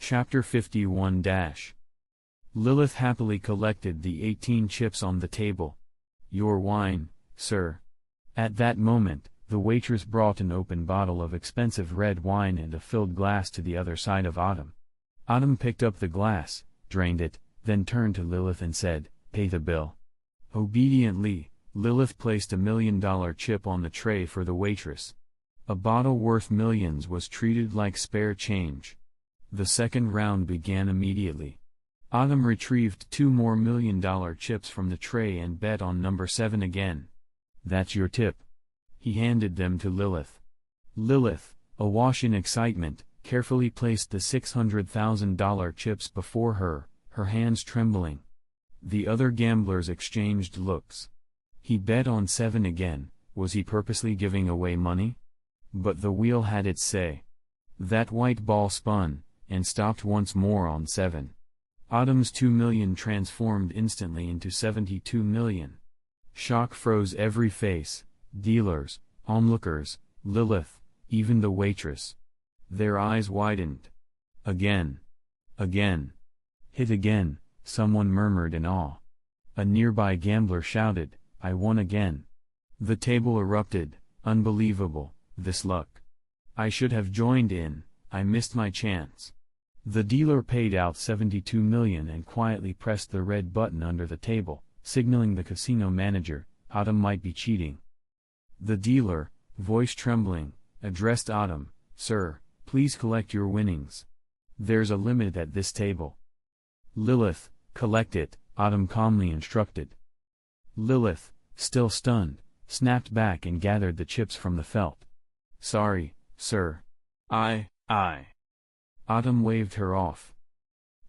Chapter 51 Lilith happily collected the 18 chips on the table. "Your wine, sir." At that moment, the waitress brought an open bottle of expensive red wine and a filled glass to the other side of Autumn. Autumn picked up the glass, drained it, then turned to Lilith and said, "Pay the bill." Obediently, Lilith placed a $1 million chip on the tray for the waitress. A bottle worth millions was treated like spare change. The second round began immediately. Autumn retrieved 2 more $1 million chips from the tray and bet on number 7 again. "That's your tip." He handed them to Lilith. Lilith, awash in excitement, carefully placed the $600,000 chips before her, her hands trembling. The other gamblers exchanged looks. He bet on 7 again. Was he purposely giving away money? But the wheel had its say. That white ball spun, and stopped once more on 7. Autumn's 2 million transformed instantly into 72 million. Shock froze every face, dealers, onlookers, Lilith, even the waitress. Their eyes widened. "Again. Again. Hit again," someone murmured in awe. A nearby gambler shouted, "I won again." The table erupted. "Unbelievable, this luck. I should have joined in, I missed my chance." The dealer paid out 72 million and quietly pressed the red button under the table, signaling the casino manager, Autumn might be cheating. The dealer, voice trembling, addressed Autumn, "Sir, please collect your winnings. There's a limit at this table." "Lilith, collect it," Autumn calmly instructed. Lilith, still stunned, snapped back and gathered the chips from the felt. "Sorry, sir. I. Autumn waved her off.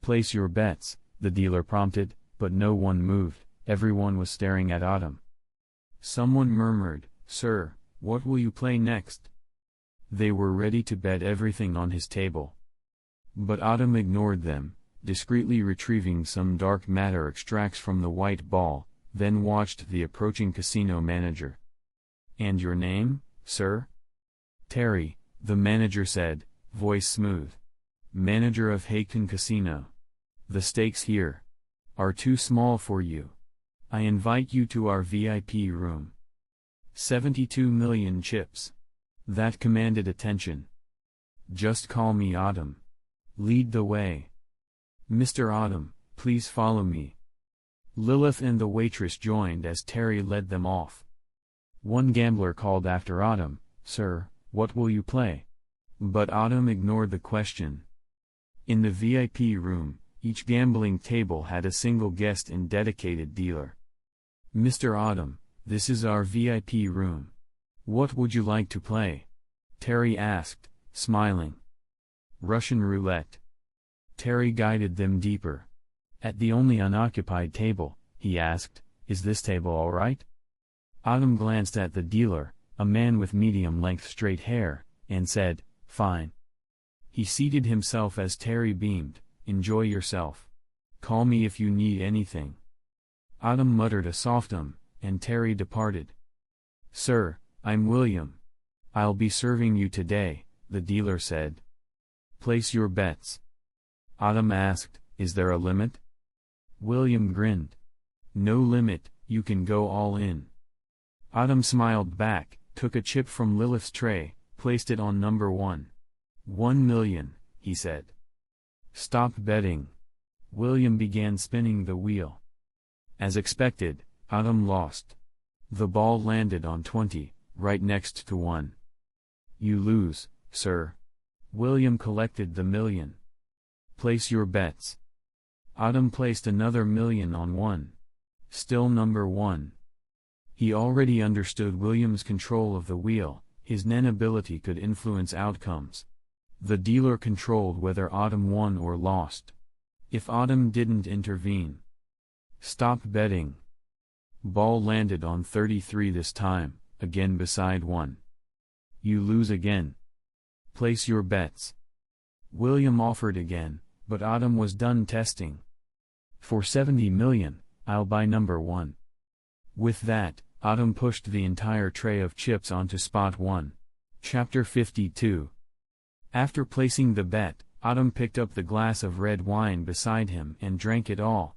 "Place your bets," the dealer prompted, but no one moved. Everyone was staring at Autumn. Someone murmured, "Sir, what will you play next?" They were ready to bet everything on his table. But Autumn ignored them, discreetly retrieving some dark matter extracts from the white ball, then watched the approaching casino manager. "And your name, sir?" "Terry," the manager said, voice smooth. "Manager of Hayton Casino. The stakes here are too small for you. I invite you to our VIP room." 72 million chips. That commanded attention. "Just call me Autumn. Lead the way." "Mr. Autumn, please follow me." Lilith and the waitress joined as Terry led them off. One gambler called after Autumn, "Sir, what will you play?" But Autumn ignored the question. In the VIP room, each gambling table had a single guest and dedicated dealer. "Mr. Autumn, this is our VIP room. What would you like to play?" Terry asked, smiling. "Russian roulette." Terry guided them deeper. At the only unoccupied table, he asked, "Is this table all right?" Autumn glanced at the dealer, a man with medium-length straight hair, and said, "Fine." He seated himself as Terry beamed, "Enjoy yourself. Call me if you need anything." Autumn muttered a soft and Terry departed. "Sir, I'm William. I'll be serving you today," the dealer said. "Place your bets." Autumn asked, "Is there a limit?" William grinned. "No limit, you can go all in." Autumn smiled back, took a chip from Lilith's tray, placed it on number 1. 1 million, he said. "Stop betting." William began spinning the wheel. As expected, Autumn lost. The ball landed on 20, right next to 1. "You lose, sir." William collected the million. "Place your bets." Autumn placed another million on 1. Still number 1. He already understood William's control of the wheel. His Nen ability could influence outcomes. The dealer controlled whether Autumn won or lost. If Autumn didn't intervene. "Stop betting." Ball landed on 33 this time, again beside 1. "You lose again." "Place your bets." William offered again, but Autumn was done testing. "For 70 million, I'll buy number 1. With that, Autumn pushed the entire tray of chips onto spot 1. Chapter 52. After placing the bet, Autumn picked up the glass of red wine beside him and drank it all.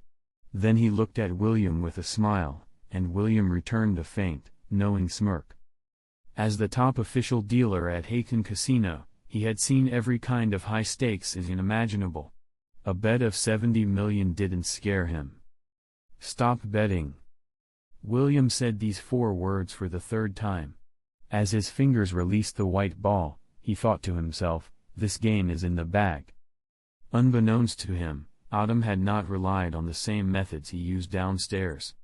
Then he looked at William with a smile, and William returned a faint, knowing smirk. As the top official dealer at Hayton Casino, he had seen every kind of high stakes as unimaginable. A bet of 70 million didn't scare him. "Stop betting." William said these 4 words for the 3rd time. As his fingers released the white ball, he thought to himself, this game is in the bag. Unbeknownst to him, Autumn had not relied on the same methods he used downstairs.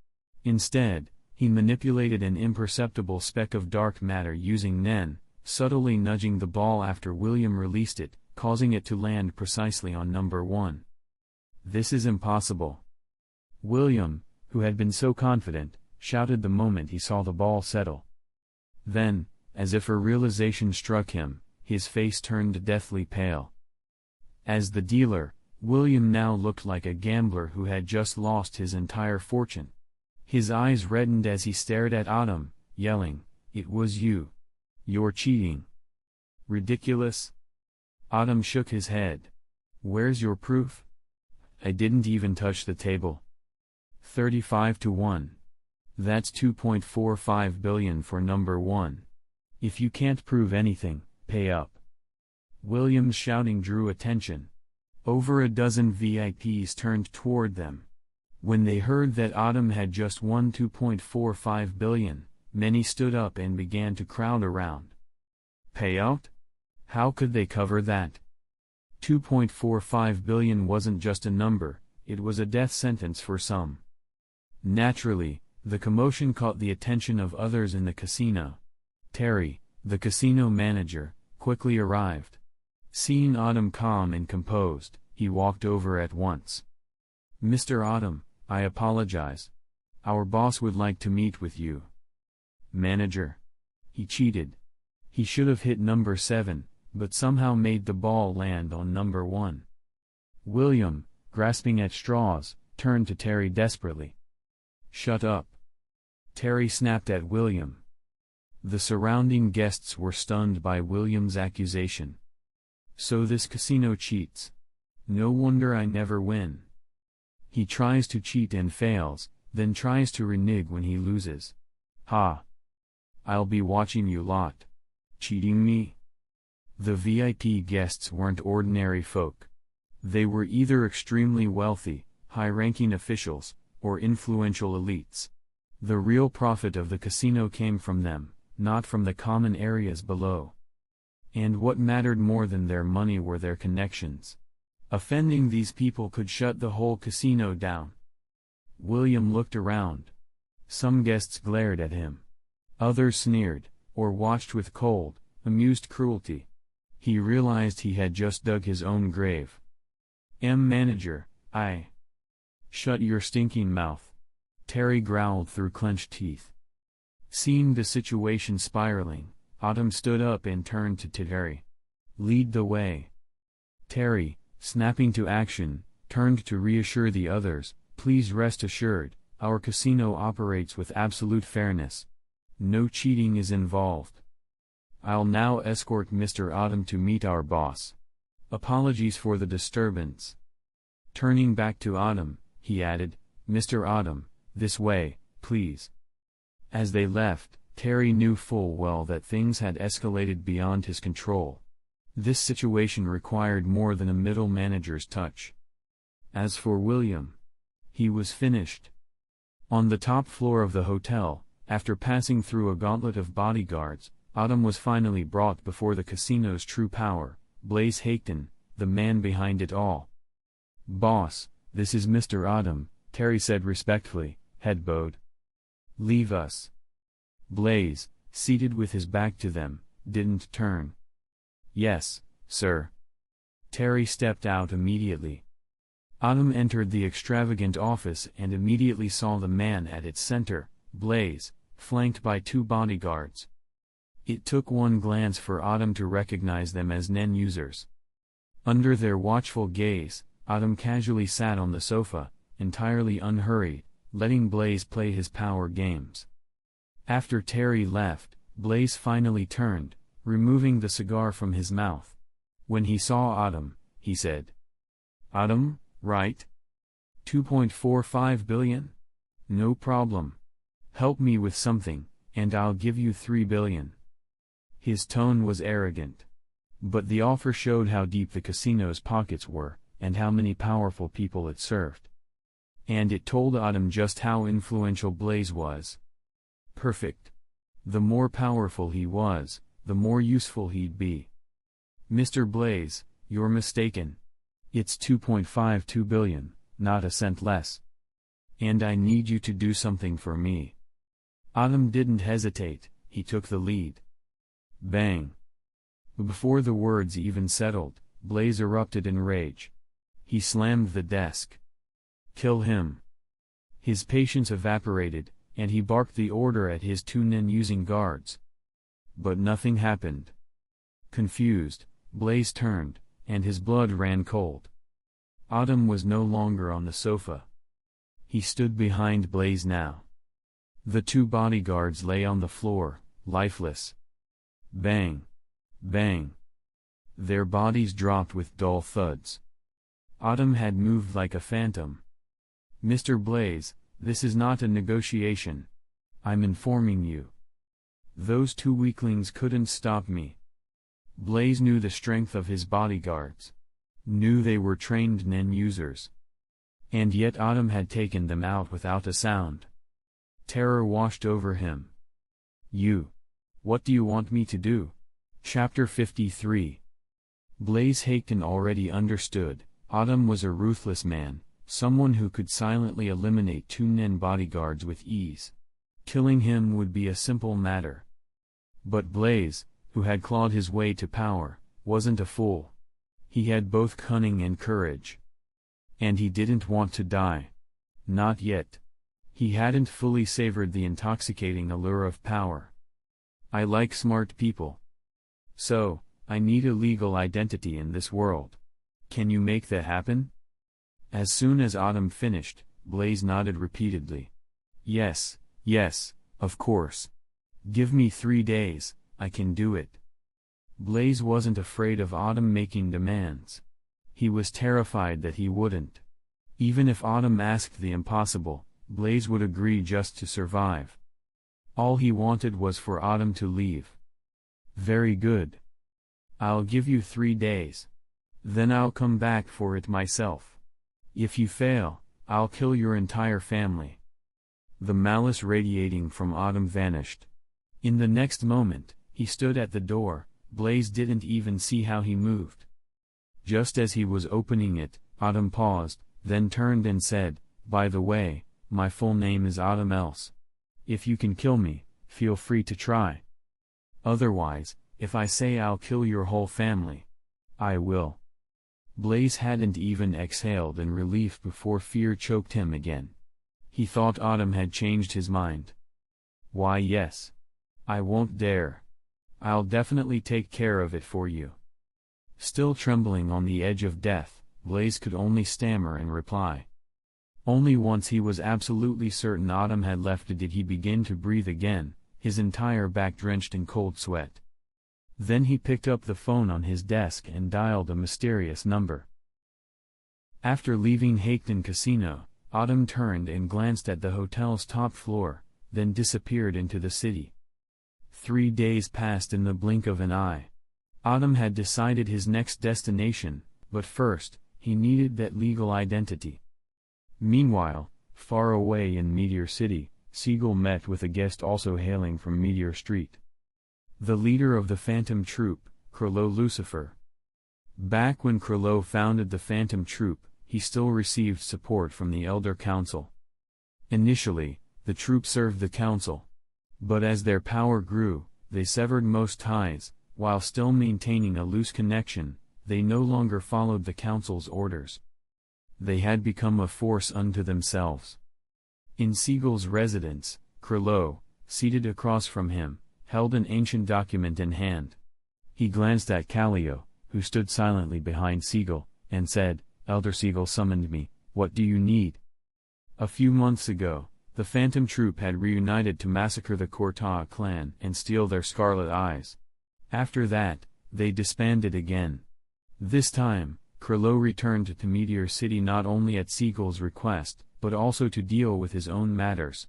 Instead, he manipulated an imperceptible speck of dark matter using Nen, subtly nudging the ball after William released it, causing it to land precisely on number 1. "This is impossible." William, who had been so confident, shouted the moment he saw the ball settle. Then, as if a realization struck him, his face turned deathly pale. As the dealer, William now looked like a gambler who had just lost his entire fortune. His eyes reddened as he stared at Autumn, yelling, "It was you. You're cheating." "Ridiculous." Autumn shook his head. "Where's your proof?" "I didn't even touch the table." 35 to 1. That's 2.45 billion for number 1. If you can't prove anything, pay up. William's shouting drew attention. Over a dozen VIPs turned toward them. When they heard that Autumn had just won 2.45 billion, many stood up and began to crowd around. Payout? How could they cover that? 2.45 billion wasn't just a number, it was a death sentence for some. Naturally, the commotion caught the attention of others in the casino. Terry, the casino manager, quickly arrived. Seeing Autumn calm and composed, he walked over at once. "Mr. Autumn, I apologize. Our boss would like to meet with you." "Manager." He cheated. He should have hit number 7, but somehow made the ball land on number 1. William, grasping at straws, turned to Terry desperately. "Shut up." Terry snapped at William. The surrounding guests were stunned by William's accusation. "So this casino cheats. No wonder I never win." He tries to cheat and fails, then tries to renege when he loses. "Ha! I'll be watching you lot. Cheating me?" The VIP guests weren't ordinary folk. They were either extremely wealthy, high-ranking officials, or influential elites. The real profit of the casino came from them, not from the common areas below. And what mattered more than their money were their connections. Offending these people could shut the whole casino down. William looked around. Some guests glared at him. Others sneered, or watched with cold, amused cruelty. He realized he had just dug his own grave. Manager, I." "Shut your stinking mouth." Terry growled through clenched teeth. Seeing the situation spiraling, Autumn stood up and turned to Terry. "Lead the way." Terry, snapping to action, turned to reassure the others, "Please rest assured, our casino operates with absolute fairness. No cheating is involved. I'll now escort Mr. Autumn to meet our boss. Apologies for the disturbance." Turning back to Autumn, he added, "Mr. Autumn, this way, please." As they left, Terry knew full well that things had escalated beyond his control. This situation required more than a middle manager's touch. As for William, he was finished. On the top floor of the hotel, after passing through a gauntlet of bodyguards, Autumn was finally brought before the casino's true power, Blaise Hayton, the man behind it all. "Boss, this is Mr. Autumn," Terry said respectfully, head bowed. "Leave us." Blaise, seated with his back to them, didn't turn. "Yes, sir." Terry stepped out immediately. Autumn entered the extravagant office and immediately saw the man at its center, Blaise, flanked by 2 bodyguards. It took one glance for Autumn to recognize them as Nen users. Under their watchful gaze, Autumn casually sat on the sofa, entirely unhurried, letting Blaise play his power games. After Terry left, Blaise finally turned, removing the cigar from his mouth. When he saw Autumn, he said. Autumn, right? 2.45 billion? No problem. Help me with something, and I'll give you 3 billion. His tone was arrogant. But the offer showed how deep the casino's pockets were, and how many powerful people it served. And it told Autumn just how influential Blaze was. Perfect. The more powerful he was, the more useful he'd be. Mr. Blaze, you're mistaken. It's 2.52 billion, not a cent less. And I need you to do something for me. Autumn didn't hesitate, he took the lead. Bang. Before the words even settled, Blaze erupted in rage. He slammed the desk. Kill him. His patience evaporated, and he barked the order at his two nin-using guards. But nothing happened. Confused, Blaze turned, and his blood ran cold. Autumn was no longer on the sofa. He stood behind Blaze now. The two bodyguards lay on the floor, lifeless. Bang. Bang. Their bodies dropped with dull thuds. Autumn had moved like a phantom. Mr. Blaze, this is not a negotiation. I'm informing you. Those two weaklings couldn't stop me. Blaze knew the strength of his bodyguards. Knew they were trained nin users. And yet Autumn had taken them out without a sound. Terror washed over him. You. What do you want me to do? Chapter 53. Blaze Haken already understood, Autumn was a ruthless man, someone who could silently eliminate two nin bodyguards with ease. Killing him would be a simple matter. But Blaze, who had clawed his way to power, wasn't a fool. He had both cunning and courage. And he didn't want to die. Not yet. He hadn't fully savored the intoxicating allure of power. I like smart people. So, I need a legal identity in this world. Can you make that happen? As soon as Autumn finished, Blaze nodded repeatedly. Yes, yes, of course. Give me 3 days, I can do it. Blaze wasn't afraid of Autumn making demands. He was terrified that he wouldn't. Even if Autumn asked the impossible, Blaze would agree just to survive. All he wanted was for Autumn to leave. Very good. I'll give you 3 days. Then I'll come back for it myself. If you fail, I'll kill your entire family. The malice radiating from Autumn vanished. In the next moment, he stood at the door. Blaze didn't even see how he moved. Just as he was opening it, Autumn paused, then turned and said, "By the way, my full name is Autumn Else. If you can kill me, feel free to try. Otherwise, if I say I'll kill your whole family, I will." Blaze hadn't even exhaled in relief before fear choked him again. He thought Autumn had changed his mind. "Why yes. I won't dare. I'll definitely take care of it for you." Still trembling on the edge of death, Blaze could only stammer in reply. Only once he was absolutely certain Autumn had left did he begin to breathe again, his entire back drenched in cold sweat. Then he picked up the phone on his desk and dialed a mysterious number. After leaving Haken Casino, Autumn turned and glanced at the hotel's top floor, then disappeared into the city. 3 days passed in the blink of an eye. Autumn had decided his next destination, but first, he needed that legal identity. Meanwhile, far away in Meteor City, Siegel met with a guest also hailing from Meteor Street. The leader of the Phantom Troop, Krilo Lucifer. Back when Krilo founded the Phantom Troop, he still received support from the Elder Council. Initially, the troop served the Council. But as their power grew, they severed most ties. While still maintaining a loose connection, they no longer followed the Council's orders. They had become a force unto themselves. In Siegel's residence, Krilo, seated across from him, held an ancient document in hand. He glanced at Callio, who stood silently behind Siegel, and said, "Elder Siegel summoned me, what do you need?" A few months ago, the Phantom Troop had reunited to massacre the Cortaa clan and steal their Scarlet Eyes. After that, they disbanded again. This time, Krilo returned to Meteor City not only at Siegel's request, but also to deal with his own matters.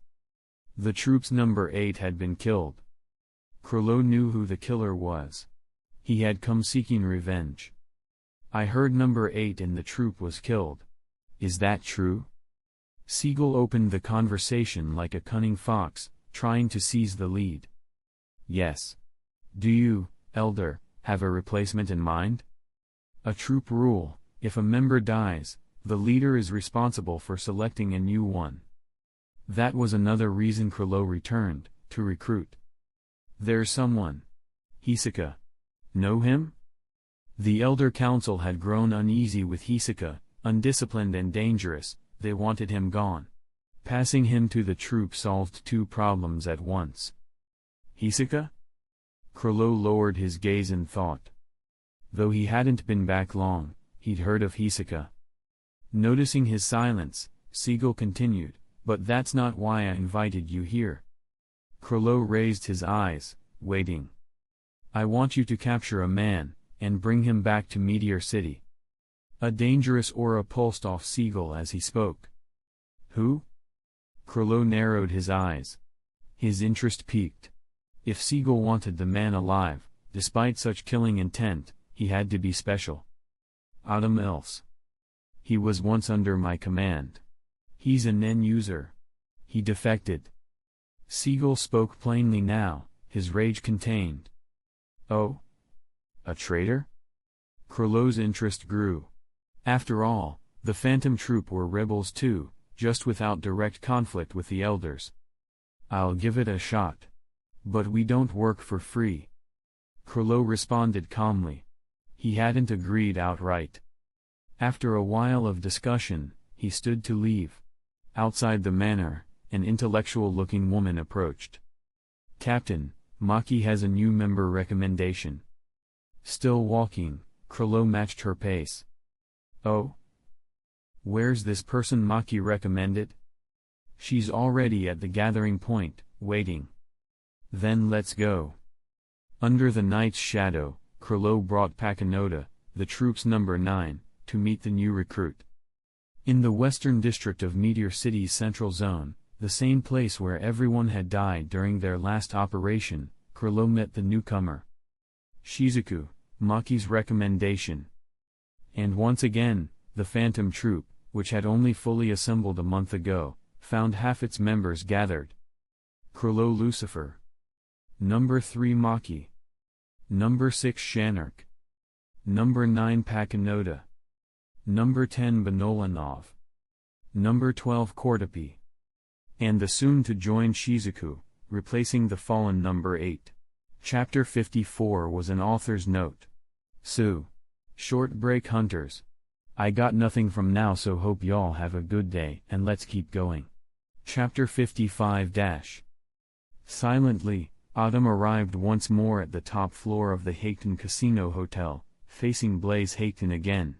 The troop's number 8 had been killed. Krilo knew who the killer was. He had come seeking revenge. I heard number 8 in the troop was killed. Is that true? Siegel opened the conversation like a cunning fox, trying to seize the lead. Yes. Do you, Elder, have a replacement in mind? A troop rule: if a member dies, the leader is responsible for selecting a new one. That was another reason Krilo returned, to recruit. There's someone. Hisoka. Know him? The Elder Council had grown uneasy with Hisoka, undisciplined and dangerous. They wanted him gone. Passing him to the troop solved two problems at once. Hisoka? Krilo lowered his gaze in thought. Though he hadn't been back long, he'd heard of Hisoka. Noticing his silence, Siegel continued, "But that's not why I invited you here." Krilo raised his eyes, waiting. "I want you to capture a man, and bring him back to Meteor City." A dangerous aura pulsed off Siegel as he spoke. Who? Krilo narrowed his eyes. His interest peaked. If Siegel wanted the man alive, despite such killing intent, he had to be special. Autumn Else. He was once under my command. He's a Nen user. He defected. Siegel spoke plainly now, his rage contained. Oh? A traitor? Krilo's interest grew. After all, the Phantom Troop were rebels too, just without direct conflict with the Elders. I'll give it a shot. But we don't work for free. Krilo responded calmly. He hadn't agreed outright. After a while of discussion, he stood to leave. Outside the manor, an intellectual-looking woman approached. "Captain, Maki has a new member recommendation." Still walking, Krilo matched her pace. "Oh? Where's this person Maki recommended?" "She's already at the gathering point, waiting." "Then let's go." Under the night's shadow, Krilo brought Pakinoda, the troop's number 9, to meet the new recruit. In the western district of Meteor City's central zone, the same place where everyone had died during their last operation, Krilo met the newcomer. Shizuku, Maki's recommendation. And once again, the Phantom Troop, which had only fully assembled a month ago, found half its members gathered. Krilo Lucifer. Number 3 Maki. Number 6 Shanark. Number 9 Pakinoda. Number 10 Benolanov. Number 12 Kordapi. And the soon-to-join Shizuku, replacing the fallen number 8. Chapter 54 was an author's note. Short break hunters. I got nothing from now, so hope y'all have a good day and let's keep going. Chapter 55-. Silently, Autumn arrived once more at the top floor of the Hayton Casino Hotel, facing Blaze Hayton again.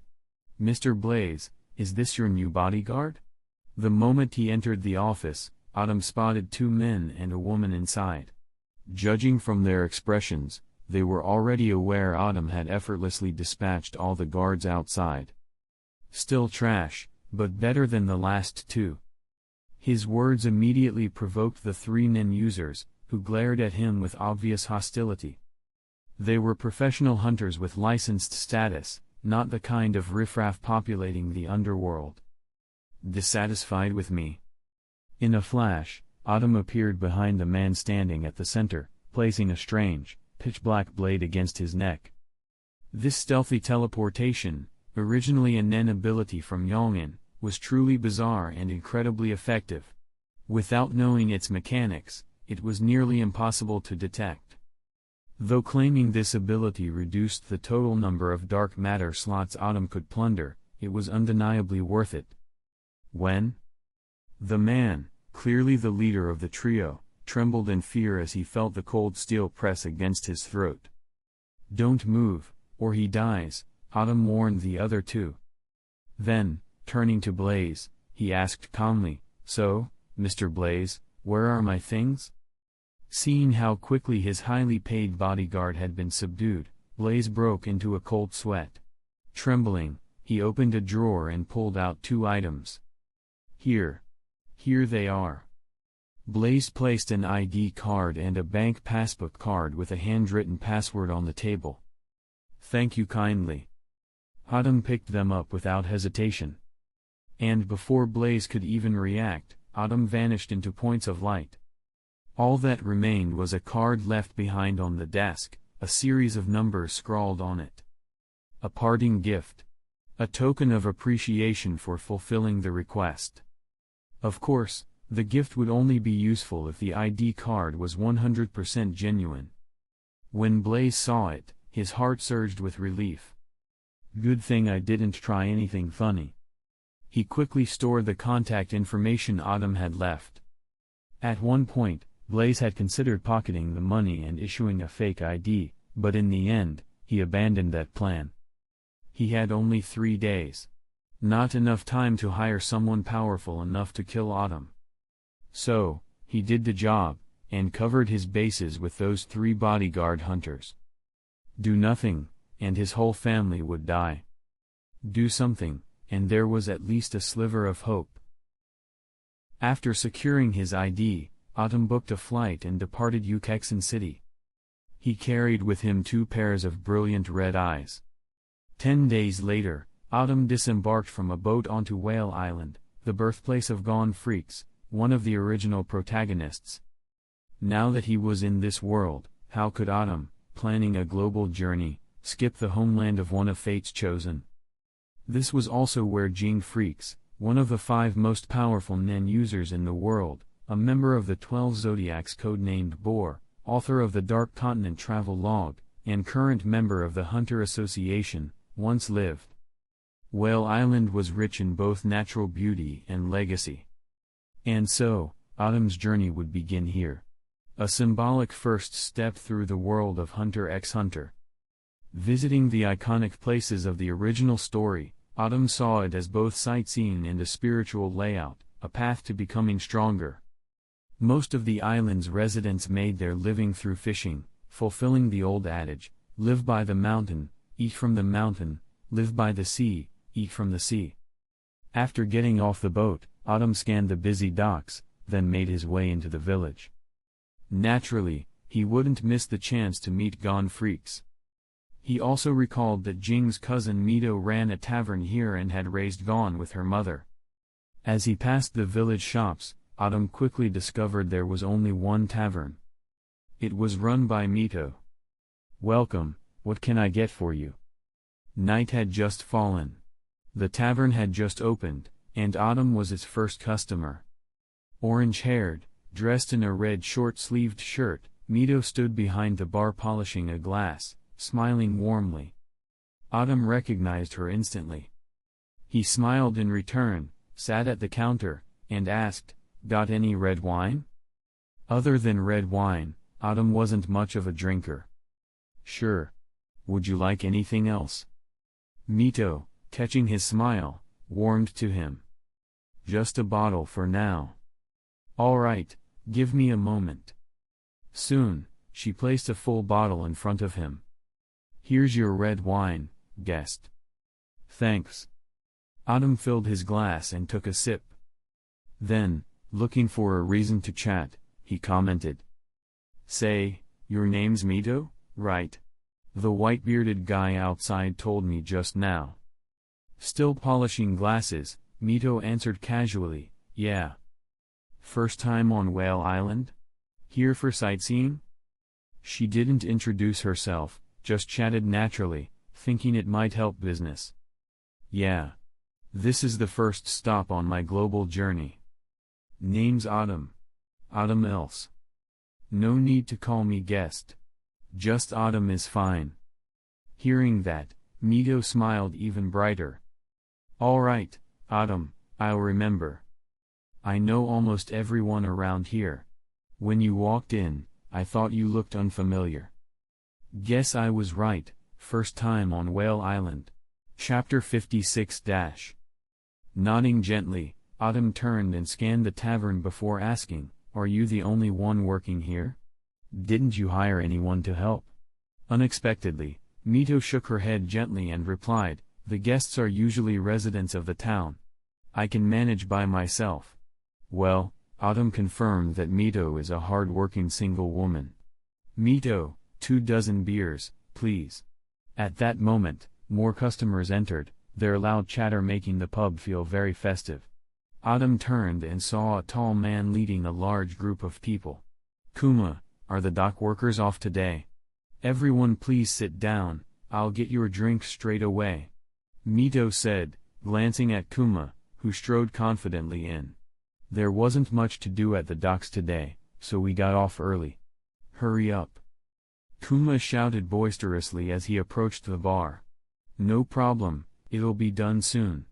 "Mr. Blaze, is this your new bodyguard?" The moment he entered the office, Autumn spotted two men and a woman inside. Judging from their expressions, they were already aware Autumn had effortlessly dispatched all the guards outside. Still trash, but better than the last two. His words immediately provoked the three Nen users, who glared at him with obvious hostility. They were professional hunters with licensed status, not the kind of riffraff populating the underworld. Dissatisfied with me? In a flash, Autumn appeared behind the man standing at the center, placing a strange, pitch-black blade against his neck. This stealthy teleportation, originally a Nen ability from Yongin, was truly bizarre and incredibly effective. Without knowing its mechanics, it was nearly impossible to detect. Though claiming this ability reduced the total number of dark matter slots Autumn could plunder, it was undeniably worth it. When? The man, clearly the leader of the trio, trembled in fear as he felt the cold steel press against his throat. "Don't move, or he dies," Autumn warned the other two. Then, turning to Blaze, he asked calmly, "So, Mr. Blaze, where are my things?" Seeing how quickly his highly paid bodyguard had been subdued, Blaze broke into a cold sweat. Trembling, He opened a drawer and pulled out 2 items. Here they are. Blaze placed an ID card and a bank passbook card with a handwritten password on the table. Thank you kindly. Autumn picked them up without hesitation. And before Blaze could even react, Autumn vanished into points of light. All that remained was a card left behind on the desk, a series of numbers scrawled on it. A parting gift. A token of appreciation for fulfilling the request. Of course, the gift would only be useful if the ID card was 100% genuine. When Blaze saw it, his heart surged with relief. Good thing I didn't try anything funny. He quickly stored the contact information Autumn had left. At one point, Blaze had considered pocketing the money and issuing a fake ID, but in the end, he abandoned that plan. He had only 3 days. Not enough time to hire someone powerful enough to kill Autumn. So, he did the job, and covered his bases with those 3 bodyguard hunters. Do nothing, and his whole family would die. Do something, and there was at least a sliver of hope. After securing his ID, Autumn booked a flight and departed Yoooooooooooo City. He carried with him 2 pairs of brilliant red eyes. 10 days later, Autumn disembarked from a boat onto Whale Island, the birthplace of Gone Freaks, one of the original protagonists. Now that he was in this world, how could Autumn, planning a global journey, skip the homeland of one of Fate's chosen? This was also where Gene Freaks, one of the 5 most powerful Nen users in the world, a member of the 12 Zodiacs codenamed Boar, author of the Dark Continent Travel Log, and current member of the Hunter Association, once lived. Whale Island was rich in both natural beauty and legacy. And so, Autumn's journey would begin here. A symbolic first step through the world of Hunter x Hunter. Visiting the iconic places of the original story, Autumn saw it as both sightseeing and a spiritual layout, a path to becoming stronger. Most of the island's residents made their living through fishing, fulfilling the old adage, live by the mountain, eat from the mountain, live by the sea, eat from the sea. After getting off the boat, Autumn scanned the busy docks, then made his way into the village. Naturally, he wouldn't miss the chance to meet Gone Freaks. He also recalled that Jing's cousin Mito ran a tavern here and had raised Gone with her mother. As he passed the village shops, Autumn quickly discovered there was only one tavern. It was run by Mito. Welcome, what can I get for you? Night had just fallen. The tavern had just opened, and Autumn was its first customer. Orange-haired, dressed in a red short-sleeved shirt, Mito stood behind the bar polishing a glass, smiling warmly. Autumn recognized her instantly. He smiled in return, sat at the counter, and asked, "Got any red wine?" Other than red wine, Autumn wasn't much of a drinker. "Sure. Would you like anything else?" Mito, catching his smile, warmed to him. "Just a bottle for now." "All right, give me a moment." Soon, she placed a full bottle in front of him. "Here's your red wine, guest." "Thanks." Autumn filled his glass and took a sip. Then, looking for a reason to chat, he commented. "Say, your name's Mito, right? The white-bearded guy outside told me just now." Still polishing glasses, Mito answered casually, "Yeah." "First time on Whale Island? Here for sightseeing?" She didn't introduce herself, just chatted naturally, thinking it might help business. "Yeah. This is the first stop on my global journey. Name's Autumn. Autumn else. No need to call me guest. Just Autumn is fine." Hearing that, Mito smiled even brighter. "All right, Autumn, I'll remember. I know almost everyone around here. When you walked in, I thought you looked unfamiliar." Guess I was right, first time on Whale Island. Chapter 56-. Nodding gently, Autumn turned and scanned the tavern before asking, "Are you the only one working here? Didn't you hire anyone to help?" Unexpectedly, Mito shook her head gently and replied, The guests are usually residents of the town. I can manage by myself. Well, Autumn confirmed that Mito is a hard-working single woman. Mito, 24 beers, please. At that moment, more customers entered, their loud chatter making the pub feel very festive. Autumn turned and saw a tall man leading a large group of people. Kuma, are the dock workers off today? Everyone please sit down, I'll get your drink straight away. Mito said, glancing at Kuma, who strode confidently in. There wasn't much to do at the docks today, so we got off early. Hurry up. Kuma shouted boisterously as he approached the bar. No problem, it'll be done soon.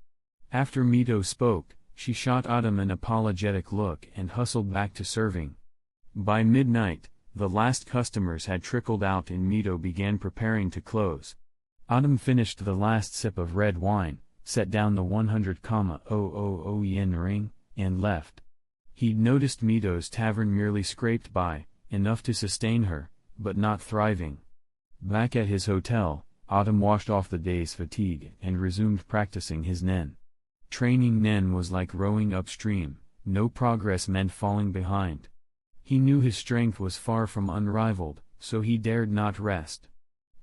After Mito spoke, she shot Autumn an apologetic look and hustled back to serving. By midnight, the last customers had trickled out and Mito began preparing to close. Autumn finished the last sip of red wine, set down the 100,000 yen ring, and left. He'd noticed Mito's tavern merely scraped by, enough to sustain her, but not thriving. Back at his hotel, Autumn washed off the day's fatigue and resumed practicing his nen. Training nen was like rowing upstream, no progress meant falling behind. He knew his strength was far from unrivaled, so he dared not rest.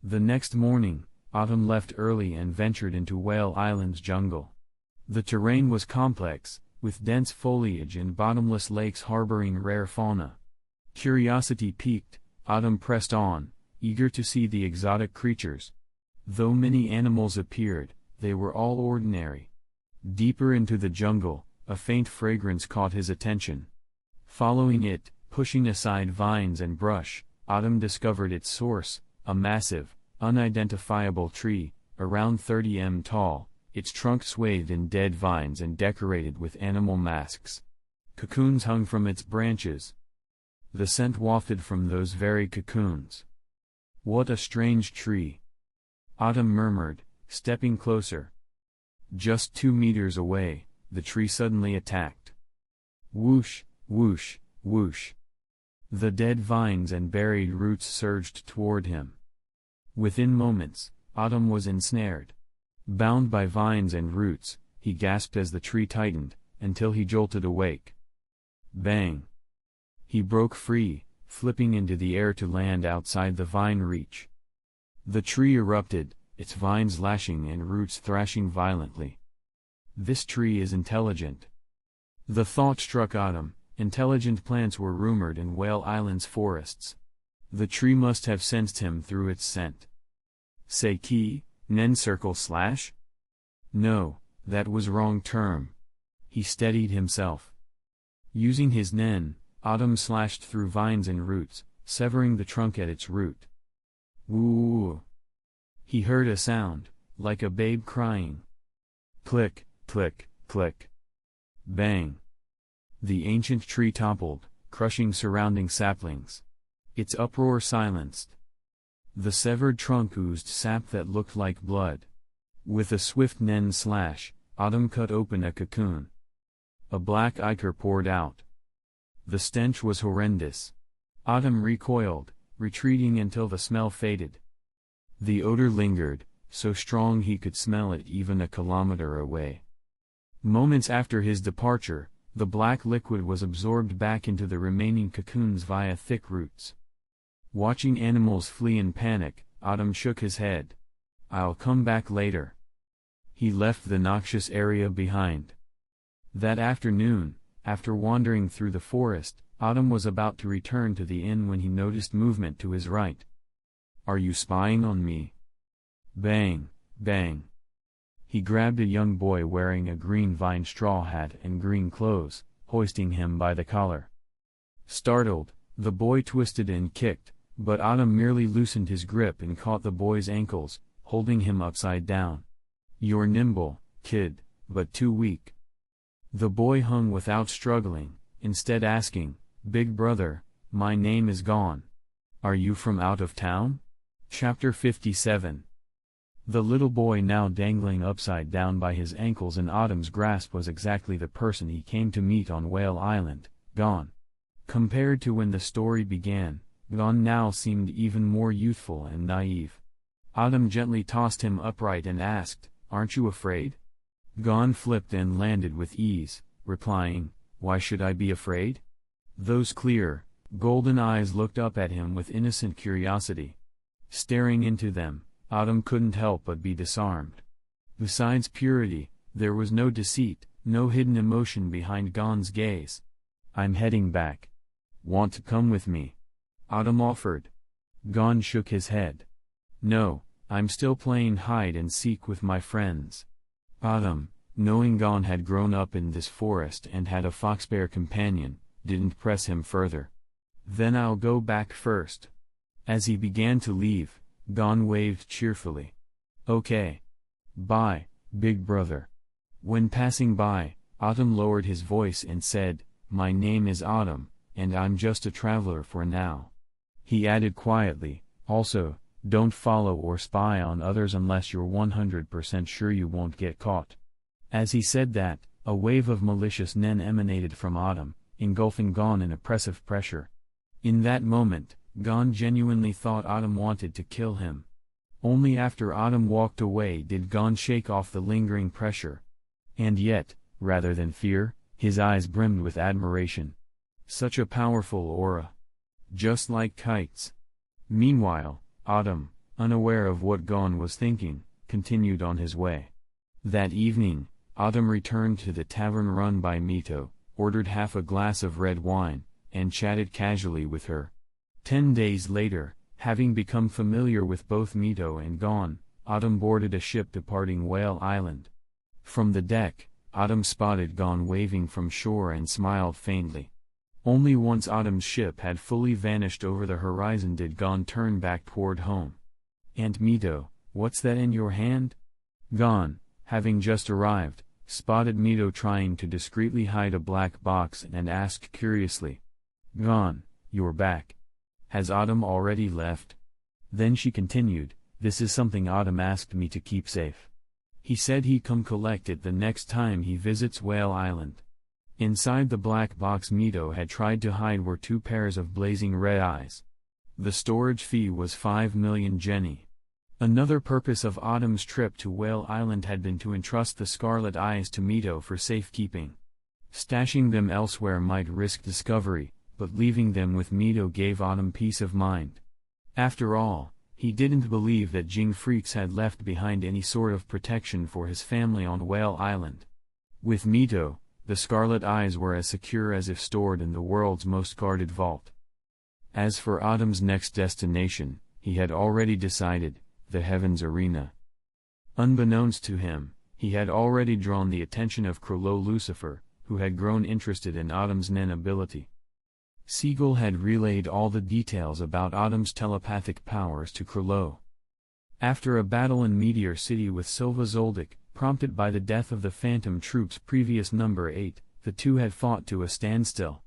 The next morning, Autumn left early and ventured into Whale Island's jungle. The terrain was complex, with dense foliage and bottomless lakes harboring rare fauna. Curiosity piqued, Autumn pressed on, eager to see the exotic creatures. Though many animals appeared, they were all ordinary. Deeper into the jungle, a faint fragrance caught his attention. Following it, pushing aside vines and brush, Autumn discovered its source, a massive, unidentifiable tree, around 30 m tall, its trunk swathed in dead vines and decorated with animal masks. Cocoons hung from its branches. The scent wafted from those very cocoons. What a strange tree! Autumn murmured, stepping closer. Just 2 meters away, the tree suddenly attacked. Whoosh, whoosh, whoosh. The dead vines and buried roots surged toward him. Within moments, Autumn was ensnared. Bound by vines and roots, he gasped as the tree tightened, until he jolted awake. Bang! He broke free, flipping into the air to land outside the vine reach. The tree erupted, its vines lashing and roots thrashing violently. This tree is intelligent. The thought struck Autumn. Intelligent plants were rumored in Whale Island's forests. The tree must have sensed him through its scent. Seiki, nen circle slash? No, that was wrong term. He steadied himself. Using his nen, Autumn slashed through vines and roots, severing the trunk at its root. Woo! He heard a sound, like a babe crying. Click, click, click. Bang! The ancient tree toppled, crushing surrounding saplings. Its uproar silenced. The severed trunk oozed sap that looked like blood. With a swift nen slash, Autumn cut open a cocoon. A black ichor poured out. The stench was horrendous. Autumn recoiled, retreating until the smell faded. The odor lingered, so strong he could smell it even a kilometer away. Moments after his departure, the black liquid was absorbed back into the remaining cocoons via thick roots. Watching animals flee in panic, Autumn shook his head. I'll come back later. He left the noxious area behind. That afternoon, after wandering through the forest, Autumn was about to return to the inn when he noticed movement to his right. Are you spying on me? Bang, bang. He grabbed a young boy wearing a green vine straw hat and green clothes, hoisting him by the collar. Startled, the boy twisted and kicked, but Autumn merely loosened his grip and caught the boy's ankles, holding him upside down. You're nimble, kid, but too weak. The boy hung without struggling, instead asking, Big brother, my name is gone. Are you from out of town? Chapter 57. The little boy now dangling upside down by his ankles in Autumn's grasp was exactly the person he came to meet on Whale Island, Gon. Compared to when the story began, Gon now seemed even more youthful and naive. Autumn gently tossed him upright and asked, aren't you afraid? Gon flipped and landed with ease, replying, why should I be afraid? Those clear, golden eyes looked up at him with innocent curiosity. Staring into them, Autumn couldn't help but be disarmed. Besides purity, there was no deceit, no hidden emotion behind Gon's gaze. I'm heading back. Want to come with me? Autumn offered. Gon shook his head. No, I'm still playing hide and seek with my friends. Autumn, knowing Gon had grown up in this forest and had a foxbear companion, didn't press him further. Then I'll go back first. As he began to leave, Gon waved cheerfully. Okay. Bye, big brother. When passing by, Autumn lowered his voice and said, my name is Autumn, and I'm just a traveler for now. He added quietly, also, don't follow or spy on others unless you're 100% sure you won't get caught. As he said that, a wave of malicious nen emanated from Autumn, engulfing Gon in oppressive pressure. In that moment, Gon genuinely thought Autumn wanted to kill him. Only after Autumn walked away did Gon shake off the lingering pressure. And yet, rather than fear, his eyes brimmed with admiration. Such a powerful aura. Just like kites. Meanwhile, Autumn, unaware of what Gon was thinking, continued on his way. That evening, Autumn returned to the tavern run by Mito, ordered half a glass of red wine, and chatted casually with her. 10 days later, having become familiar with both Mito and Gon, Autumn boarded a ship departing Whale Island. From the deck, Autumn spotted Gon waving from shore and smiled faintly. Only once Autumn's ship had fully vanished over the horizon did Gon turn back toward home. And Mito, what's that in your hand? Gon, having just arrived, spotted Mito trying to discreetly hide a black box and asked curiously. Gon, you're back. Has Autumn already left? Then she continued, this is something Autumn asked me to keep safe. He said he'd come collect it the next time he visits Whale Island. Inside the black box Mito had tried to hide were 2 pairs of blazing red eyes. The storage fee was 5 million jenny. Another purpose of Autumn's trip to Whale Island had been to entrust the scarlet eyes to Mito for safekeeping. Stashing them elsewhere might risk discovery, but leaving them with Mito gave Autumn peace of mind. After all, he didn't believe that Jing freaks had left behind any sort of protection for his family on Whale Island. With Mito, the scarlet eyes were as secure as if stored in the world's most guarded vault. As for Autumn's next destination, he had already decided, the Heavens Arena. Unbeknownst to him, he had already drawn the attention of Krollo Lucifer, who had grown interested in Autumn's nen ability. Siegel had relayed all the details about Autumn's telepathic powers to Krollo. After a battle in Meteor City with Silva Zoldyck, prompted by the death of the Phantom Troop's previous number 8, the two had fought to a standstill.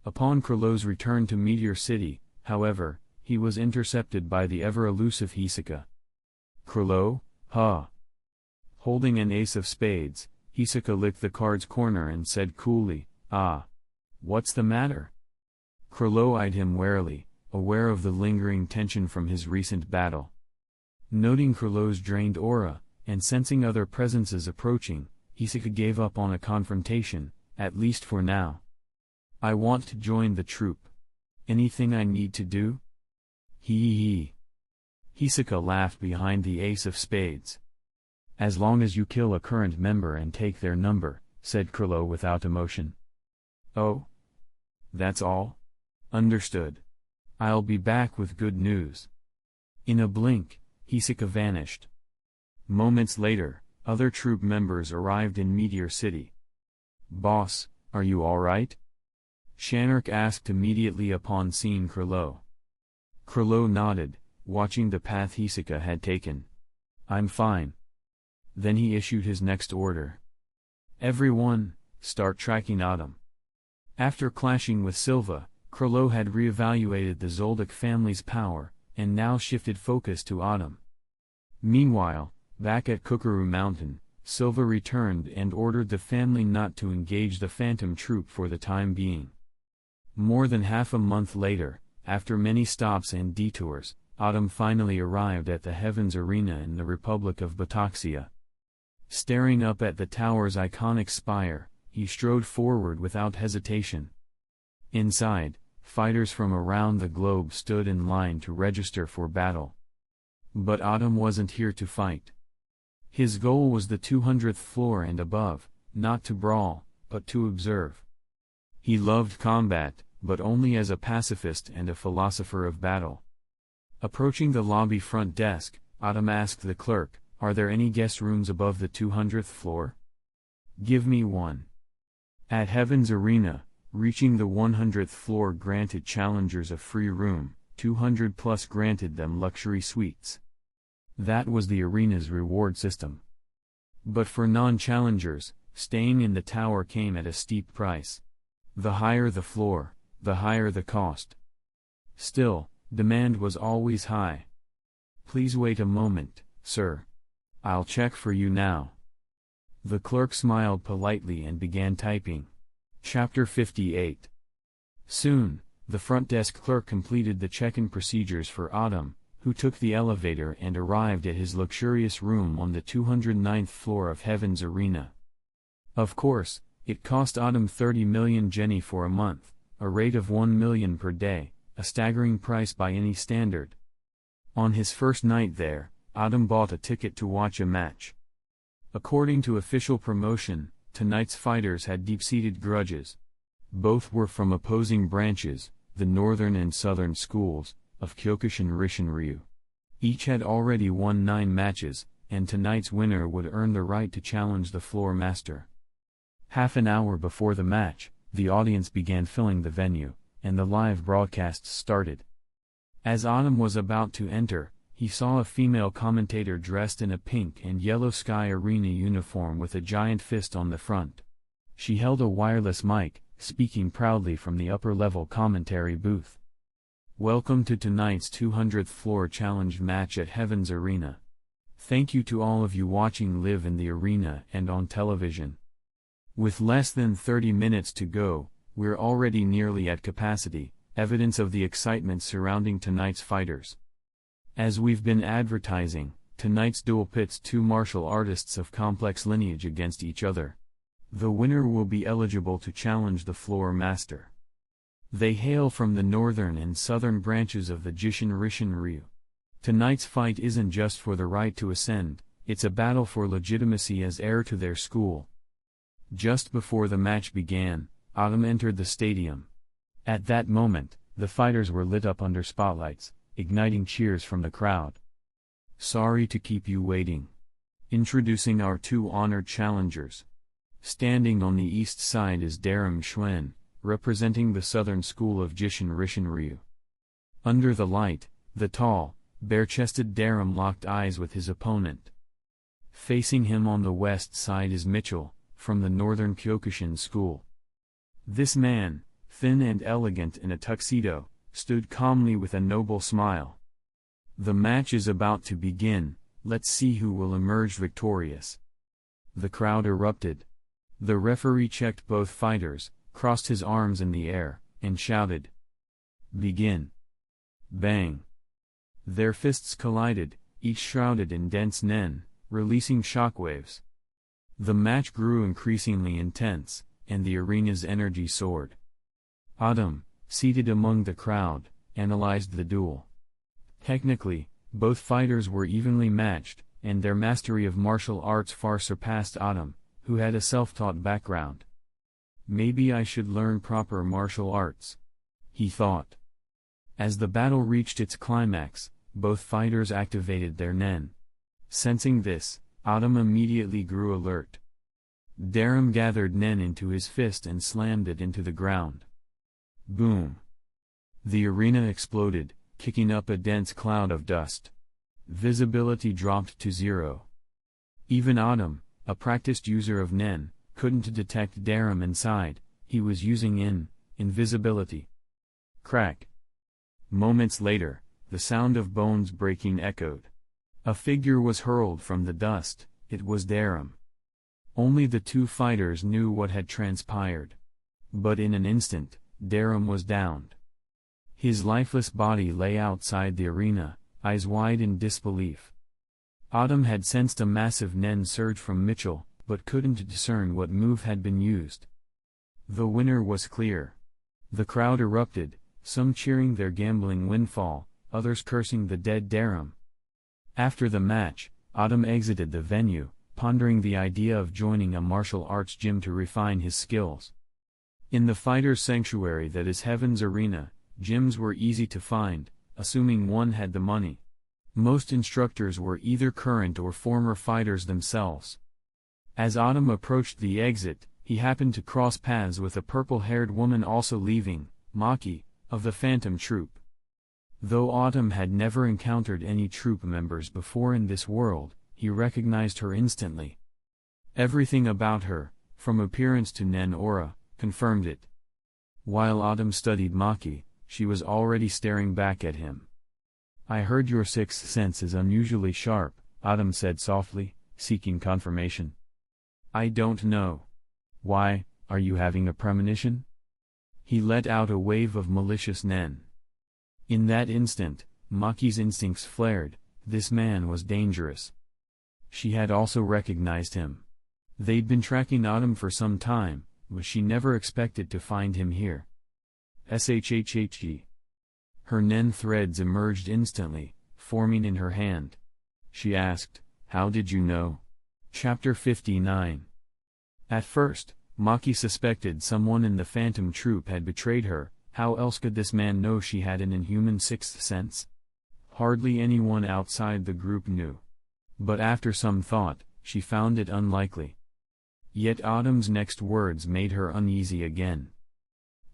Upon Krollo's return to Meteor City, however, he was intercepted by the ever-elusive Hisoka. Krollo, huh? Holding an ace of spades, Hisoka licked the card's corner and said coolly, ah. What's the matter? Krollo eyed him warily, aware of the lingering tension from his recent battle. Noting Krollo's drained aura, and sensing other presences approaching, Hisoka gave up on a confrontation, at least for now. I want to join the troop. Anything I need to do? Hee. Hisoka laughed behind the ace of spades. As long as you kill a current member and take their number, said Krollo without emotion. Oh? That's all? Understood. I'll be back with good news. In a blink, Hisoka vanished. Moments later, other troop members arrived in Meteor City. Boss, are you alright? Shanark asked immediately upon seeing Krollo. Krollo nodded, watching the path Hisoka had taken. I'm fine. Then he issued his next order. Everyone, start tracking Autumn. After clashing with Silva, Krollo had re-evaluated the Zoldyck family's power, and now shifted focus to Autumn. Meanwhile, back at Kukuru Mountain, Silva returned and ordered the family not to engage the Phantom Troop for the time being. More than half a month later, after many stops and detours, Autumn finally arrived at the Heavens Arena in the Republic of Bataxia. Staring up at the tower's iconic spire, he strode forward without hesitation. Inside, fighters from around the globe stood in line to register for battle. But Autumn wasn't here to fight. His goal was the 200th floor and above, not to brawl, but to observe. He loved combat, but only as a pacifist and a philosopher of battle. Approaching the lobby front desk, Autumn asked the clerk, "Are there any guest rooms above the 200th floor? Give me one." At Heaven's Arena, reaching the 100th floor granted challengers a free room, 200 plus granted them luxury suites. That was the arena's reward system. But for non-challengers, staying in the tower came at a steep price. The higher the floor, the higher the cost. Still, demand was always high. "Please wait a moment, sir. I'll check for you now." The clerk smiled politely and began typing. Chapter 58. Soon, the front desk clerk completed the check-in procedures for Autumn, who took the elevator and arrived at his luxurious room on the 209th floor of Heaven's Arena. Of course, it cost Autumn 30 million Jenny for a month, a rate of 1 million per day, a staggering price by any standard. On his first night there, Autumn bought a ticket to watch a match. According to official promotion, tonight's fighters had deep-seated grudges. Both were from opposing branches, the northern and southern schools, of Kyokushin Rishinryu. Each had already won 9 matches, and tonight's winner would earn the right to challenge the floor master. Half an hour before the match, the audience began filling the venue, and the live broadcasts started. As Autumn was about to enter, he saw a female commentator dressed in a pink and yellow Sky Arena uniform with a giant fist on the front. She held a wireless mic, speaking proudly from the upper-level commentary booth. "Welcome to tonight's 200th floor challenge match at Heaven's Arena. Thank you to all of you watching live in the arena and on television. With less than 30 minutes to go, we're already nearly at capacity, evidence of the excitement surrounding tonight's fighters. As we've been advertising, tonight's duel pits 2 martial artists of complex lineage against each other. The winner will be eligible to challenge the floor master. They hail from the northern and southern branches of the Jishin Rishinryu. Tonight's fight isn't just for the right to ascend, it's a battle for legitimacy as heir to their school." Just before the match began, Autumn entered the stadium. At that moment, the fighters were lit up under spotlights, igniting cheers from the crowd. "Sorry to keep you waiting. Introducing our 2 honored challengers. Standing on the east side is Daram Schwen, representing the southern school of Jishin Rishinryu." Under the light, the tall, bare-chested Daram locked eyes with his opponent. Facing him on the west side is Mitchell, from the northern Kyokushin school. This man, thin and elegant in a tuxedo, stood calmly with a noble smile. "The match is about to begin, let's see who will emerge victorious." The crowd erupted. The referee checked both fighters, crossed his arms in the air, and shouted, "Begin." Bang! Their fists collided, each shrouded in dense nen, releasing shockwaves. The match grew increasingly intense, and the arena's energy soared. Autumn, seated among the crowd, analyzed the duel. Technically, both fighters were evenly matched, and their mastery of martial arts far surpassed Autumn, who had a self-taught background. "Maybe I should learn proper martial arts," he thought. As the battle reached its climax, both fighters activated their nen. Sensing this, Autumn immediately grew alert. Daram gathered nen into his fist and slammed it into the ground. Boom! The arena exploded, kicking up a dense cloud of dust. Visibility dropped to 0. Even Autumn, a practiced user of nen, couldn't detect Daram inside. He was using invisibility. Crack! Moments later, the sound of bones breaking echoed. A figure was hurled from the dust. It was Daram. Only the 2 fighters knew what had transpired. But in an instant, Daram was downed. His lifeless body lay outside the arena, eyes wide in disbelief. Autumn had sensed a massive nen surge from Mitchell, but couldn't discern what move had been used. The winner was clear. The crowd erupted, some cheering their gambling windfall, others cursing the dead Darum. After the match, Autumn exited the venue, pondering the idea of joining a martial arts gym to refine his skills. In the fighter's sanctuary that is Heaven's arena, gyms were easy to find, assuming one had the money. Most instructors were either current or former fighters themselves. As Autumn approached the exit, he happened to cross paths with a purple-haired woman also leaving, Maki, of the Phantom Troupe. Though Autumn had never encountered any troupe members before in this world, he recognized her instantly. Everything about her, from appearance to Nen aura, confirmed it. While Autumn studied Maki, she was already staring back at him. "I heard your sixth sense is unusually sharp," Autumn said softly, seeking confirmation. "I don't know. Why, are you having a premonition?" He let out a wave of malicious Nen. In that instant, Maki's instincts flared. This man was dangerous. She had also recognized him. They'd been tracking Autumn for some time, but she never expected to find him here. Shhhhe. Her Nen threads emerged instantly, forming in her hand. She asked, "How did you know?" Chapter 59. At first, Maki suspected someone in the Phantom Troupe had betrayed her. How else could this man know she had an inhuman sixth sense? Hardly anyone outside the group knew. But after some thought, she found it unlikely. Yet Autumn's next words made her uneasy again.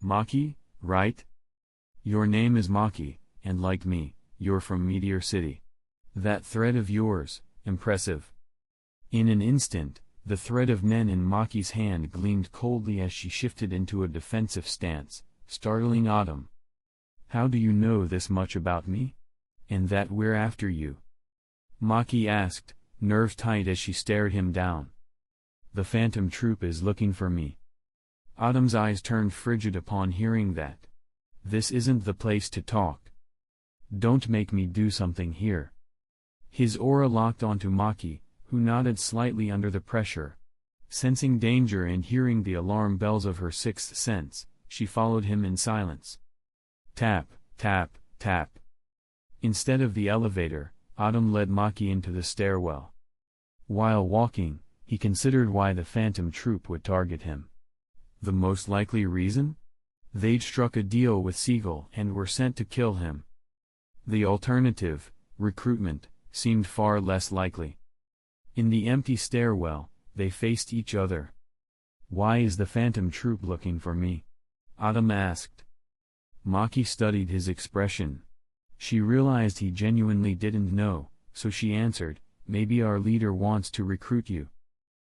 "Maki, right? Your name is Maki, and like me, you're from Meteor City. That thread of yours, impressive." In an instant, the thread of Nen in Maki's hand gleamed coldly as she shifted into a defensive stance, startling Autumn. "How do you know this much about me? And that we're after you?" Maki asked, nerves tight as she stared him down. "The Phantom Troupe is looking for me." Autumn's eyes turned frigid upon hearing that. "This isn't the place to talk. Don't make me do something here." His aura locked onto Maki, who nodded slightly under the pressure. Sensing danger and hearing the alarm bells of her sixth sense, she followed him in silence. Tap, tap, tap. Instead of the elevator, Autumn led Maki into the stairwell. While walking, he considered why the Phantom Troupe would target him. The most likely reason? They'd struck a deal with Siegel and were sent to kill him. The alternative, recruitment, seemed far less likely. In the empty stairwell, they faced each other. "Why is the Phantom Troupe looking for me?" Autumn asked. Maki studied his expression. She realized he genuinely didn't know, so she answered, "Maybe our leader wants to recruit you."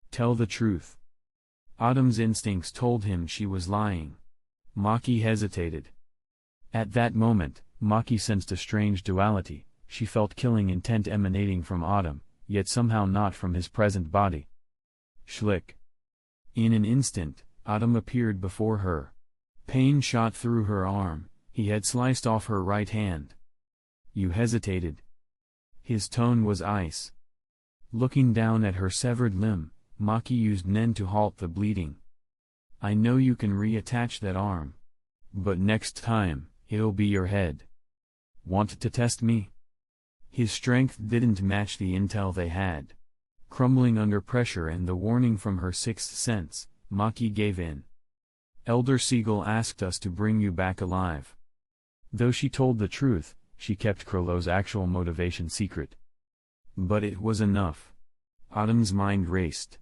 "Tell the truth." Autumn's instincts told him she was lying. Maki hesitated. At that moment, Maki sensed a strange duality. She felt killing intent emanating from Autumn, yet somehow not from his present body. Schlick. In an instant, Autumn appeared before her. Pain shot through her arm. He had sliced off her right hand. "You hesitated." His tone was ice. Looking down at her severed limb, Maki used Nen to halt the bleeding. "I know you can reattach that arm. But next time, it'll be your head. Want to test me?" His strength didn't match the intel they had. Crumbling under pressure and the warning from her sixth sense, Maki gave in. "Elder Siegel asked us to bring you back alive." Though she told the truth, she kept Krillow's actual motivation secret. But it was enough. Autumn's mind raced.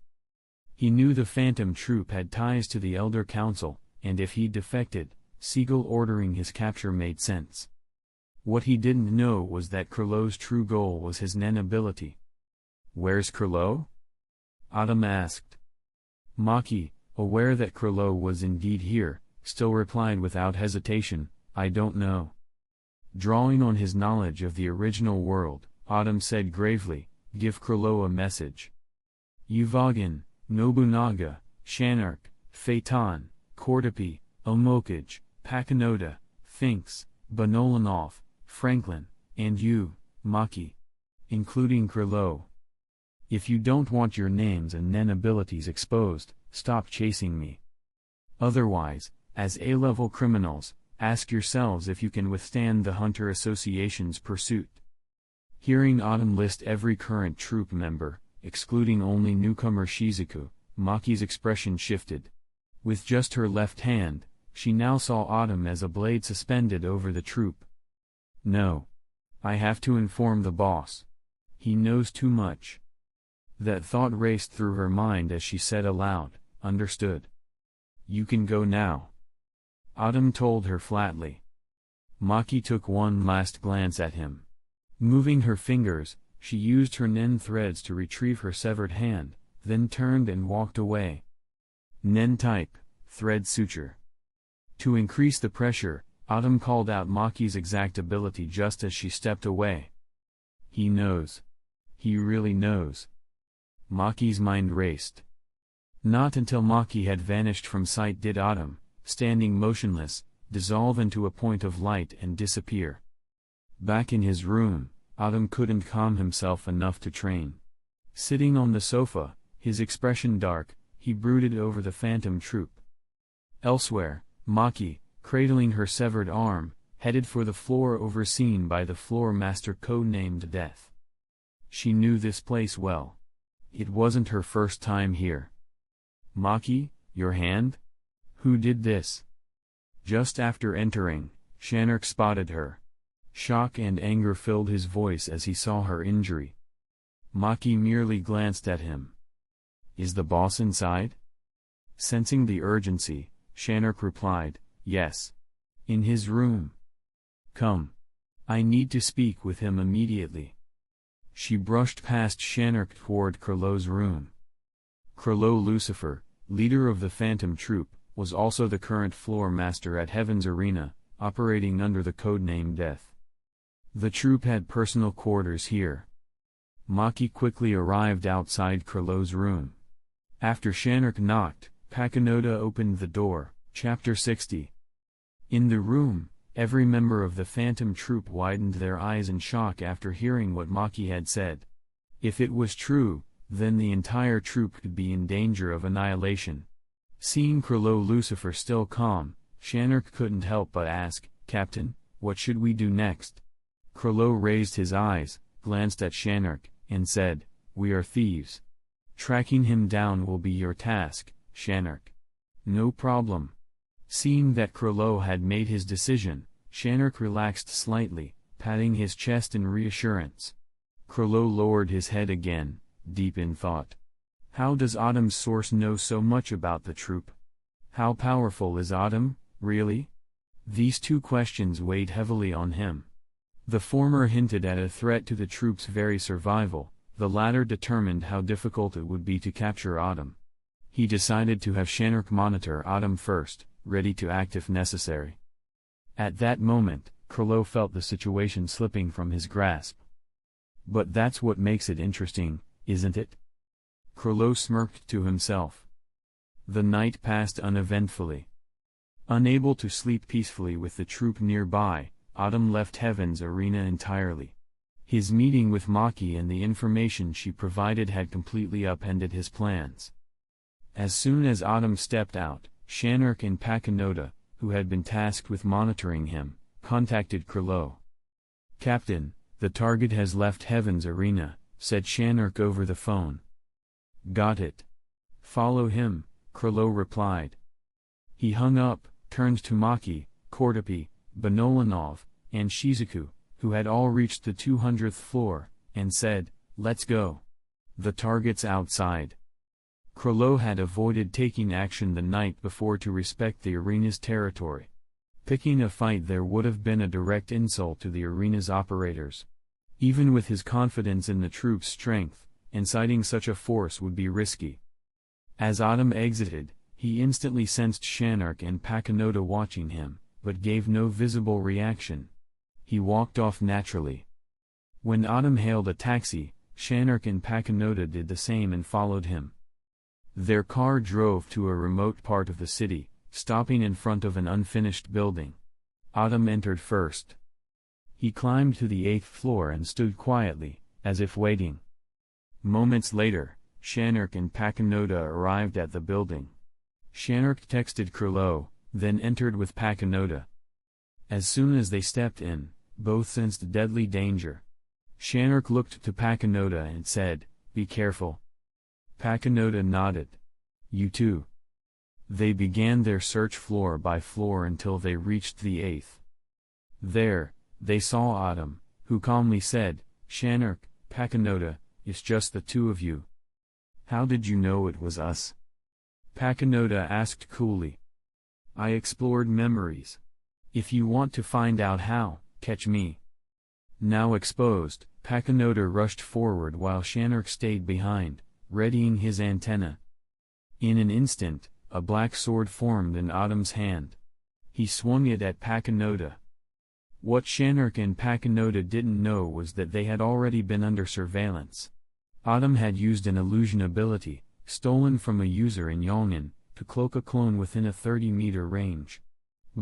He knew the Phantom Troupe had ties to the Elder Council, and if he defected, Siegel ordering his capture made sense. What he didn't know was that Krillow's true goal was his Nen ability. "Where's Krillow?" Autumn asked. Maki, aware that Krillow was indeed here, still replied without hesitation, "I don't know." Drawing on his knowledge of the original world, Autumn said gravely, "Give Krillow a message. Yuvagin, Nobunaga, Shanark, Phaeton, Kordapi, Omokage, Pakinoda, thinks, Banolanov, Franklin, and you, Maki. Including Krillow, If you don't want your names and nen abilities exposed, stop chasing me. Otherwise, as A-level criminals, ask yourselves if you can withstand the Hunter Association's pursuit. Hearing Autumn list every current troop member, excluding only newcomer Shizuku, Maki's expression shifted. With just her left hand, she now saw Autumn as a blade suspended over the troop. No. I have to inform the boss. He knows too much. That thought raced through her mind as she said aloud, "Understood. You can go now." Autumn told her flatly. Maki took one last glance at him. Moving her fingers, she used her nen threads to retrieve her severed hand, then turned and walked away. Nen type, thread suture. To increase the pressure, Autumn called out Maki's exact ability just as she stepped away. He knows. He really knows. Maki's mind raced. Not until Maki had vanished from sight did Autumn, standing motionless, dissolve into a point of light and disappear. Back in his room, Autumn couldn't calm himself enough to train. Sitting on the sofa, his expression dark, he brooded over the phantom troop. Elsewhere, Maki, cradling her severed arm, headed for the floor overseen by the floor master codenamed Death. She knew this place well. It wasn't her first time here. "Maki, your hand? Who did this?" Just after entering, Shanark spotted her. Shock and anger filled his voice as he saw her injury. Maki merely glanced at him. "Is the boss inside?" Sensing the urgency, Shanark replied, "Yes. In his room." "Come. I need to speak with him immediately." She brushed past Shanark toward Kurlo's room. Kurlo Lucifer, leader of the Phantom Troop, was also the current floor master at Heaven's Arena, operating under the codename Death. The troop had personal quarters here. Maki quickly arrived outside Kurlo's room. After Shanark knocked, Pakinoda opened the door. Chapter 60. In the room, every member of the Phantom Troop widened their eyes in shock after hearing what Maki had said. If it was true, then the entire troop could be in danger of annihilation. Seeing Kurlo Lucifer still calm, Shanark couldn't help but ask, "Captain, what should we do next?" Kurlo raised his eyes, glanced at Shanark, and said, "We are thieves. Tracking him down will be your task, Shanark." "No problem." Seeing that Kurlo had made his decision, Shanark relaxed slightly, patting his chest in reassurance. Kurlo lowered his head again, deep in thought. How does Autumn's source know so much about the troop? How powerful is Autumn, really? These two questions weighed heavily on him. The former hinted at a threat to the troop's very survival, the latter determined how difficult it would be to capture Autumn. He decided to have Shanark monitor Autumn first, ready to act if necessary. At that moment, Kurlo felt the situation slipping from his grasp. But that's what makes it interesting, isn't it? Kurlo smirked to himself. The night passed uneventfully. Unable to sleep peacefully with the troop nearby, Autumn left Heaven's Arena entirely. His meeting with Maki and the information she provided had completely upended his plans. As soon as Autumn stepped out, Shanark and Pakinoda, who had been tasked with monitoring him, contacted Kurlo. "Captain, the target has left Heaven's Arena," said Shanark over the phone. "Got it. Follow him," Kurlo replied. He hung up, turned to Maki, Kordapi, Benolanov, and Shizuku, who had all reached the 200th floor, and said, "Let's go. The target's outside." Kurlo had avoided taking action the night before to respect the arena's territory. Picking a fight there would have been a direct insult to the arena's operators. Even with his confidence in the troop's strength, inciting such a force would be risky. As Autumn exited, he instantly sensed Shanark and Pakinoda watching him, but gave no visible reaction. He walked off naturally. When Autumn hailed a taxi, Shanark and Pakinoda did the same and followed him. Their car drove to a remote part of the city, stopping in front of an unfinished building. Autumn entered first. He climbed to the 8th floor and stood quietly, as if waiting. Moments later, Shanark and Pakanoda arrived at the building. Shanark texted Krilo, then entered with Pakanoda. As soon as they stepped in, both sensed deadly danger. Shanark looked to Pakanoda and said, "Be careful." Pakanoda nodded. "You too." They began their search floor by floor until they reached the 8th. There, they saw Autumn, who calmly said, "Shanark, Pakanoda, it's just the two of you." "How did you know it was us?" Pakanoda asked coolly. "I explored memories. If you want to find out how, catch me." Now exposed, Pakanoda rushed forward while Shanark stayed behind, readying his antenna. In an instant, a black sword formed in Autumn's hand. He swung it at Pakanoda. What Shanark and Pakanoda didn't know was that they had already been under surveillance. Autumn had used an illusion ability, stolen from a user in Yongin, to cloak a clone within a 30-meter range.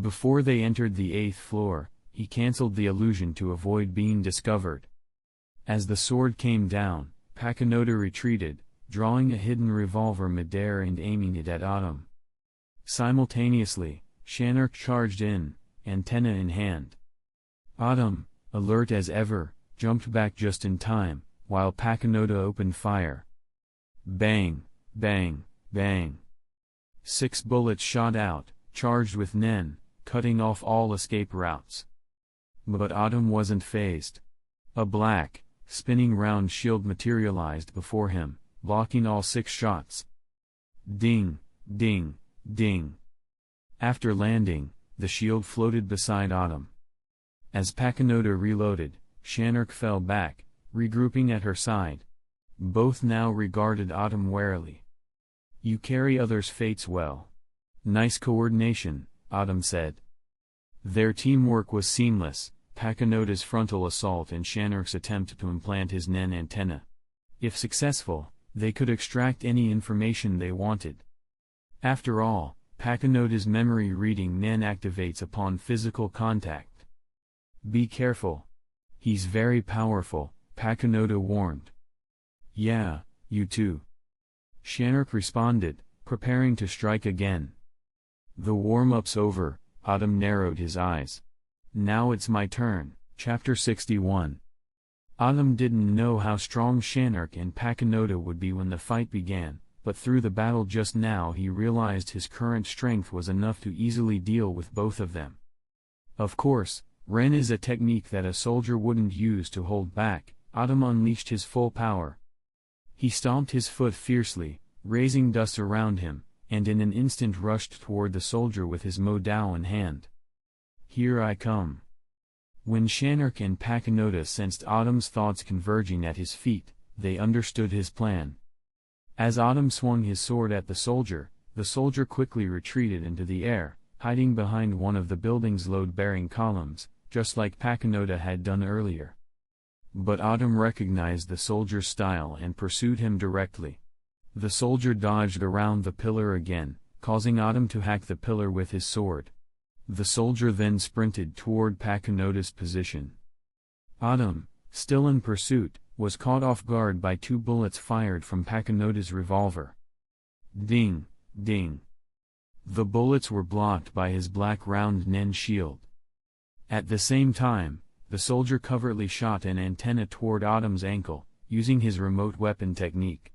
Before they entered the 8th floor, he cancelled the illusion to avoid being discovered. As the sword came down, Pakanoda retreated, drawing a hidden revolver midair and aiming it at Autumn. Simultaneously, Shanark charged in, antenna in hand. Autumn, alert as ever, jumped back just in time, while Pakanoda opened fire. Bang, bang, bang. 6 bullets shot out, charged with Nen, cutting off all escape routes. But Autumn wasn't fazed. A black, spinning round shield materialized before him, blocking all 6 shots. Ding, ding, ding. After landing, the shield floated beside Autumn. As Pakanoda reloaded, Shanark fell back, regrouping at her side. Both now regarded Autumn warily. "You carry others' fates well." "Nice coordination," Autumn said. Their teamwork was seamless, Pakanoda's frontal assault and Shanark's attempt to implant his Nen antenna. If successful, they could extract any information they wanted. After all, Pakanoda's memory reading Nen activates upon physical contact. "Be careful. He's very powerful," Pakanoda warned. "Yeah, you too." Shanark responded, preparing to strike again. The warm-up's over, Autumn narrowed his eyes. "Now it's my turn." Chapter 61. Autumn didn't know how strong Shanark and Pakanoda would be when the fight began, but through the battle just now he realized his current strength was enough to easily deal with both of them. Of course, Ren is a technique that a soldier wouldn't use to hold back. Autumn unleashed his full power. He stomped his foot fiercely, raising dust around him, and in an instant rushed toward the soldier with his Mo Dao in hand. "Here I come." When Shanark and Pakanoda sensed Autumn's thoughts converging at his feet, they understood his plan. As Autumn swung his sword at the soldier quickly retreated into the air, hiding behind one of the building's load-bearing columns, just like Pakanoda had done earlier. But Autumn recognized the soldier's style and pursued him directly. The soldier dodged around the pillar again, causing Autumn to hack the pillar with his sword. The soldier then sprinted toward Pakanoda's position. Autumn, still in pursuit, was caught off guard by 2 bullets fired from Pakanoda's revolver. Ding, ding. The bullets were blocked by his black round Nen shield. At the same time, the soldier covertly shot an antenna toward Autumn's ankle, using his remote weapon technique.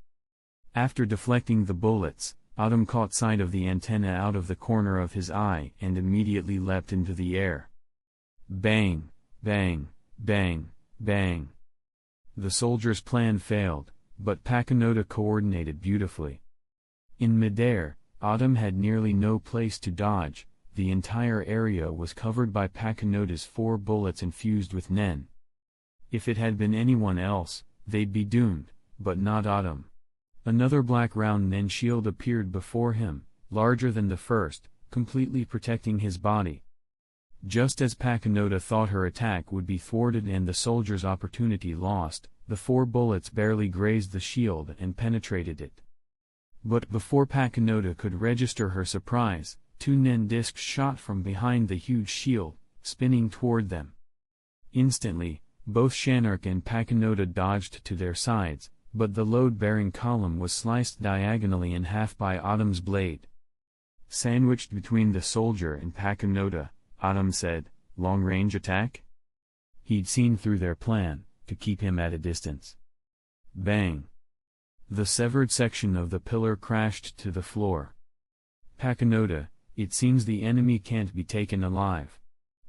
After deflecting the bullets, Autumn caught sight of the antenna out of the corner of his eye and immediately leapt into the air. Bang, bang, bang, bang. The soldier's plan failed, but Pakanoda coordinated beautifully. In midair, Autumn had nearly no place to dodge. The entire area was covered by Pakanoda's 4 bullets infused with Nen. If it had been anyone else, they'd be doomed, but not Autumn. Another black round Nen shield appeared before him, larger than the first, completely protecting his body. Just as Pakanoda thought her attack would be thwarted and the soldier's opportunity lost, the 4 bullets barely grazed the shield and penetrated it. But before Pakanoda could register her surprise, 2 Nen discs shot from behind the huge shield, spinning toward them. Instantly, both Shanark and Pakanoda dodged to their sides, but the load-bearing column was sliced diagonally in half by Autumn's blade. Sandwiched between the soldier and Pakanota, Autumn said, "Long-range attack?" He'd seen through their plan, to keep him at a distance. Bang! The severed section of the pillar crashed to the floor. "Pakanota, it seems the enemy can't be taken alive.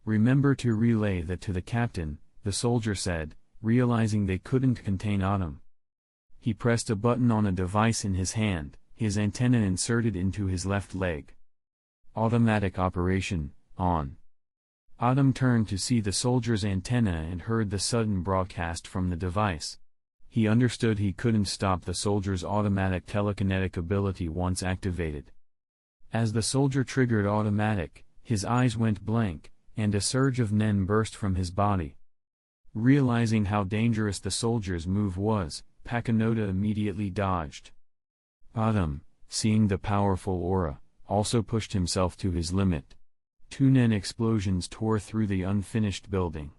Remember to relay that to the captain," the soldier said, realizing they couldn't contain Autumn. He pressed a button on a device in his hand, his antenna inserted into his left leg. Automatic operation, on. Autumn turned to see the soldier's antenna and heard the sudden broadcast from the device. He understood he couldn't stop the soldier's automatic telekinetic ability once activated. As the soldier triggered automatic, his eyes went blank, and a surge of nen burst from his body. Realizing how dangerous the soldier's move was, Pakanota immediately dodged. Autumn, seeing the powerful aura, also pushed himself to his limit. 2 nen explosions tore through the unfinished building.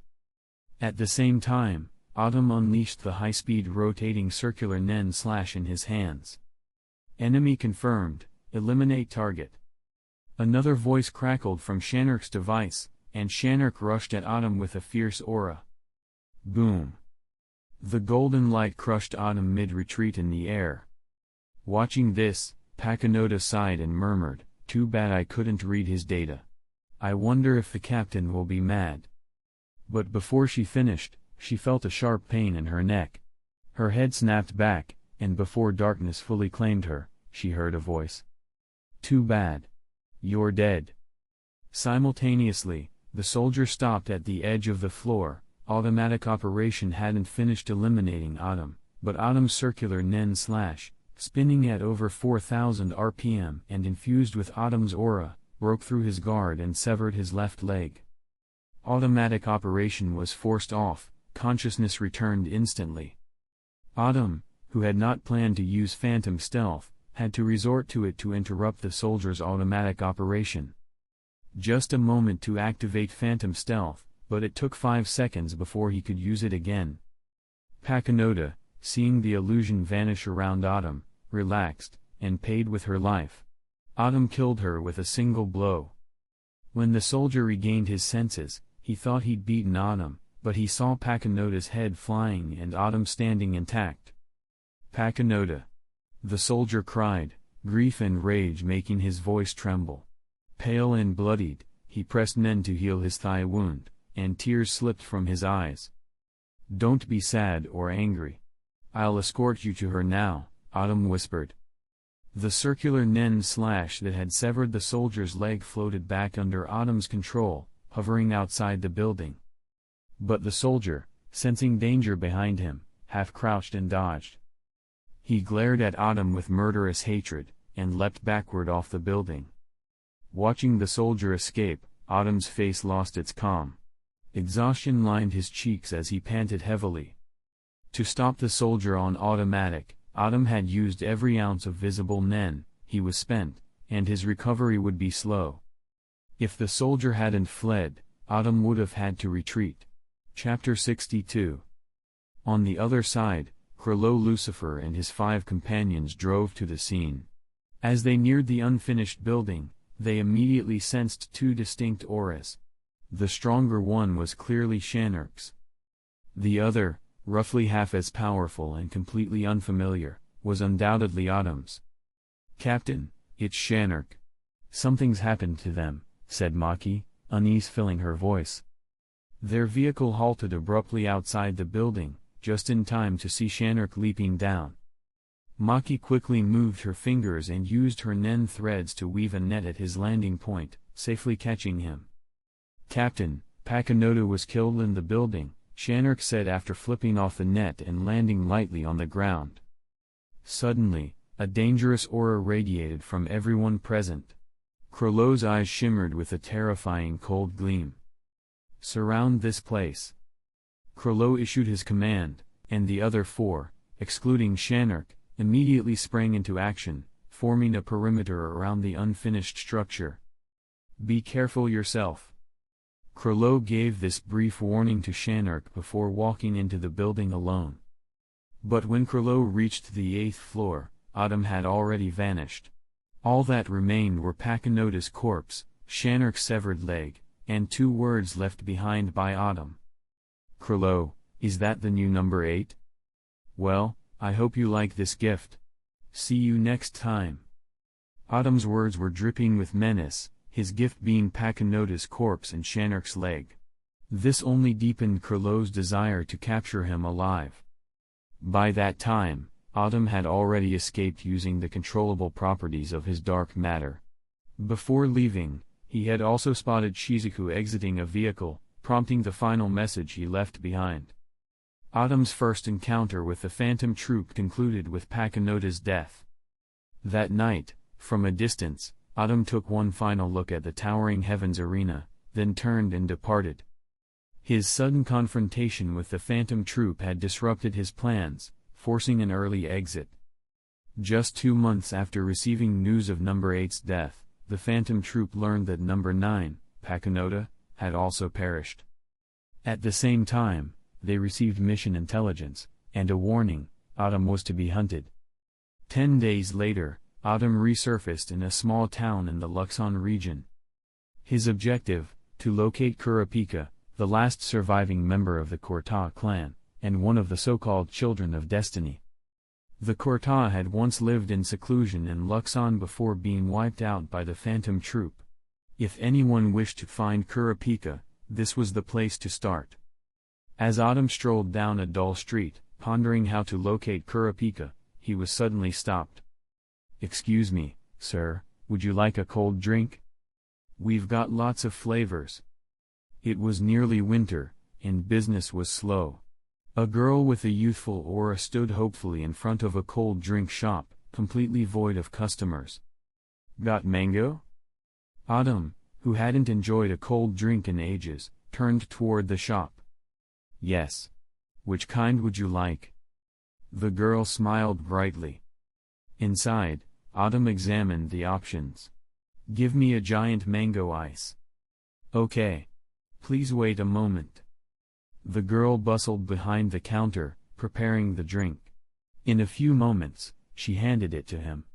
At the same time, Autumn unleashed the high-speed rotating circular nen slash in his hands. "Enemy confirmed, eliminate target." Another voice crackled from Shanark's device, and Shanark rushed at Autumn with a fierce aura. Boom! The golden light crushed Autumn mid-retreat in the air. Watching this, Pakanota sighed and murmured, "Too bad I couldn't read his data. I wonder if the captain will be mad." But before she finished, she felt a sharp pain in her neck. Her head snapped back, and before darkness fully claimed her, she heard a voice. "Too bad. You're dead." Simultaneously, the soldier stopped at the edge of the floor. Automatic operation hadn't finished eliminating Autumn, but Autumn's circular nen slash, spinning at over 4,000 RPM and infused with Autumn's aura, broke through his guard and severed his left leg. Automatic operation was forced off, consciousness returned instantly. Autumn, who had not planned to use phantom stealth, had to resort to it to interrupt the soldier's automatic operation. Just a moment to activate phantom stealth, but it took 5 seconds before he could use it again. Pakanota, seeing the illusion vanish around Autumn, relaxed, and paid with her life. Autumn killed her with a single blow. When the soldier regained his senses, he thought he'd beaten Autumn, but he saw Pakanota's head flying and Autumn standing intact. "Pakanota!" the soldier cried, grief and rage making his voice tremble. Pale and bloodied, he pressed nen to heal his thigh wound, and tears slipped from his eyes. "Don't be sad or angry. I'll escort you to her now," Autumn whispered. The circular nen slash that had severed the soldier's leg floated back under Autumn's control, hovering outside the building. But the soldier, sensing danger behind him, half-crouched and dodged. He glared at Autumn with murderous hatred, and leapt backward off the building. Watching the soldier escape, Autumn's face lost its calm. Exhaustion lined his cheeks as he panted heavily. To stop the soldier on automatic, Autumn had used every ounce of visible nen. He was spent, and his recovery would be slow. If the soldier hadn't fled, Autumn would have had to retreat. Chapter 62. On the other side, Krilo Lucifer and his 5 companions drove to the scene. As they neared the unfinished building, they immediately sensed 2 distinct auras. The stronger one was clearly Shanark's. The other, roughly half as powerful and completely unfamiliar, was undoubtedly Autumn's. "Captain, it's Shanark. Something's happened to them," said Maki, unease filling her voice. Their vehicle halted abruptly outside the building, just in time to see Shanark leaping down. Maki quickly moved her fingers and used her nen threads to weave a net at his landing point, safely catching him. "Captain, Pakanota was killed in the building," Shanark said after flipping off the net and landing lightly on the ground. Suddenly, a dangerous aura radiated from everyone present. Krilo's eyes shimmered with a terrifying cold gleam. "Surround this place." Krilo issued his command, and the other 4, excluding Shanark, immediately sprang into action, forming a perimeter around the unfinished structure. "Be careful yourself." Krilo gave this brief warning to Shanark before walking into the building alone. But when Krilo reached the 8th floor, Autumn had already vanished. All that remained were Pakinota's corpse, Shanark's severed leg, and 2 words left behind by Autumn. Krilo, is that the new number 8? Well, I hope you like this gift. See you next time. Autumn's words were dripping with menace, his gift being Pakinota's corpse and Shanark's leg. This only deepened Krilo's desire to capture him alive. By that time, Autumn had already escaped using the controllable properties of his dark matter. Before leaving, he had also spotted Shizuku exiting a vehicle, prompting the final message he left behind. Autumn's first encounter with the Phantom Troupe concluded with Pakinota's death. That night, from a distance, Autumn took one final look at the towering Heavens Arena, then turned and departed. His sudden confrontation with the Phantom Troupe had disrupted his plans, forcing an early exit. Just 2 months after receiving news of Number 8's death, the Phantom Troupe learned that Number 9, Pakinota, had also perished. At the same time, they received mission intelligence, and a warning: Autumn was to be hunted. 10 days later, Autumn resurfaced in a small town in the Luxon region. His objective: to locate Kurapika, the last surviving member of the Kurta clan, and one of the so-called Children of Destiny. The Kurta had once lived in seclusion in Luxon before being wiped out by the Phantom Troupe. If anyone wished to find Kurapika, this was the place to start. As Autumn strolled down a dull street, pondering how to locate Kurapika, he was suddenly stopped. "Excuse me, sir, would you like a cold drink? We've got lots of flavors." It was nearly winter, and business was slow. A girl with a youthful aura stood hopefully in front of a cold drink shop, completely void of customers. "Got mango?" Autumn, who hadn't enjoyed a cold drink in ages, turned toward the shop. "Yes. Which kind would you like?" The girl smiled brightly. Inside, Autumn examined the options. "Give me a giant mango ice." "Okay. Please wait a moment." The girl bustled behind the counter, preparing the drink. In a few moments, she handed it to him.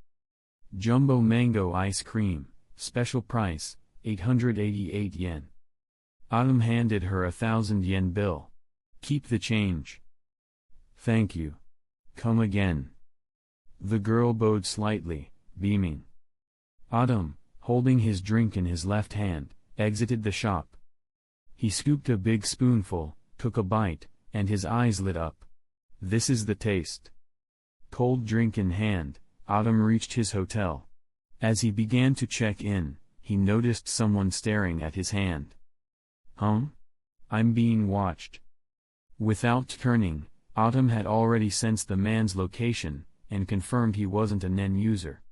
"Jumbo mango ice cream, special price, 888 yen. Autumn handed her a 1,000 yen bill. "Keep the change." "Thank you. Come again." The girl bowed slightly, beaming. Autumn, holding his drink in his left hand, exited the shop. He scooped a big spoonful, took a bite, and his eyes lit up. This is the taste. Cold drink in hand, Autumn reached his hotel. As he began to check in, he noticed someone staring at his hand. I'm being watched." Without turning, Autumn had already sensed the man's location, and confirmed he wasn't a Nen user.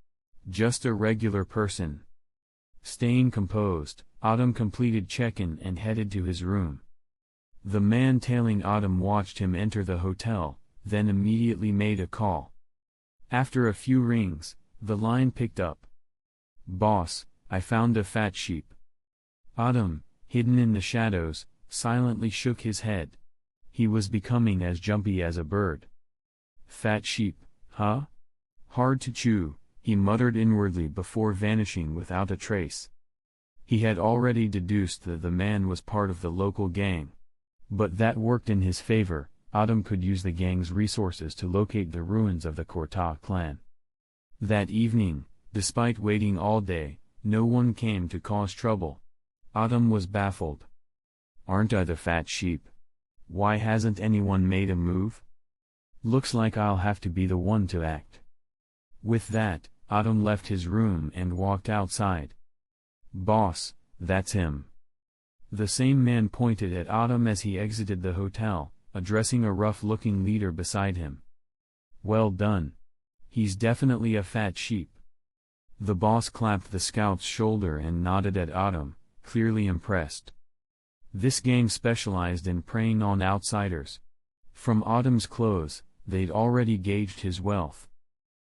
Just a regular person. Staying composed, Autumn completed check-in and headed to his room. The man tailing Autumn watched him enter the hotel, then immediately made a call. After a few rings, the line picked up. "Boss, I found a fat sheep." Autumn, hidden in the shadows, silently shook his head. He was becoming as jumpy as a bird. "Fat sheep, huh? Hard to chew," he muttered inwardly before vanishing without a trace. He had already deduced that the man was part of the local gang. But that worked in his favor. Autumn could use the gang's resources to locate the ruins of the Kurta clan. That evening, despite waiting all day, no one came to cause trouble. Autumn was baffled. "Aren't I the fat sheep? Why hasn't anyone made a move? Looks like I'll have to be the one to act." With that, Autumn left his room and walked outside. "Boss, that's him." The same man pointed at Autumn as he exited the hotel, addressing a rough-looking leader beside him. "Well done. He's definitely a fat sheep." The boss clapped the scout's shoulder and nodded at Autumn, clearly impressed. This gang specialized in preying on outsiders. From Autumn's clothes, they'd already gauged his wealth.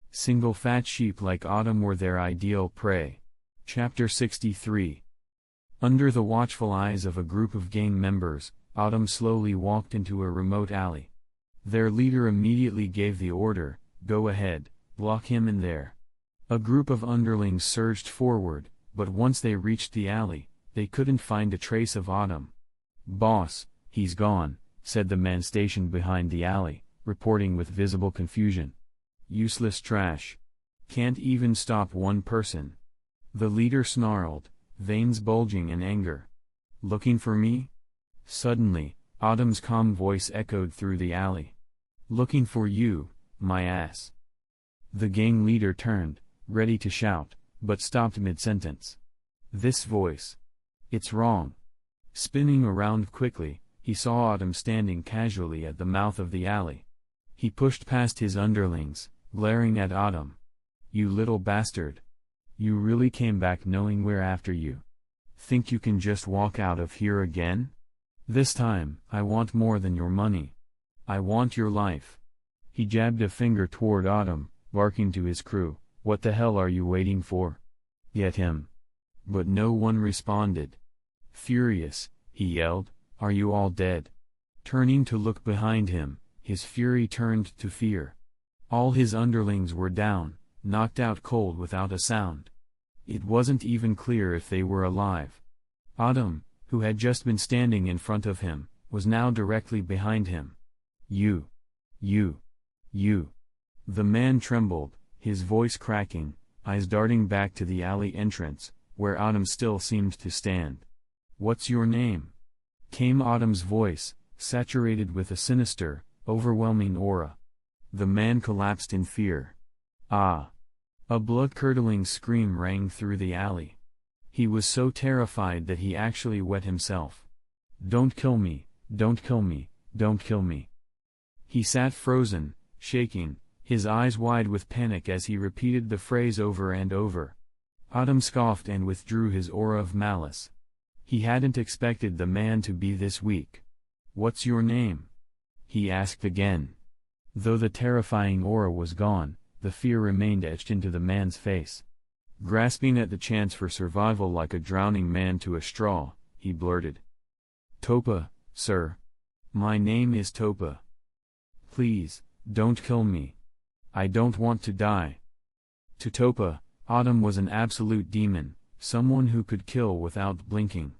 Single fat sheep like Autumn were their ideal prey. Chapter 63. Under the watchful eyes of a group of gang members, Autumn slowly walked into a remote alley. Their leader immediately gave the order, "Go ahead, block him in there." A group of underlings surged forward, but once they reached the alley, they couldn't find a trace of Autumn. "Boss, he's gone," said the man stationed behind the alley, reporting with visible confusion. "Useless trash. Can't even stop one person." The leader snarled, veins bulging in anger. "Looking for me?" Suddenly, Autumn's calm voice echoed through the alley. "Looking for you, my ass." The gang leader turned, ready to shout, but stopped mid-sentence. This voice. It's wrong. Spinning around quickly, he saw Autumn standing casually at the mouth of the alley. He pushed past his underlings, glaring at Autumn. "You little bastard. You really came back knowing we're after you. Think you can just walk out of here again? This time, I want more than your money. I want your life." He jabbed a finger toward Autumn, barking to his crew, "What the hell are you waiting for? Get him." But no one responded. Furious, he yelled, "Are you all dead?" Turning to look behind him, his fury turned to fear. All his underlings were down, knocked out cold without a sound. It wasn't even clear if they were alive. Autumn, who had just been standing in front of him, was now directly behind him. You. The man trembled, his voice cracking, eyes darting back to the alley entrance, where Autumn still seemed to stand. "What's your name?" came Autumn's voice, saturated with a sinister, overwhelming aura. The man collapsed in fear. "Ah!" A blood-curdling scream rang through the alley. He was so terrified that he actually wet himself. "Don't kill me, don't kill me, don't kill me." He sat frozen, shaking, his eyes wide with panic as he repeated the phrase over and over. Autumn scoffed and withdrew his aura of malice. He hadn't expected the man to be this weak. "What's your name?" he asked again. Though the terrifying aura was gone, the fear remained etched into the man's face. Grasping at the chance for survival like a drowning man to a straw, he blurted. "Topa, sir. My name is Topa. Please, don't kill me. I don't want to die." To Topa, Autumn was an absolute demon, someone who could kill without blinking.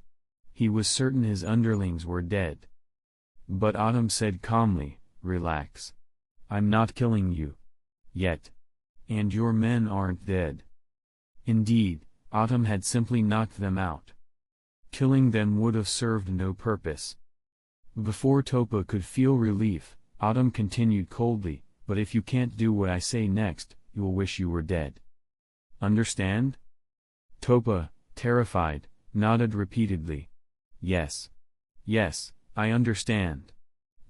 He was certain his underlings were dead. But Autumn said calmly, "Relax. I'm not killing you. Yet. And your men aren't dead." Indeed, Autumn had simply knocked them out. Killing them would have served no purpose. Before Topa could feel relief, Autumn continued coldly, "But if you can't do what I say next, you'll wish you were dead. Understand?" Topa, terrified, nodded repeatedly. Yes, I understand.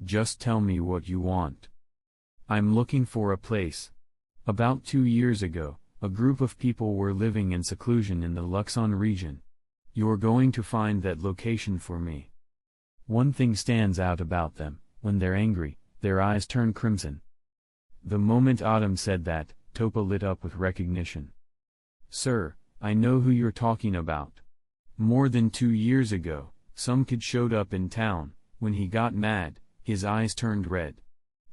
Just tell me what you want." "I'm looking for a place. About 2 years ago, a group of people were living in seclusion in the Luxon region. You're going to find that location for me." One thing stands out about them: when they're angry, their eyes turn crimson. The moment Autumn said that, Topa lit up with recognition. "Sir, I know who you're talking about. More than 2 years ago, some kid showed up in town. When he got mad, his eyes turned red.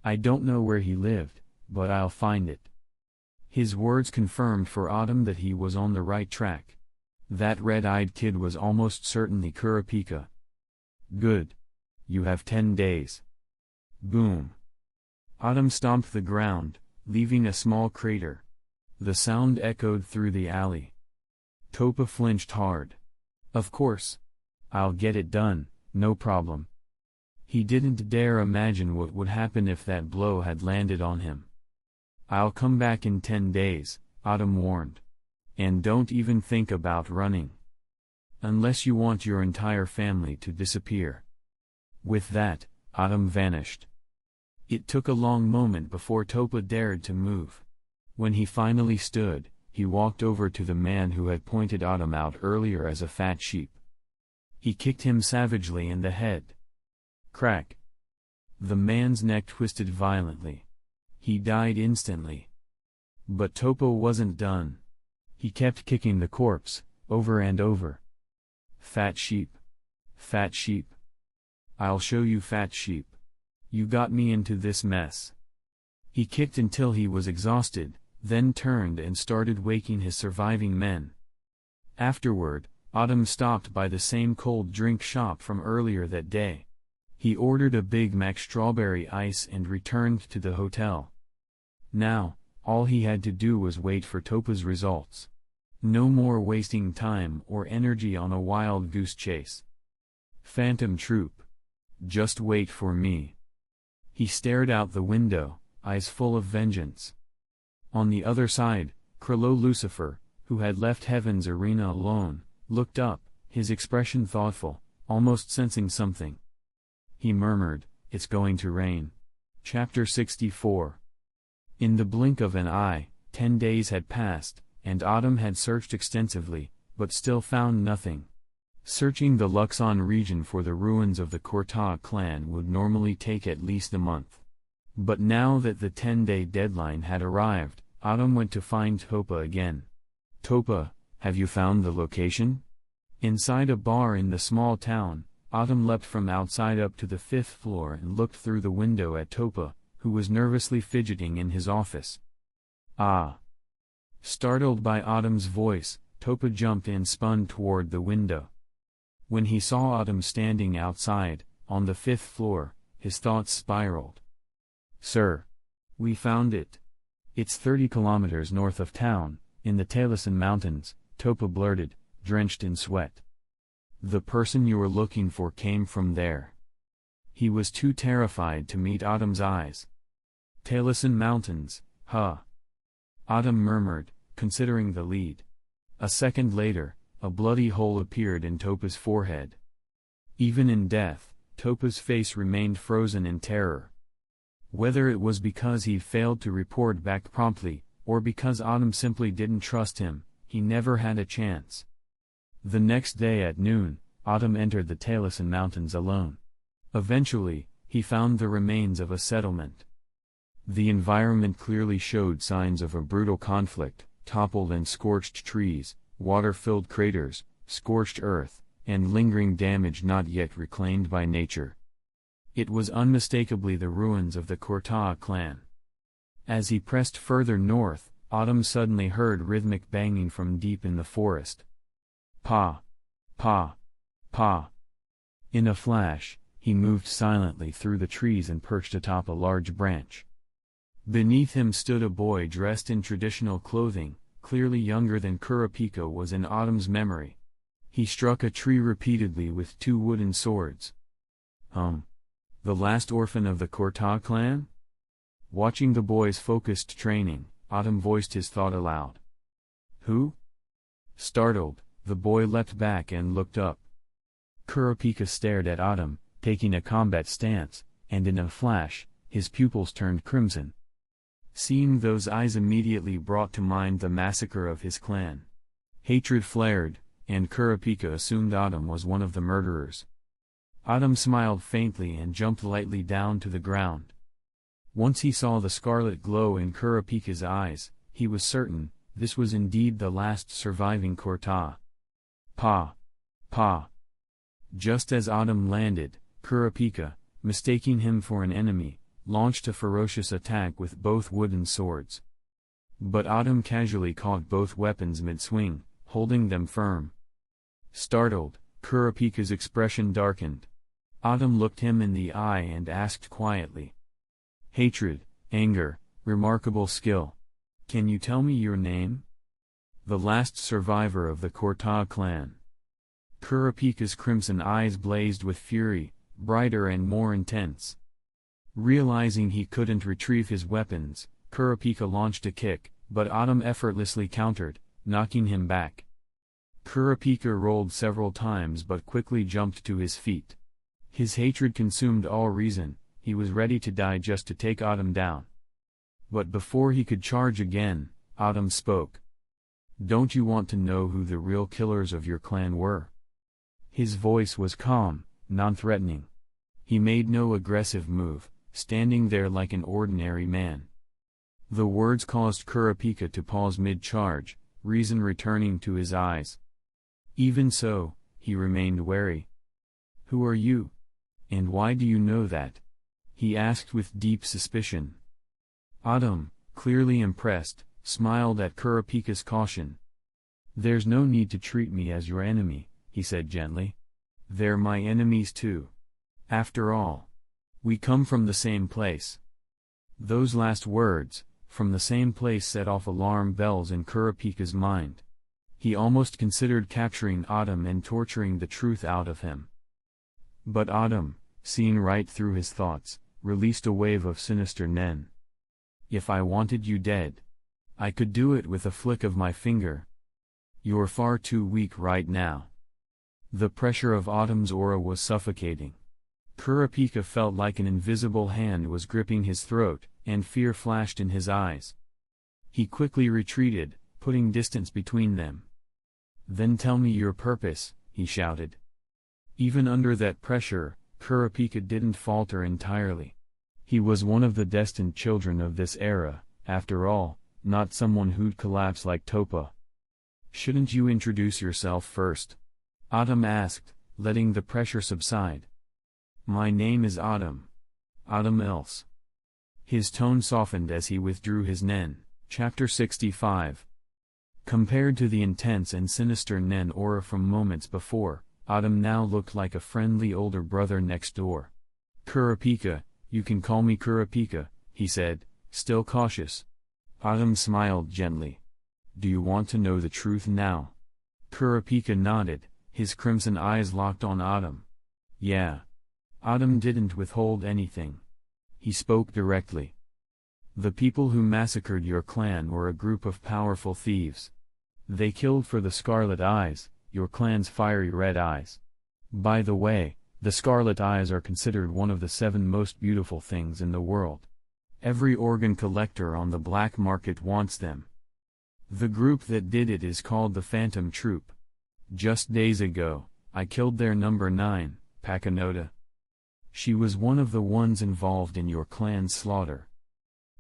I don't know where he lived, but I'll find it." His words confirmed for Autumn that he was on the right track. That red-eyed kid was almost certainly Kurapika. "Good. You have 10 days. Boom. Autumn stomped the ground, leaving a small crater. The sound echoed through the alley. Topa flinched hard. "Of course. I'll get it done, no problem." He didn't dare imagine what would happen if that blow had landed on him. "I'll come back in 10 days, Autumn warned. "And don't even think about running. Unless you want your entire family to disappear." With that, Autumn vanished. It took a long moment before Topa dared to move. When he finally stood, he walked over to the man who had pointed Autumn out earlier as a fat sheep. He kicked him savagely in the head. Crack. The man's neck twisted violently. He died instantly. But Topa wasn't done. He kept kicking the corpse, over and over. "Fat sheep. Fat sheep. I'll show you, fat sheep. You got me into this mess. He kicked until he was exhausted, then turned and started waking his surviving men. Afterward, Autumn stopped by the same cold drink shop from earlier that day. He ordered a Big Mac strawberry ice and returned to the hotel. Now, all he had to do was wait for Topa's results. No more wasting time or energy on a wild goose chase. Phantom Troop. Just wait for me. He stared out the window, eyes full of vengeance. On the other side, Krilo Lucifer, who had left Heaven's arena alone, looked up, his expression thoughtful, almost sensing something. He murmured, "It's going to rain." Chapter 64. In the blink of an eye, 10 days had passed, and Autumn had searched extensively, but still found nothing. Searching the Luxon region for the ruins of the Courtauld clan would normally take at least a month. But now that the 10-day deadline had arrived, Autumn went to find Topa again. "Topa, have you found the location?" Inside a bar in the small town, Autumn leapt from outside up to the 5th floor and looked through the window at Topa, who was nervously fidgeting in his office. "Ah!" Startled by Autumn's voice, Topa jumped and spun toward the window. When he saw Autumn standing outside, on the 5th floor, his thoughts spiraled. "Sir. We found it. It's 30 kilometers north of town, in the Taliesin Mountains," Topa blurted, drenched in sweat. "The person you were looking for came from there." He was too terrified to meet Autumn's eyes. "Taliesin Mountains, huh?" Autumn murmured, considering the lead. A second later, a bloody hole appeared in Topa's forehead. Even in death, Topa's face remained frozen in terror. Whether it was because he failed to report back promptly, or because Autumn simply didn't trust him, he never had a chance. The next day at noon, Autumn entered the Taliesin Mountains alone. Eventually, he found the remains of a settlement. The environment clearly showed signs of a brutal conflict: toppled and scorched trees, water-filled craters, scorched earth, and lingering damage not yet reclaimed by nature. It was unmistakably the ruins of the Courtauld clan. As he pressed further north, Autumn suddenly heard rhythmic banging from deep in the forest. Pa! Pa! Pa! In a flash, he moved silently through the trees and perched atop a large branch. Beneath him stood a boy dressed in traditional clothing, clearly younger than Kurapika was in Autumn's memory. He struck a tree repeatedly with 2 wooden swords. The last orphan of the Courtauld clan? Watching the boy's focused training, Autumn voiced his thought aloud. "Who?" Startled, the boy leapt back and looked up. Kurapika stared at Autumn, taking a combat stance, and in a flash, his pupils turned crimson. Seeing those eyes immediately brought to mind the massacre of his clan. Hatred flared, and Kurapika assumed Autumn was one of the murderers. Autumn smiled faintly and jumped lightly down to the ground. Once he saw the scarlet glow in Kurapika's eyes, he was certain this was indeed the last surviving Courtauld. Pa! Pa! Just as Autumn landed, Kurapika, mistaking him for an enemy, launched a ferocious attack with both wooden swords. But Autumn casually caught both weapons mid-swing, holding them firm. Startled, Kurapika's expression darkened. Autumn looked him in the eye and asked quietly. "Hatred, anger, remarkable skill. Can you tell me your name?" "The last survivor of the Courtauld clan." Kurapika's crimson eyes blazed with fury, brighter and more intense. Realizing he couldn't retrieve his weapons, Kurapika launched a kick, but Autumn effortlessly countered, knocking him back. Kurapika rolled several times but quickly jumped to his feet. His hatred consumed all reason, he was ready to die just to take Autumn down. But before he could charge again, Autumn spoke. "Don't you want to know who the real killers of your clan were?" His voice was calm, non-threatening. He made no aggressive move, standing there like an ordinary man. The words caused Kurapika to pause mid-charge, reason returning to his eyes. Even so, he remained wary. "Who are you? And why do you know that?" he asked with deep suspicion. Autumn, clearly impressed, smiled at Kurapika's caution. "There's no need to treat me as your enemy," he said gently. "They're my enemies too. After all, we come from the same place." Those last words, "from the same place," set off alarm bells in Kurapika's mind. He almost considered capturing Autumn and torturing the truth out of him. But Autumn, seeing right through his thoughts, released a wave of sinister nen. "If I wanted you dead, I could do it with a flick of my finger. You're far too weak right now." The pressure of Autumn's aura was suffocating. Kurapika felt like an invisible hand was gripping his throat, and fear flashed in his eyes. He quickly retreated, putting distance between them. "Then tell me your purpose," he shouted. Even under that pressure, Kurapika didn't falter entirely. He was one of the destined children of this era, after all, not someone who'd collapse like Topa. "Shouldn't you introduce yourself first?" Autumn asked, letting the pressure subside. "My name is Autumn. Autumn else." His tone softened as he withdrew his nen. Chapter 65. Compared to the intense and sinister nen aura from moments before, Autumn now looked like a friendly older brother next door. "Kurapika, you can call me Kurapika," he said, still cautious. Autumn smiled gently. "Do you want to know the truth now?" Kurapika nodded, his crimson eyes locked on Autumn. "Yeah." Autumn didn't withhold anything. He spoke directly. "The people who massacred your clan were a group of powerful thieves. They killed for the Scarlet Eyes, your clan's fiery red eyes. By the way, the Scarlet Eyes are considered one of the 7 most beautiful things in the world. Every organ collector on the black market wants them. The group that did it is called the Phantom Troop. Just days ago, I killed their number 9, Pakanoda. She was one of the ones involved in your clan's slaughter.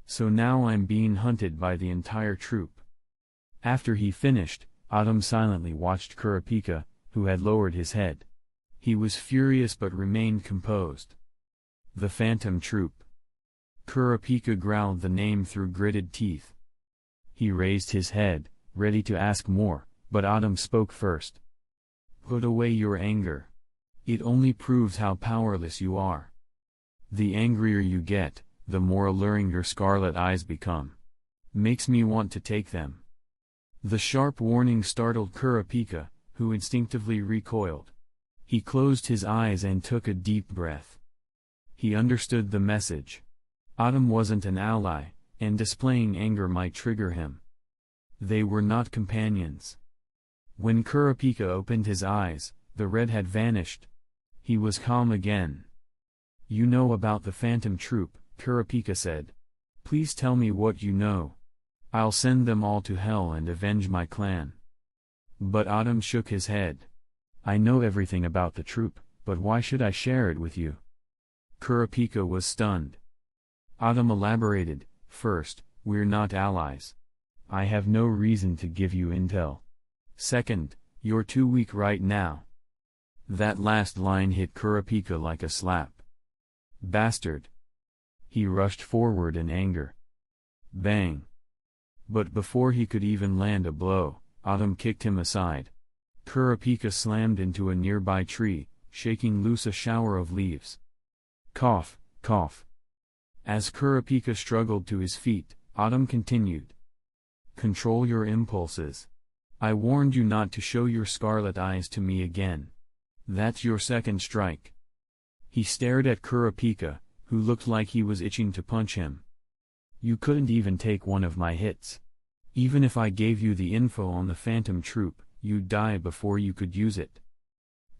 So now I'm being hunted by the entire troop." After he finished, Autumn silently watched Kurapika, who had lowered his head. He was furious but remained composed. "The Phantom Troop." Kurapika growled the name through gritted teeth. He raised his head, ready to ask more, but Autumn spoke first. "Put away your anger. It only proves how powerless you are. The angrier you get, the more alluring your scarlet eyes become. Makes me want to take them." The sharp warning startled Kurapika, who instinctively recoiled. He closed his eyes and took a deep breath. He understood the message. Autumn wasn't an ally, and displaying anger might trigger him. They were not companions. When Kurapika opened his eyes, the red had vanished. He was calm again. "You know about the Phantom Troop," Kurapika said. "Please tell me what you know. I'll send them all to hell and avenge my clan." But Autumn shook his head. "I know everything about the troop, but why should I share it with you?" Kurapika was stunned. Autumn elaborated. "First, we're not allies. I have no reason to give you intel. Second, you're too weak right now." That last line hit Kurapika like a slap. "Bastard!" He rushed forward in anger. Bang! But before he could even land a blow, Autumn kicked him aside. Kurapika slammed into a nearby tree, shaking loose a shower of leaves. Cough, cough. As Kurapika struggled to his feet, Autumn continued. "Control your impulses. I warned you not to show your scarlet eyes to me again. That's your second strike." He stared at Kurapika, who looked like he was itching to punch him. "You couldn't even take one of my hits. Even if I gave you the info on the Phantom Troop, you'd die before you could use it."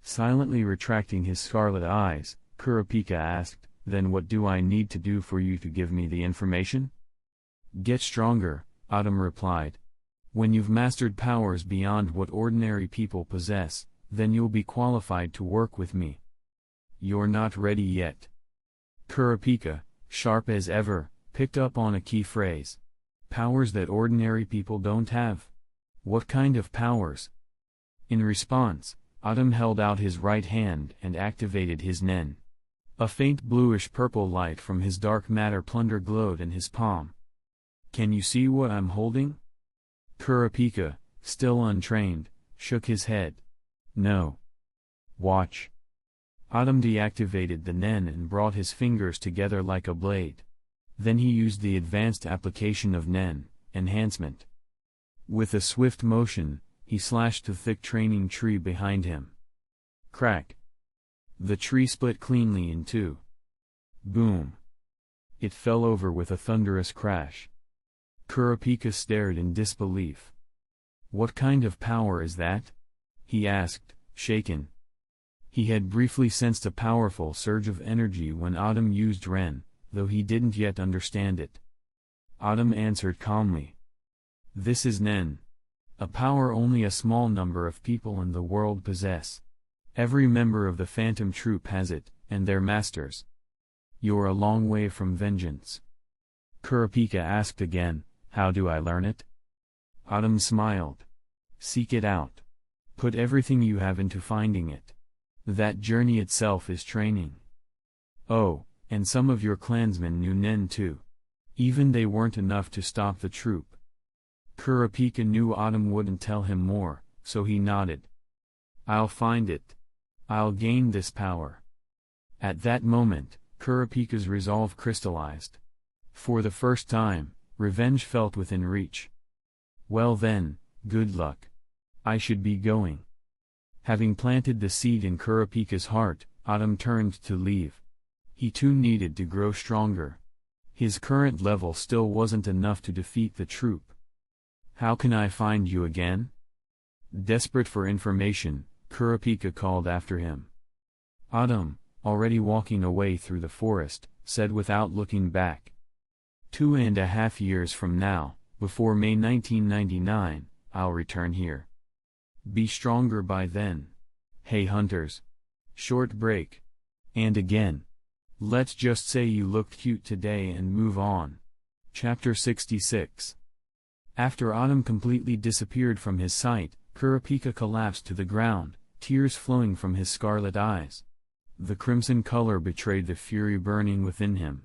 Silently retracting his scarlet eyes, Kurapika asked, "Then what do I need to do for you to give me the information?" "Get stronger," Autumn replied. "When you've mastered powers beyond what ordinary people possess, then you'll be qualified to work with me." "You're not ready yet." Kurapika, sharp as ever, picked up on a key phrase. "Powers that ordinary people don't have? What kind of powers?" In response, Autumn held out his right hand and activated his nen. A faint bluish-purple light from his dark matter plunder glowed in his palm. "Can you see what I'm holding?" Kurapika, still untrained, shook his head. "No." "Watch." Autumn deactivated the nen and brought his fingers together like a blade. Then he used the advanced application of nen, enhancement. With a swift motion, he slashed the thick training tree behind him. Crack! The tree split cleanly in two. Boom! It fell over with a thunderous crash. Kurapika stared in disbelief. "What kind of power is that?" he asked, shaken. He had briefly sensed a powerful surge of energy when Autumn used Ren, though he didn't yet understand it. Autumn answered calmly. "This is Nen. A power only a small number of people in the world possess. Every member of the Phantom Troop has it, and their masters." "You're a long way from vengeance." Kurapika asked again, "How do I learn it?" Autumn smiled. "Seek it out. Put everything you have into finding it. That journey itself is training." "Oh, and some of your clansmen knew Nen too. Even they weren't enough to stop the troop." Kurapika knew Autumn wouldn't tell him more, so he nodded. "I'll find it. I'll gain this power." At that moment, Kurapika's resolve crystallized. For the first time, revenge felt within reach. "Well then, good luck. I should be going." Having planted the seed in Kurapika's heart, Autumn turned to leave. He too needed to grow stronger. His current level still wasn't enough to defeat the troop. "How can I find you again?" Desperate for information, Kurapika called after him. Autumn, already walking away through the forest, said without looking back. 2.5 years from now, before May 1999, I'll return here. Be stronger by then. Hey hunters. Short break. And again. Let's just say you looked cute today and move on. Chapter 66. After Autumn completely disappeared from his sight, Kurapika collapsed to the ground, tears flowing from his scarlet eyes. The crimson color betrayed the fury burning within him.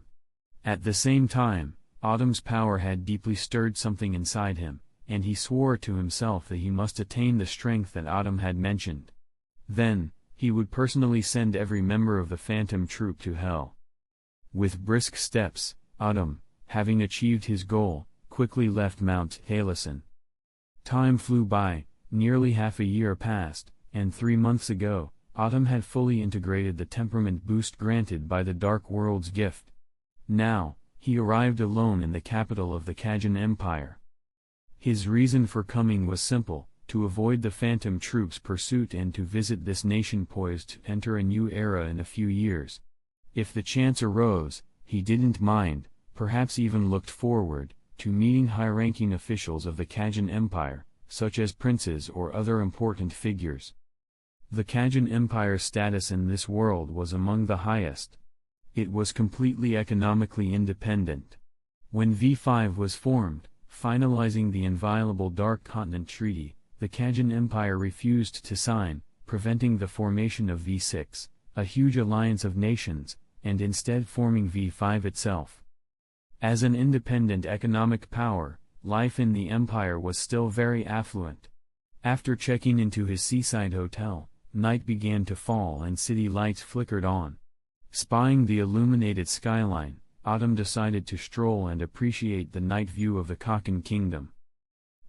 At the same time, Autumn's power had deeply stirred something inside him, and he swore to himself that he must attain the strength that Autumn had mentioned. Then, he would personally send every member of the Phantom Troop to hell. With brisk steps, Autumn, having achieved his goal, quickly left Mount Taliesin. Time flew by, nearly half a year passed, and 3 months ago, Autumn had fully integrated the temperament boost granted by the Dark World's gift. Now, he arrived alone in the capital of the Khajan Empire. His reason for coming was simple, to avoid the Phantom Troop's pursuit and to visit this nation poised to enter a new era in a few years. If the chance arose, he didn't mind, perhaps even looked forward, to meeting high-ranking officials of the Khajan Empire, such as princes or other important figures. The Khajan Empire's status in this world was among the highest. It was completely economically independent. When V5 was formed, finalizing the inviolable Dark Continent Treaty, the Khajan Empire refused to sign, preventing the formation of V6, a huge alliance of nations, and instead forming V5 itself. As an independent economic power, life in the empire was still very affluent. After checking into his seaside hotel, night began to fall and city lights flickered on. Spying the illuminated skyline, Autumn decided to stroll and appreciate the night view of the Khakan Kingdom.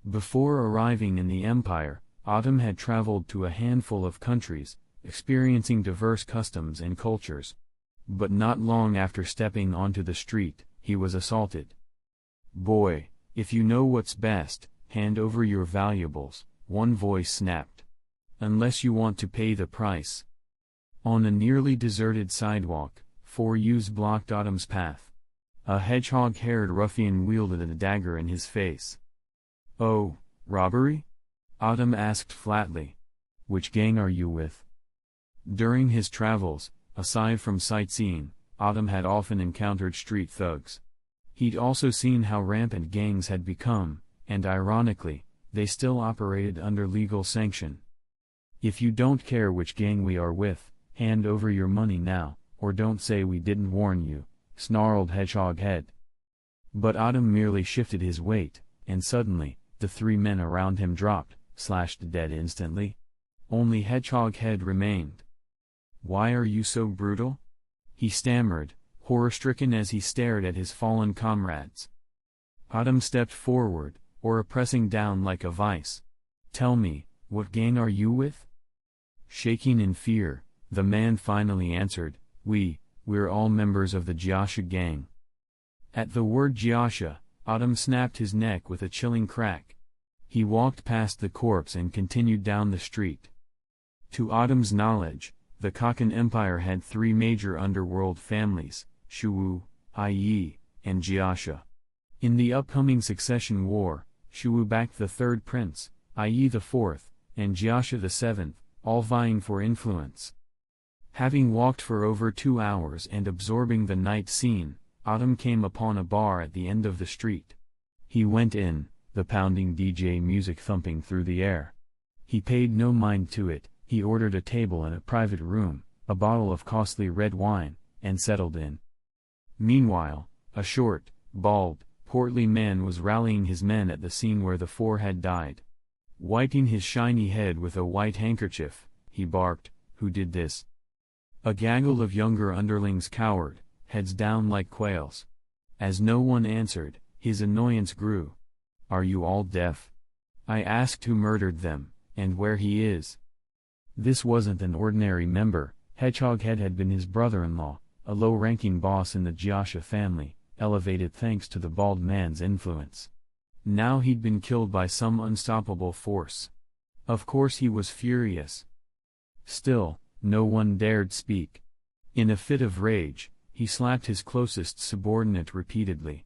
Before arriving in the empire, Autumn had traveled to a handful of countries, experiencing diverse customs and cultures. But not long after stepping onto the street, he was assaulted. "Boy, if you know what's best, hand over your valuables," one voice snapped. "Unless you want to pay the price." On a nearly deserted sidewalk, 4 youths blocked Autumn's path. A hedgehog-haired ruffian wielded a dagger in his face. "Oh, robbery?" Autumn asked flatly. "Which gang are you with?" During his travels, aside from sightseeing, Autumn had often encountered street thugs. He'd also seen how rampant gangs had become, and ironically, they still operated under legal sanction. "If you don't care which gang we are with, hand over your money now, or don't say we didn't warn you, snarled Hedgehog Head. But Autumn merely shifted his weight, and suddenly, the three men around him dropped, slashed dead instantly. Only Hedgehog Head remained. "Why are you so brutal?" he stammered, horror-stricken as he stared at his fallen comrades. Autumn stepped forward, aura pressing down like a vice. "Tell me, what gang are you with?" Shaking in fear, the man finally answered, We're all members of the Jiasha gang." At the word Jiasha, Autumn snapped his neck with a chilling crack. He walked past the corpse and continued down the street. To Autumn's knowledge, the Khakan Empire had three major underworld families, Shuwu, ineed, and Jiasha. In the upcoming succession war, Shuwu backed the third prince, ineed the fourth, and Jiasha the seventh, all vying for influence. Having walked for over 2 hours and absorbing the night scene, Autumn came upon a bar at the end of the street. He went in, the pounding DJ music thumping through the air. He paid no mind to it. He ordered a table in a private room, a bottle of costly red wine, and settled in. Meanwhile, a short, bald, portly man was rallying his men at the scene where the four had died. Wiping his shiny head with a white handkerchief, he barked, "Who did this?" A gaggle of younger underlings cowered, heads down like quails. As no one answered, his annoyance grew. "Are you all deaf? I asked who murdered them, and where he is." This wasn't an ordinary member. Hedgehog Head had been his brother-in-law, a low-ranking boss in the Jiasha family, elevated thanks to the bald man's influence. Now he'd been killed by some unstoppable force. Of course he was furious. Still, no one dared speak. In a fit of rage, he slapped his closest subordinate repeatedly.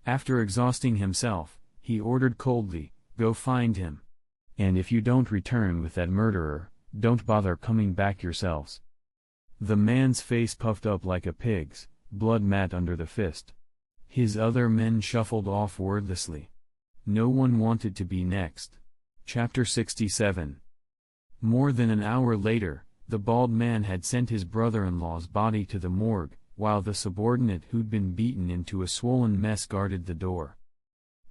After exhausting himself, he ordered coldly, "Go find him. And if you don't return with that murderer, don't bother coming back yourselves." The man's face puffed up like a pig's, blood mat under the fist. His other men shuffled off wordlessly. No one wanted to be next. Chapter 67. More than an hour later, the bald man had sent his brother-in-law's body to the morgue, while the subordinate who'd been beaten into a swollen mess guarded the door.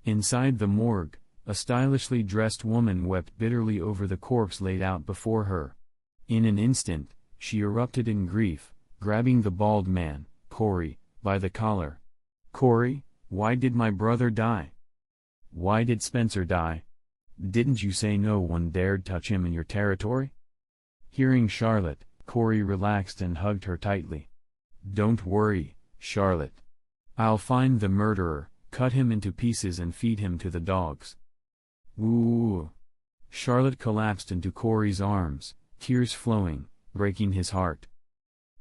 Inside the morgue, a stylishly dressed woman wept bitterly over the corpse laid out before her. In an instant, she erupted in grief, grabbing the bald man, Corey, by the collar. "Corey, why did my brother die? Why did Spencer die? Didn't you say no one dared touch him in your territory?" Hearing Charlotte, Corey relaxed and hugged her tightly. "Don't worry, Charlotte. I'll find the murderer, cut him into pieces and feed him to the dogs." "Woo!" Charlotte collapsed into Corey's arms, tears flowing, breaking his heart.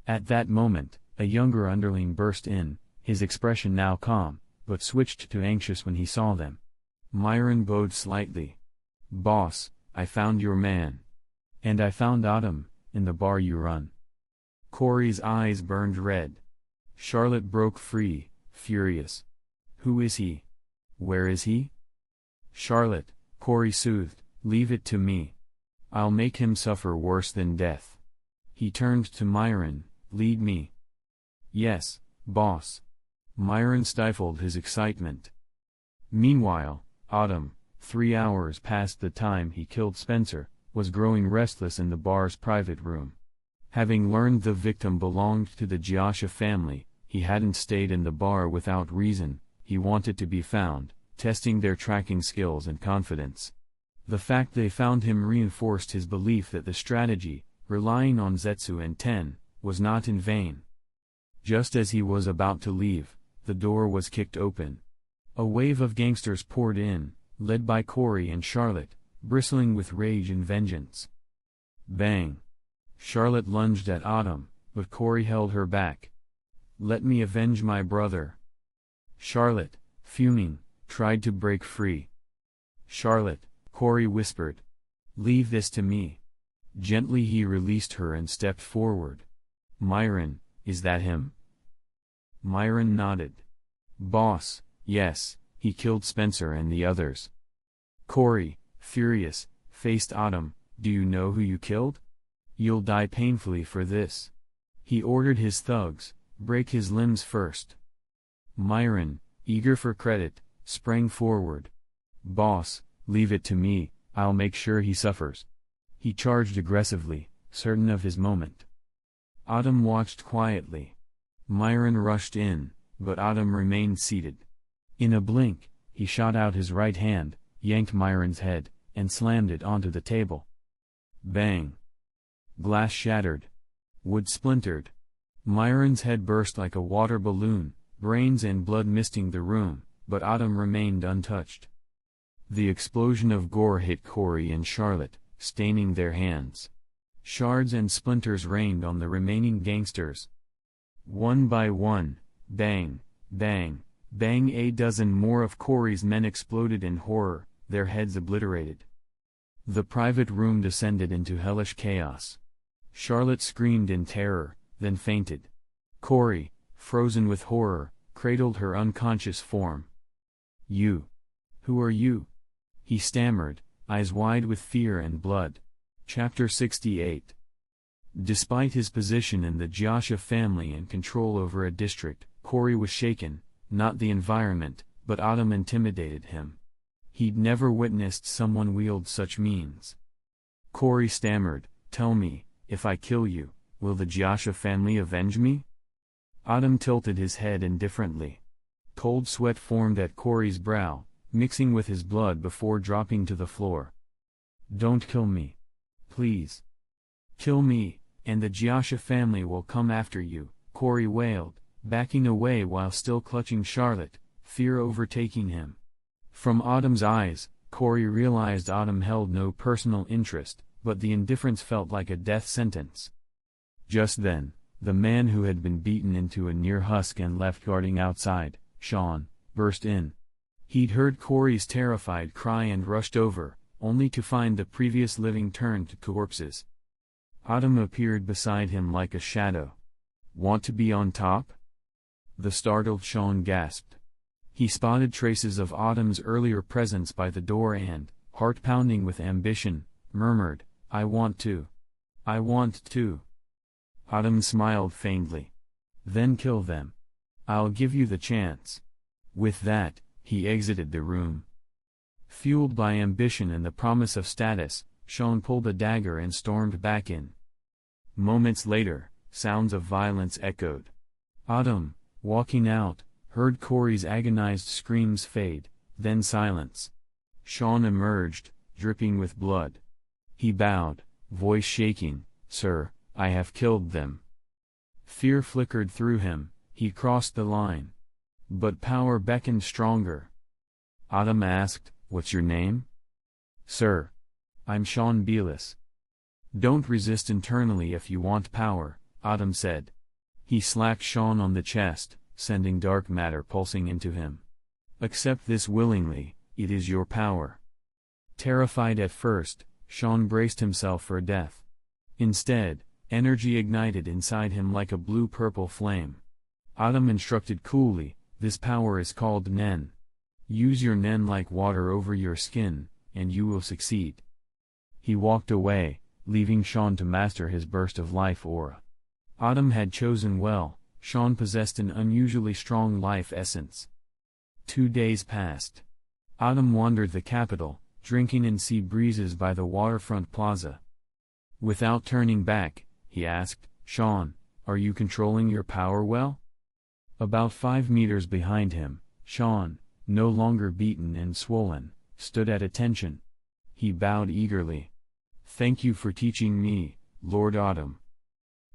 At that moment, a younger underling burst in, his expression now calm, but switched to anxious when he saw them. Myron bowed slightly. "Boss, I found your man. And I found Autumn, in the bar you run." Corey's eyes burned red. Charlotte broke free, furious. "Who is he? Where is he?" "Charlotte," Corey soothed, "leave it to me. I'll make him suffer worse than death." He turned to Myron, "Lead me." "Yes, boss." Myron stifled his excitement. Meanwhile, Autumn, 3 hours past the time he killed Spencer, was growing restless in the bar's private room. Having learned the victim belonged to the Jiasha family, he hadn't stayed in the bar without reason. He wanted to be found, testing their tracking skills and confidence. The fact they found him reinforced his belief that the strategy, relying on Zetsu and Ten, was not in vain. Just as he was about to leave, the door was kicked open. A wave of gangsters poured in, led by Corey and Charlotte, bristling with rage and vengeance. Bang! Charlotte lunged at Autumn, but Corey held her back. "Let me avenge my brother." Charlotte, fuming, tried to break free. "Charlotte," Corey whispered. "Leave this to me." Gently he released her and stepped forward. "Myron, is that him?" Myron nodded. "Boss, yes, he killed Spencer and the others." Corey, furious, faced Autumn. "Do you know who you killed? You'll die painfully for this." He ordered his thugs, break his limbs first. Myron, eager for credit, sprang forward. Boss, leave it to me, I'll make sure he suffers. He charged aggressively, certain of his moment. Autumn watched quietly. Myron rushed in, but Autumn remained seated. In a blink, he shot out his right hand, yanked Myron's head, and slammed it onto the table. Bang! Glass shattered. Wood splintered. Myron's head burst like a water balloon, brains and blood misting the room, but Autumn remained untouched. The explosion of gore hit Corey and Charlotte, staining their hands. Shards and splinters rained on the remaining gangsters. One by one, bang, bang, bang, a dozen more of Corey's men exploded in horror, their heads obliterated. The private room descended into hellish chaos. Charlotte screamed in terror, then fainted. Corey, frozen with horror, cradled her unconscious form. "You? Who are you?" he stammered, eyes wide with fear and blood. Chapter 68. Despite his position in the Joshua family and control over a district, Corey was shaken. Not the environment, but Autumn intimidated him. He'd never witnessed someone wield such means. Corey stammered, "Tell me, if I kill you, will the Joshua family avenge me?" Autumn tilted his head indifferently. Cold sweat formed at Corey's brow, mixing with his blood before dropping to the floor. "Don't kill me. Please. Kill me, and the Joshua family will come after you," Corey wailed, backing away while still clutching Charlotte, fear overtaking him. From Autumn's eyes, Corey realized Autumn held no personal interest, but the indifference felt like a death sentence. Just then, the man who had been beaten into a near husk and left guarding outside, Sean, burst in. He'd heard Corey's terrified cry and rushed over, only to find the previous living turned to corpses. Autumn appeared beside him like a shadow. "Want to be on top?" The startled Sean gasped. He spotted traces of Autumn's earlier presence by the door and, heart pounding with ambition, murmured, "I want to. I want to." Autumn smiled faintly. "Then kill them. I'll give you the chance." With that, he exited the room. Fueled by ambition and the promise of status, Sean pulled a dagger and stormed back in. Moments later, sounds of violence echoed. Autumn, walking out, heard Corey's agonized screams fade, then silence. Sean emerged, dripping with blood. He bowed, voice shaking, "Sir, I have killed them." Fear flickered through him, he crossed the line. But power beckoned stronger. Autumn asked, "What's your name?" "Sir. I'm Sean Beelis." "Don't resist internally if you want power," Autumn said. He slapped Sean on the chest, sending dark matter pulsing into him. "Accept this willingly, it is your power." Terrified at first, Sean braced himself for death. Instead, energy ignited inside him like a blue-purple flame. Autumn instructed coolly, "This power is called Nen. Use your Nen like water over your skin, and you will succeed." He walked away, leaving Sean to master his burst of life aura. Autumn had chosen well. Sean possessed an unusually strong life essence. 2 days passed. Autumn wandered the capital, drinking in sea breezes by the waterfront plaza. Without turning back, he asked, "Sean, are you controlling your power well?" About 5 meters behind him, Sean, no longer beaten and swollen, stood at attention. He bowed eagerly. "Thank you for teaching me, Lord Autumn."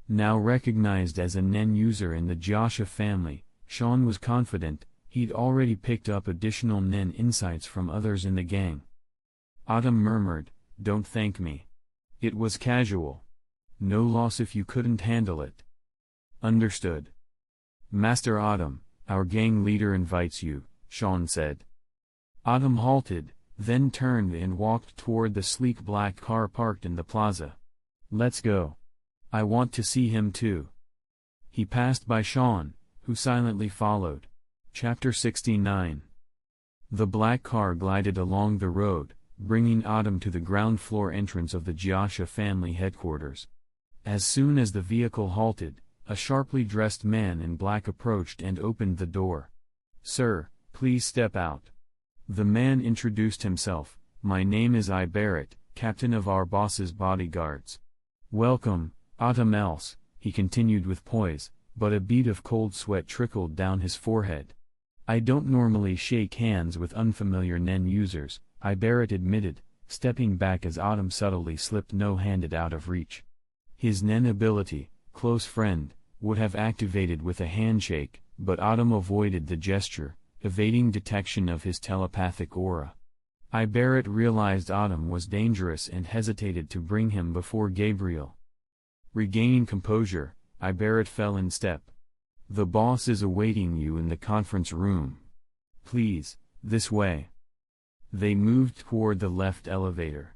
Now recognized as a Nen user in the Joshua family, Sean was confident, he'd already picked up additional Nen insights from others in the gang. Autumn murmured, "Don't thank me. It was casual. No loss if you couldn't handle it." "Understood. Master Autumn, our gang leader invites you," Sean said. Autumn halted, then turned and walked toward the sleek black car parked in the plaza. "Let's go. I want to see him too." He passed by Sean, who silently followed. Chapter 69. The black car glided along the road, bringing Autumn to the ground floor entrance of the Joshua family headquarters. As soon as the vehicle halted, A sharply dressed man in black approached and opened the door. "Sir, please step out." The man introduced himself. "My name is Barrett, captain of our boss's bodyguards." "Welcome, Autumn Else," he continued with poise, but a bead of cold sweat trickled down his forehead. "I don't normally shake hands with unfamiliar Nen users," Barrett admitted, stepping back as Autumn subtly slipped no-handed out of reach. His Nen ability, Close Friend, would have activated with a handshake, but Autumn avoided the gesture, evading detection of his telepathic aura. Barrett realized Autumn was dangerous and hesitated to bring him before Gabriel. Regaining composure, Barrett fell in step. "The boss is awaiting you in the conference room. Please, this way." They moved toward the left elevator.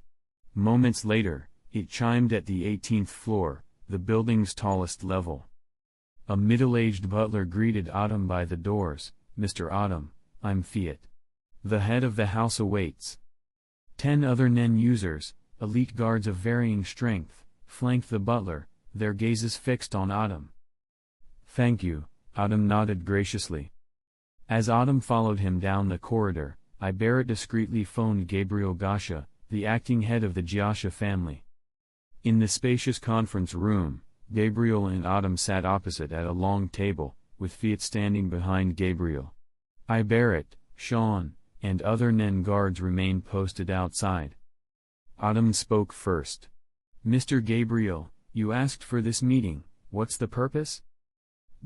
Moments later, it chimed at the 18th floor, the building's tallest level. A middle-aged butler greeted Autumn by the doors. "Mr. Autumn, I'm Fiat. The head of the house awaits." 10 other Nen users, elite guards of varying strength, flanked the butler, their gazes fixed on Autumn. "Thank you," Autumn nodded graciously. As Autumn followed him down the corridor, Barrett discreetly phoned Gabriel Gasha, the acting head of the Gasha family. In the spacious conference room, Gabriel and Autumn sat opposite at a long table, with Fiat standing behind Gabriel. Barrett, Sean, and other Nen guards remained posted outside. Autumn spoke first. "Mr. Gabriel, you asked for this meeting, what's the purpose?"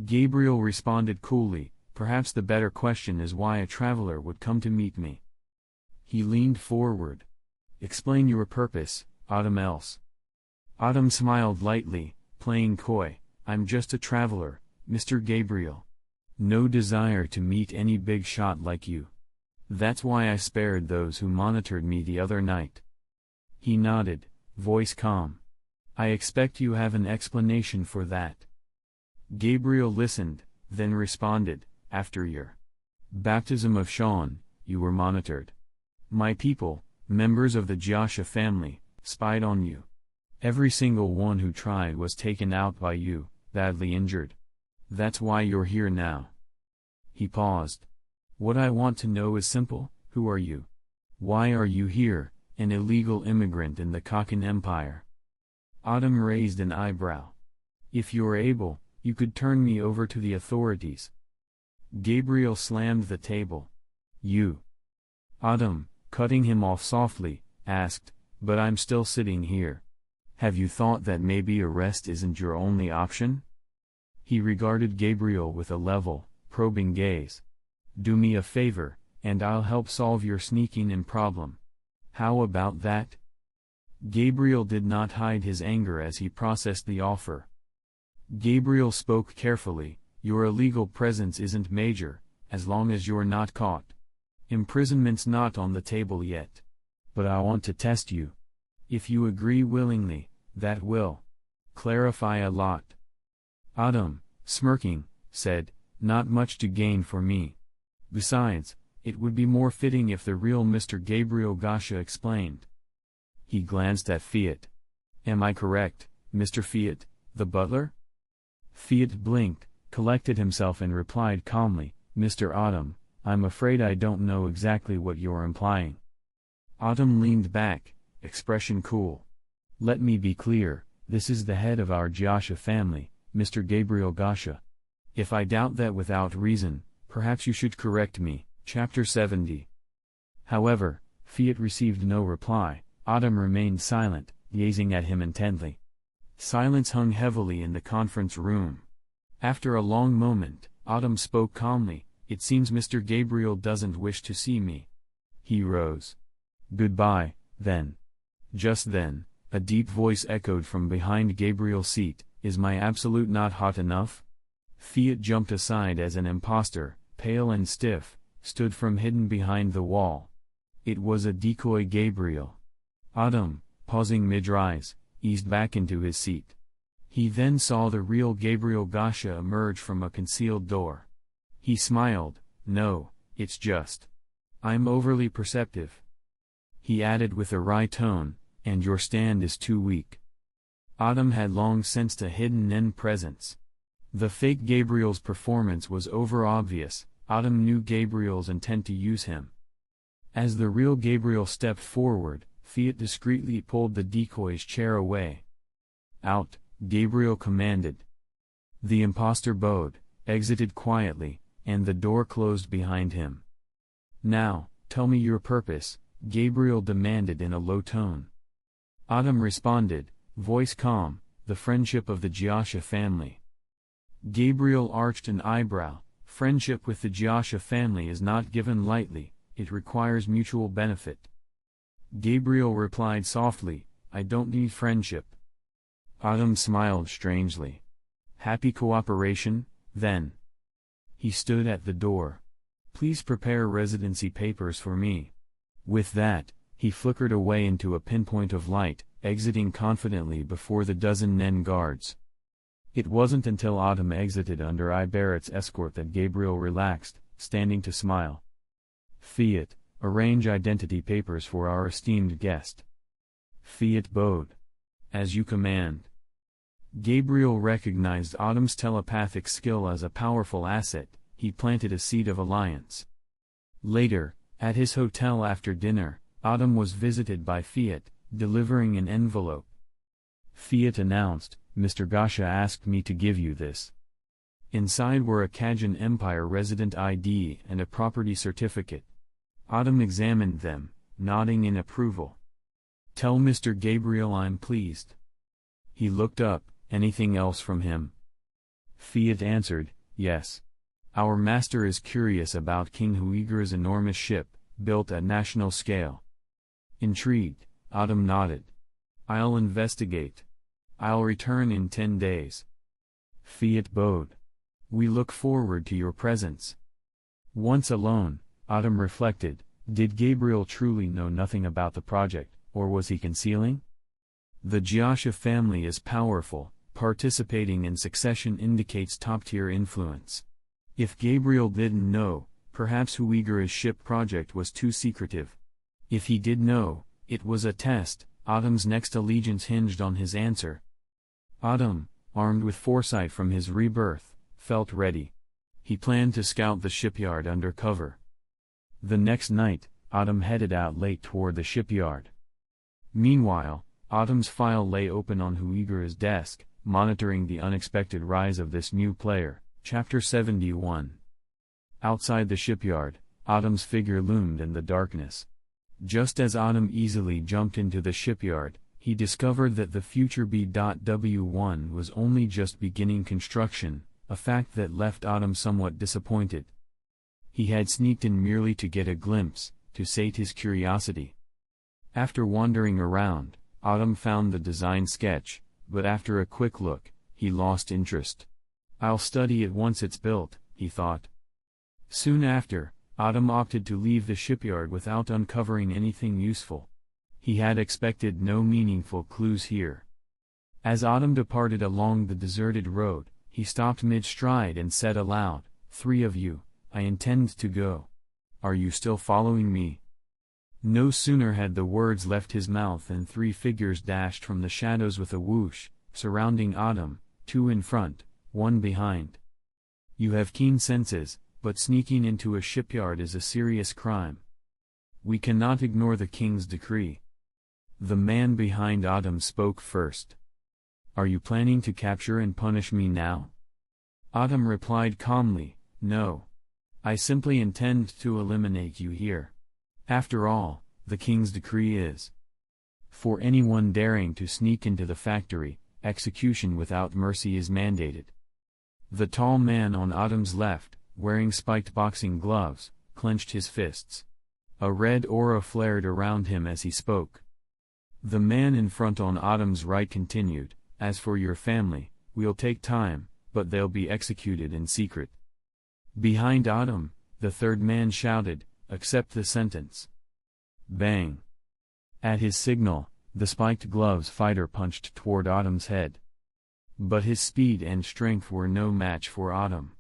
Gabriel responded coolly, "Perhaps the better question is why a traveler would come to meet me." He leaned forward. "Explain your purpose, Autumn Else." Autumn smiled lightly, playing coy. "I'm just a traveler, Mr. Gabriel. No desire to meet any big shot like you. That's why I spared those who monitored me the other night." He nodded, voice calm. "I expect you have an explanation for that." Gabriel listened, then responded, "After your baptism of Sean, you were monitored. My people, members of the Gasha family, spied on you. Every single one who tried was taken out by you, badly injured. That's why you're here now." He paused. "What I want to know is simple, who are you? Why are you here, an illegal immigrant in the Kakan Empire?" Autumn raised an eyebrow. "If you're able, you could turn me over to the authorities." Gabriel slammed the table. "You." Autumn, cutting him off softly, asked, "But I'm still sitting here. Have you thought that maybe arrest isn't your only option?" He regarded Gabriel with a level, probing gaze. "Do me a favor, and I'll help solve your sneaking in problem. How about that?" Gabriel did not hide his anger as he processed the offer. Gabriel spoke carefully, "Your illegal presence isn't major, as long as you're not caught. Imprisonment's not on the table yet. But I want to test you. If you agree willingly, that will clarify a lot." Autumn, smirking, said, "Not much to gain for me. Besides, it would be more fitting if the real Mr. Gabriel Gasha explained." He glanced at Fiat. "Am I correct, Mr. Fiat, the butler?" Fiat blinked, collected himself and replied calmly, "Mr. Autumn, I'm afraid I don't know exactly what you're implying." Autumn leaned back, expression cool. "Let me be clear, this is the head of our Gasha family, Mr. Gabriel Gasha. If I doubt that without reason, perhaps you should correct me." Chapter 70. However, Fiat received no reply. Autumn remained silent, gazing at him intently. Silence hung heavily in the conference room. After a long moment, Autumn spoke calmly, "It seems Mr. Gabriel doesn't wish to see me." He rose. "Goodbye, then." Just then, a deep voice echoed from behind Gabriel's seat, "Is my absolute not hot enough?" Fiat jumped aside as an impostor, pale and stiff, stood from hidden behind the wall. It was a decoy Gabriel. Autumn, pausing mid-rise, eased back into his seat. He then saw the real Gabriel Gasha emerge from a concealed door. He smiled, "No, it's just I'm overly perceptive." He added with a wry tone, "And your stand is too weak." Autumn had long sensed a hidden Nen presence. The fake Gabriel's performance was over-obvious. Autumn knew Gabriel's intent to use him. As the real Gabriel stepped forward, Fiat discreetly pulled the decoy's chair away. "Out," Gabriel commanded. The impostor bowed, exited quietly, and the door closed behind him. "Now, tell me your purpose," Gabriel demanded in a low tone. Autumn responded, voice calm, "The friendship of the Giascia family." Gabriel arched an eyebrow. "Friendship with the Giascia family is not given lightly, it requires mutual benefit." Gabriel replied softly, "I don't need friendship." Autumn smiled strangely. "Happy cooperation, then?" He stood at the door. "Please prepare residency papers for me." With that, he flickered away into a pinpoint of light, exiting confidently before the dozen Nen guards. It wasn't until Autumn exited under Ibarrett's escort that Gabriel relaxed, standing to smile. "Fiat, arrange identity papers for our esteemed guest." Fiat bowed. "As you command." Gabriel recognized Autumn's telepathic skill as a powerful asset. He planted a seed of alliance. Later, at his hotel after dinner, Autumn was visited by Fiat, delivering an envelope. Fiat announced, "Mr. Giascia asked me to give you this." Inside were a Kajan Empire resident ID and a property certificate. Autumn examined them, nodding in approval. "Tell Mr. Gabriel I'm pleased." He looked up. "Anything else from him?" Fiat answered, "Yes. Our master is curious about King Huigra's enormous ship, built at national scale." Intrigued, Autumn nodded. "I'll investigate. I'll return in 10 days." Fiat bowed. "We look forward to your presence." Once alone, Autumn reflected, did Gabriel truly know nothing about the project, or was he concealing? The Giascia family is powerful. Participating in succession indicates top-tier influence. If Gabriel didn't know, perhaps Huigra's ship project was too secretive. If he did know, it was a test. Autumn's next allegiance hinged on his answer. Autumn, armed with foresight from his rebirth, felt ready. He planned to scout the shipyard under cover. The next night, Autumn headed out late toward the shipyard. Meanwhile, Autumn's file lay open on Huigra's desk, monitoring the unexpected rise of this new player. Chapter 71. Outside the shipyard, Autumn's figure loomed in the darkness. Just as Autumn easily jumped into the shipyard, he discovered that the future B.W1 was only just beginning construction, a fact that left Autumn somewhat disappointed. He had sneaked in merely to get a glimpse, to sate his curiosity. After wandering around, Autumn found the design sketch, but after a quick look, he lost interest. "I'll study it once it's built," he thought. Soon after, Autumn opted to leave the shipyard without uncovering anything useful. He had expected no meaningful clues here. As Autumn departed along the deserted road, he stopped mid-stride and said aloud, "3 of you, I intend to go. Are you still following me?" No sooner had the words left his mouth than 3 figures dashed from the shadows with a whoosh, surrounding Autumn, 2 in front, 1 behind. "You have keen senses, but sneaking into a shipyard is a serious crime. We cannot ignore the king's decree." The man behind Autumn spoke first. "Are you planning to capture and punish me now?" Autumn replied calmly, "No. I simply intend to eliminate you here. After all, the king's decree is, for anyone daring to sneak into the factory, execution without mercy is mandated." The tall man on Autumn's left, wearing spiked boxing gloves, clenched his fists. A red aura flared around him as he spoke. The man in front on Autumn's right continued, "As for your family, we'll take time, but they'll be executed in secret." Behind Autumn, the third man shouted, "Accept the sentence." Bang! At his signal, the spiked gloves fighter punched toward Autumn's head. But his speed and strength were no match for Autumn.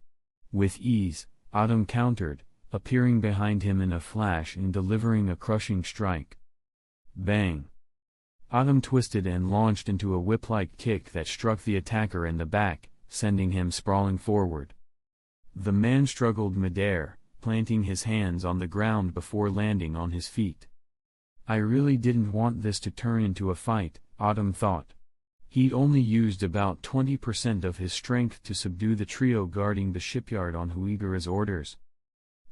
With ease, Autumn countered, appearing behind him in a flash and delivering a crushing strike. Bang! Autumn twisted and launched into a whip-like kick that struck the attacker in the back, sending him sprawling forward. The man struggled midair, planting his hands on the ground before landing on his feet. I really didn't want this to turn into a fight, Autumn thought. He'd only used about 20% of his strength to subdue the trio guarding the shipyard on Huigara's orders.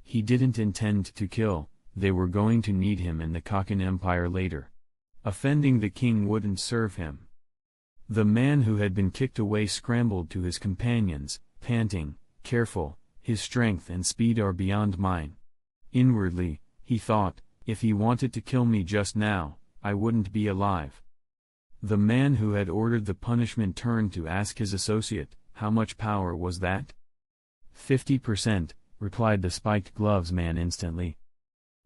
He didn't intend to kill, they were going to need him in the Kakin Empire later. Offending the king wouldn't serve him. The man who had been kicked away scrambled to his companions, panting, "Careful, his strength and speed are beyond mine." Inwardly, he thought, if he wanted to kill me just now, I wouldn't be alive. The man who had ordered the punishment turned to ask his associate, "How much power was that?" 50%, replied the spiked gloves man instantly.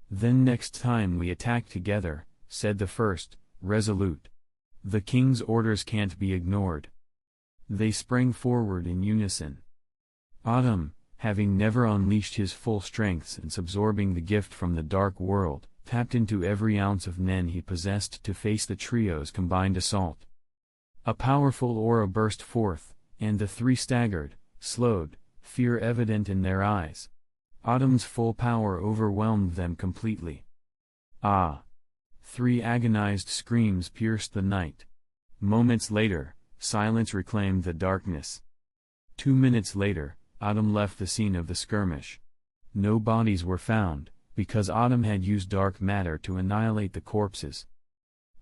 "Then next time we attack together," said the first, resolute. "The king's orders can't be ignored." They sprang forward in unison. Autumn, having never unleashed his full strength since absorbing the gift from the dark world, tapped into every ounce of nen he possessed to face the trio's combined assault. A powerful aura burst forth, and the three staggered, slowed, fear evident in their eyes. Autumn's full power overwhelmed them completely. "Ah!" 3 agonized screams pierced the night. Moments later, silence reclaimed the darkness. 2 minutes later, Autumn left the scene of the skirmish. No bodies were found, because Autumn had used dark matter to annihilate the corpses.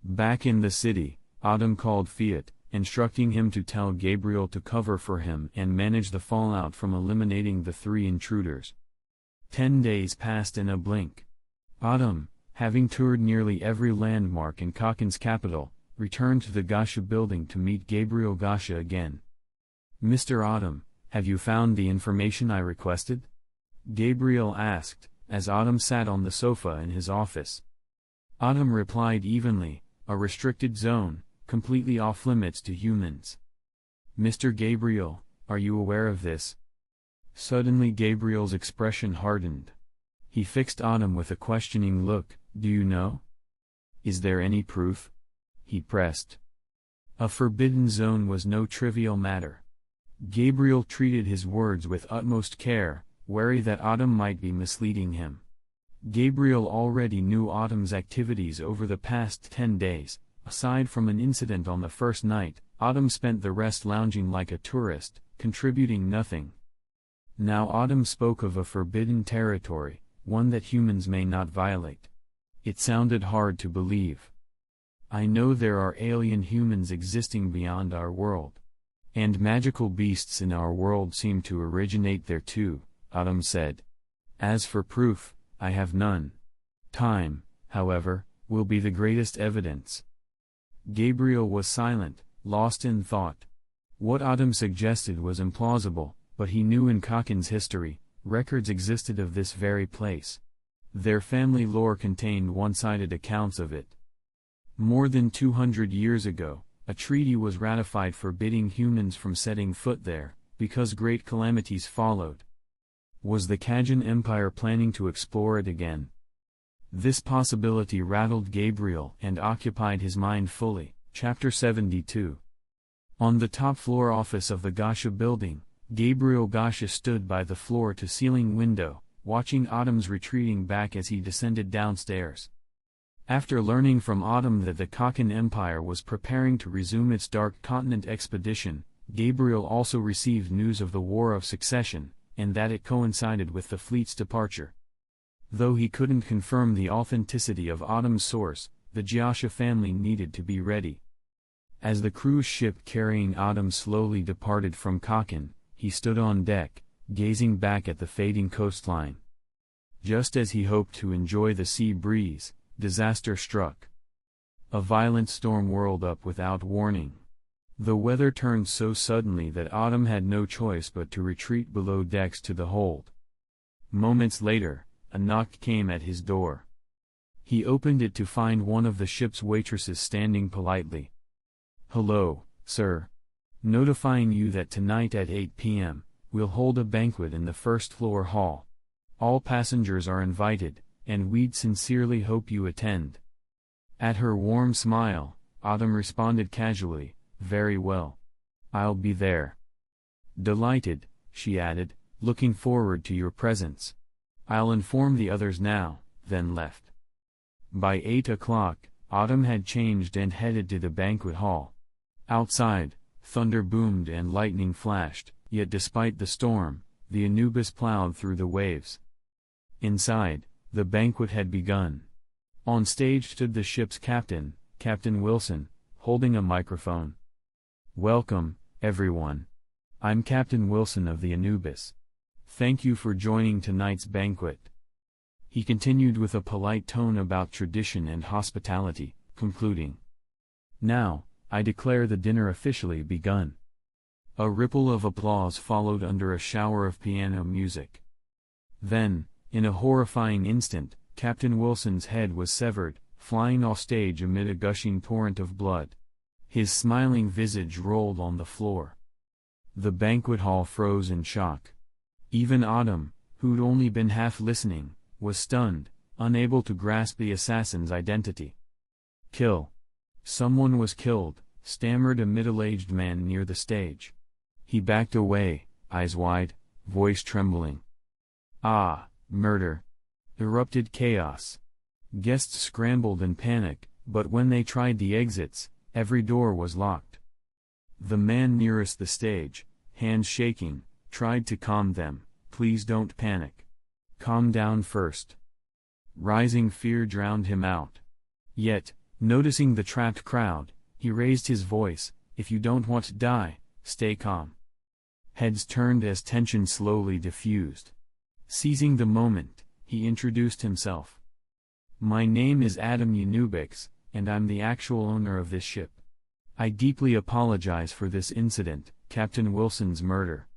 Back in the city, Autumn called Fiat, instructing him to tell Gabriel to cover for him and manage the fallout from eliminating the 3 intruders. 10 days passed in a blink. Autumn, having toured nearly every landmark in Kakin's capital, returned to the Gasha building to meet Gabriel Gasha again. "Mr. Autumn, have you found the information I requested?" Gabriel asked, as Autumn sat on the sofa in his office. Autumn replied evenly, "A restricted zone, completely off-limits to humans." "Mr. Gabriel, are you aware of this?" Suddenly Gabriel's expression hardened. He fixed Autumn with a questioning look. "Do you know? Is there any proof?" he pressed. A forbidden zone was no trivial matter. Gabriel treated his words with utmost care, wary that Autumn might be misleading him. Gabriel already knew Autumn's activities over the past 10 days. Aside from an incident on the first night, Autumn spent the rest lounging like a tourist, contributing nothing. Now Autumn spoke of a forbidden territory, one that humans may not violate. It sounded hard to believe. "I know there are alien humans existing beyond our world. And magical beasts in our world seem to originate there too," Autumn said. "As for proof, I have none. Time, however, will be the greatest evidence." Gabriel was silent, lost in thought. What Autumn suggested was implausible, but he knew in Kakin's history, records existed of this very place. Their family lore contained one-sided accounts of it. More than 200 years ago, a treaty was ratified forbidding humans from setting foot there, because great calamities followed. Was the Kajan Empire planning to explore it again? This possibility rattled Gabriel and occupied his mind fully. Chapter 72. On the top floor office of the Gasha building, Gabriel Gasha stood by the floor-to-ceiling window, watching Autumn's retreating back as he descended downstairs. After learning from Autumn that the Kakin Empire was preparing to resume its Dark Continent expedition, Gabriel also received news of the War of Succession, and that it coincided with the fleet's departure. Though he couldn't confirm the authenticity of Autumn's source, the Jiasha family needed to be ready. As the cruise ship carrying Autumn slowly departed from Kakin, he stood on deck, gazing back at the fading coastline. Just as he hoped to enjoy the sea breeze, disaster struck. A violent storm whirled up without warning. The weather turned so suddenly that Autumn had no choice but to retreat below decks to the hold. Moments later, a knock came at his door. He opened it to find one of the ship's waitresses standing politely. "Hello, sir. Notifying you that tonight at 8 p.m., we'll hold a banquet in the first-floor hall. All passengers are invited, and we'd sincerely hope you attend." At her warm smile, Autumn responded casually, "Very well. I'll be there." Delighted, she added, looking forward to your presence. I'll inform the others now, then left. By 8 o'clock, Autumn had changed and headed to the banquet hall. Outside, thunder boomed and lightning flashed, yet despite the storm, the Anubis plowed through the waves. Inside, the banquet had begun. On stage stood the ship's captain, Captain Wilson, holding a microphone. "Welcome, everyone. I'm Captain Wilson of the Anubis. Thank you for joining tonight's banquet." He continued with a polite tone about tradition and hospitality, concluding, "Now, I declare the dinner officially begun." A ripple of applause followed under a shower of piano music. Then, in a horrifying instant, Captain Wilson's head was severed, flying off stage amid a gushing torrent of blood. His smiling visage rolled on the floor. The banquet hall froze in shock. Even Autumn, who'd only been half listening, was stunned, unable to grasp the assassin's identity. "Kill. Someone was killed," stammered a middle-aged man near the stage. He backed away, eyes wide, voice trembling. "Ah, murder!" Erupted chaos. Guests scrambled in panic, but when they tried the exits, every door was locked. The man nearest the stage, hands shaking, tried to calm them. "Please don't panic. Calm down first." Rising fear drowned him out. Yet, noticing the trapped crowd, he raised his voice, "If you don't want to die, stay calm." Heads turned as tension slowly diffused. Seizing the moment, he introduced himself. "My name is Adam Yoooooooooooo, and I'm the actual owner of this ship. I deeply apologize for this incident, Captain Wilson's murder."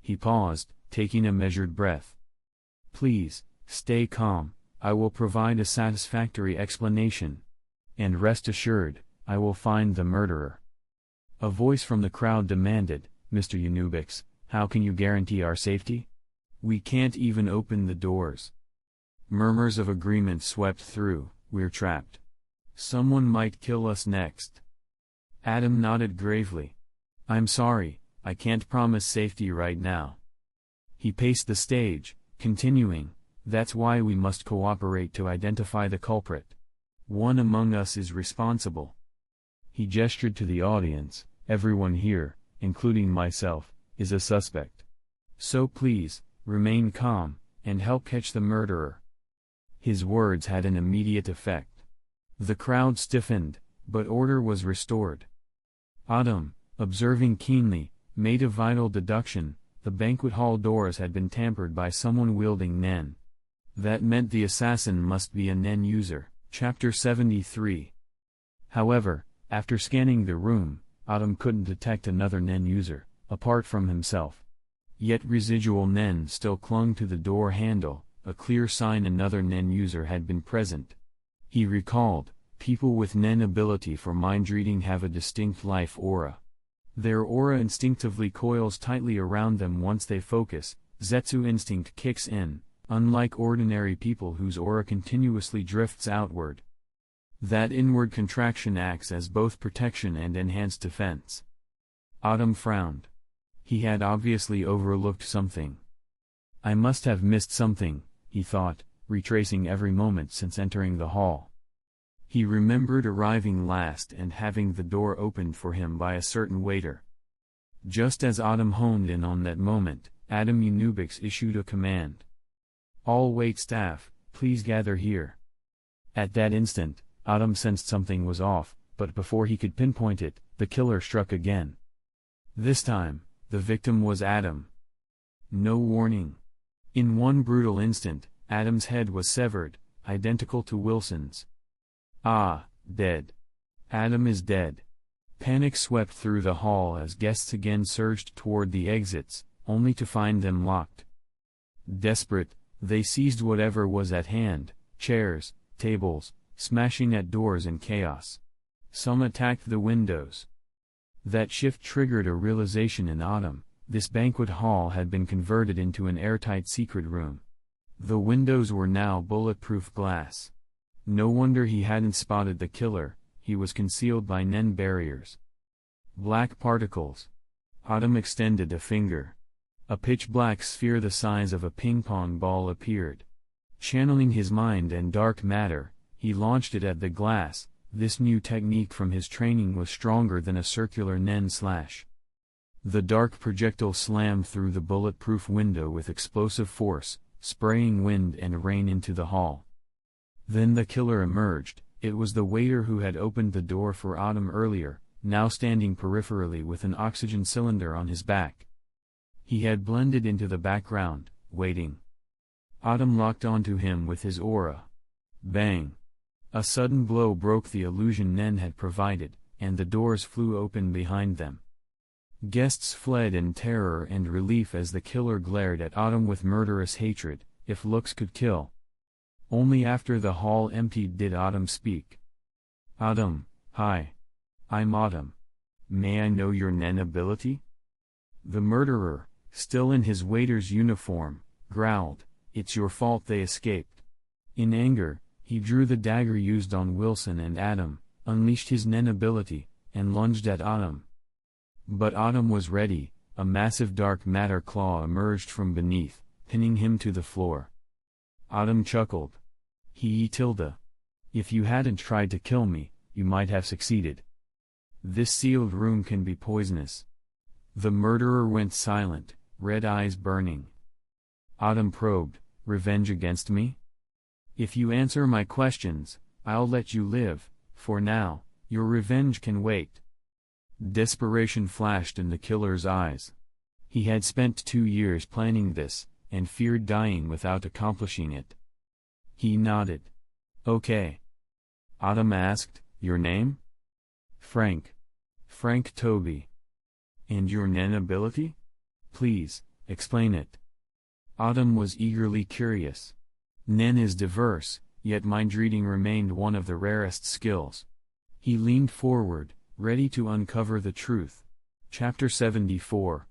He paused, taking a measured breath. "Please, stay calm, I will provide a satisfactory explanation. And rest assured, I will find the murderer." A voice from the crowd demanded, "Mr. Yoooooooooooo, how can you guarantee our safety? We can't even open the doors." Murmurs of agreement swept through, "We're trapped. Someone might kill us next." Adam nodded gravely. "I'm sorry, I can't promise safety right now." He paced the stage, continuing, "That's why we must cooperate to identify the culprit. One among us is responsible." He gestured to the audience, "Everyone here, including myself, is a suspect. So please, remain calm, and help catch the murderer." His words had an immediate effect. The crowd stiffened, but order was restored. Autumn, observing keenly, made a vital deduction: the banquet hall doors had been tampered by someone wielding Nen. That meant the assassin must be a Nen user. Chapter 73. However, after scanning the room, Autumn couldn't detect another Nen user, apart from himself. Yet residual Nen still clung to the door handle, a clear sign another Nen user had been present. He recalled, people with Nen ability for mind reading have a distinct life aura. Their aura instinctively coils tightly around them once they focus. Zetsu instinct kicks in, unlike ordinary people whose aura continuously drifts outward. That inward contraction acts as both protection and enhanced defense. Autumn frowned. He had obviously overlooked something. "I must have missed something," he thought, retracing every moment since entering the hall. He remembered arriving last and having the door opened for him by a certain waiter. Just as Autumn honed in on that moment, Adam Yoooooooooo issued a command. "All wait staff, please gather here." At that instant, Autumn sensed something was off, but before he could pinpoint it, the killer struck again. This time, the victim was Adam. No warning. In one brutal instant, Adam's head was severed, identical to Wilson's. Ah, dead. Adam is dead. Panic swept through the hall as guests again surged toward the exits, only to find them locked. Desperate, they seized whatever was at hand, chairs, tables, smashing at doors in chaos. Some attacked the windows. That shift triggered a realization in Autumn: this banquet hall had been converted into an airtight secret room. The windows were now bulletproof glass. No wonder he hadn't spotted the killer, he was concealed by Nen barriers. Black particles. Autumn extended a finger. A pitch-black sphere the size of a ping-pong ball appeared. Channeling his mind and dark matter, he launched it at the glass. This new technique from his training was stronger than a circular nen slash. The dark projectile slammed through the bulletproof window with explosive force, spraying wind and rain into the hall. Then the killer emerged. It was the waiter who had opened the door for Autumn earlier, now standing peripherally with an oxygen cylinder on his back. He had blended into the background, waiting. Autumn locked onto him with his aura. Bang! A sudden blow broke the illusion Nen had provided, and the doors flew open behind them. Guests fled in terror and relief as the killer glared at Autumn with murderous hatred, if looks could kill. Only after the hall emptied did Autumn speak. Autumn, hi. I'm Autumn. May I know your Nen ability? The murderer, still in his waiter's uniform, growled, "It's your fault they escaped." In anger, he drew the dagger used on Wilson and Adam, unleashed his Nen ability, and lunged at Autumn. But Autumn was ready. A massive dark matter claw emerged from beneath, pinning him to the floor. Autumn chuckled. If you hadn't tried to kill me, you might have succeeded. This sealed room can be poisonous. The murderer went silent, red eyes burning. Autumn probed, "Revenge against me? If you answer my questions, I'll let you live. For now, your revenge can wait." Desperation flashed in the killer's eyes. He had spent 2 years planning this, and feared dying without accomplishing it. He nodded. "Okay." Autumn asked, "Your name?" "Frank. Frank Toby." "And your Nen ability? Please, explain it." Autumn was eagerly curious. Nen is diverse, yet mind reading remained one of the rarest skills. He leaned forward, ready to uncover the truth. Chapter 74.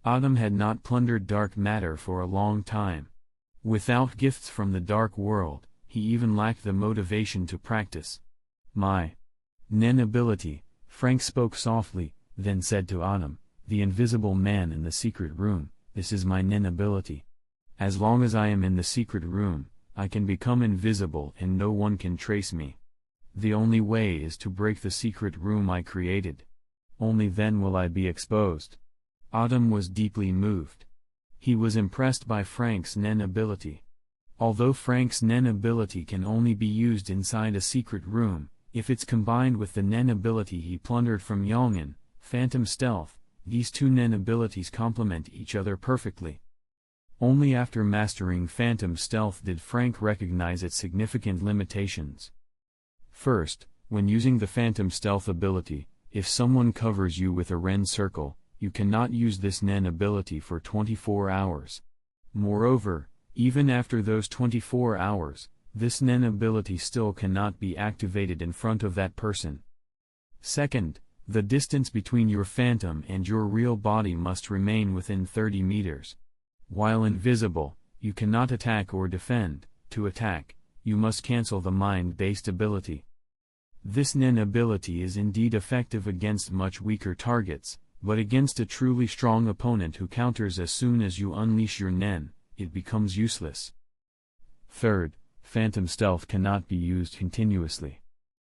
Autumn had not plundered dark matter for a long time. Without gifts from the dark world, he even lacked the motivation to practice. "My Nen ability," Frank spoke softly, then said to Autumn, "The invisible man in the secret room, this is my Nen ability. As long as I am in the secret room, I can become invisible and no one can trace me. The only way is to break the secret room I created. Only then will I be exposed." Autumn was deeply moved. He was impressed by Frank's Nen ability. Although Frank's Nen ability can only be used inside a secret room, if it's combined with the Nen ability he plundered from Yongin, Phantom Stealth, these two Nen abilities complement each other perfectly. Only after mastering Phantom Stealth did Frank recognize its significant limitations. First, when using the Phantom Stealth ability, if someone covers you with a Ren circle, you cannot use this Nen ability for 24 hours. Moreover, even after those 24 hours, this Nen ability still cannot be activated in front of that person. Second, the distance between your phantom and your real body must remain within 30 meters. While invisible, you cannot attack or defend. To attack, you must cancel the mind-based ability. This Nen ability is indeed effective against much weaker targets, but against a truly strong opponent who counters as soon as you unleash your Nen, it becomes useless. Third, Phantom Stealth cannot be used continuously.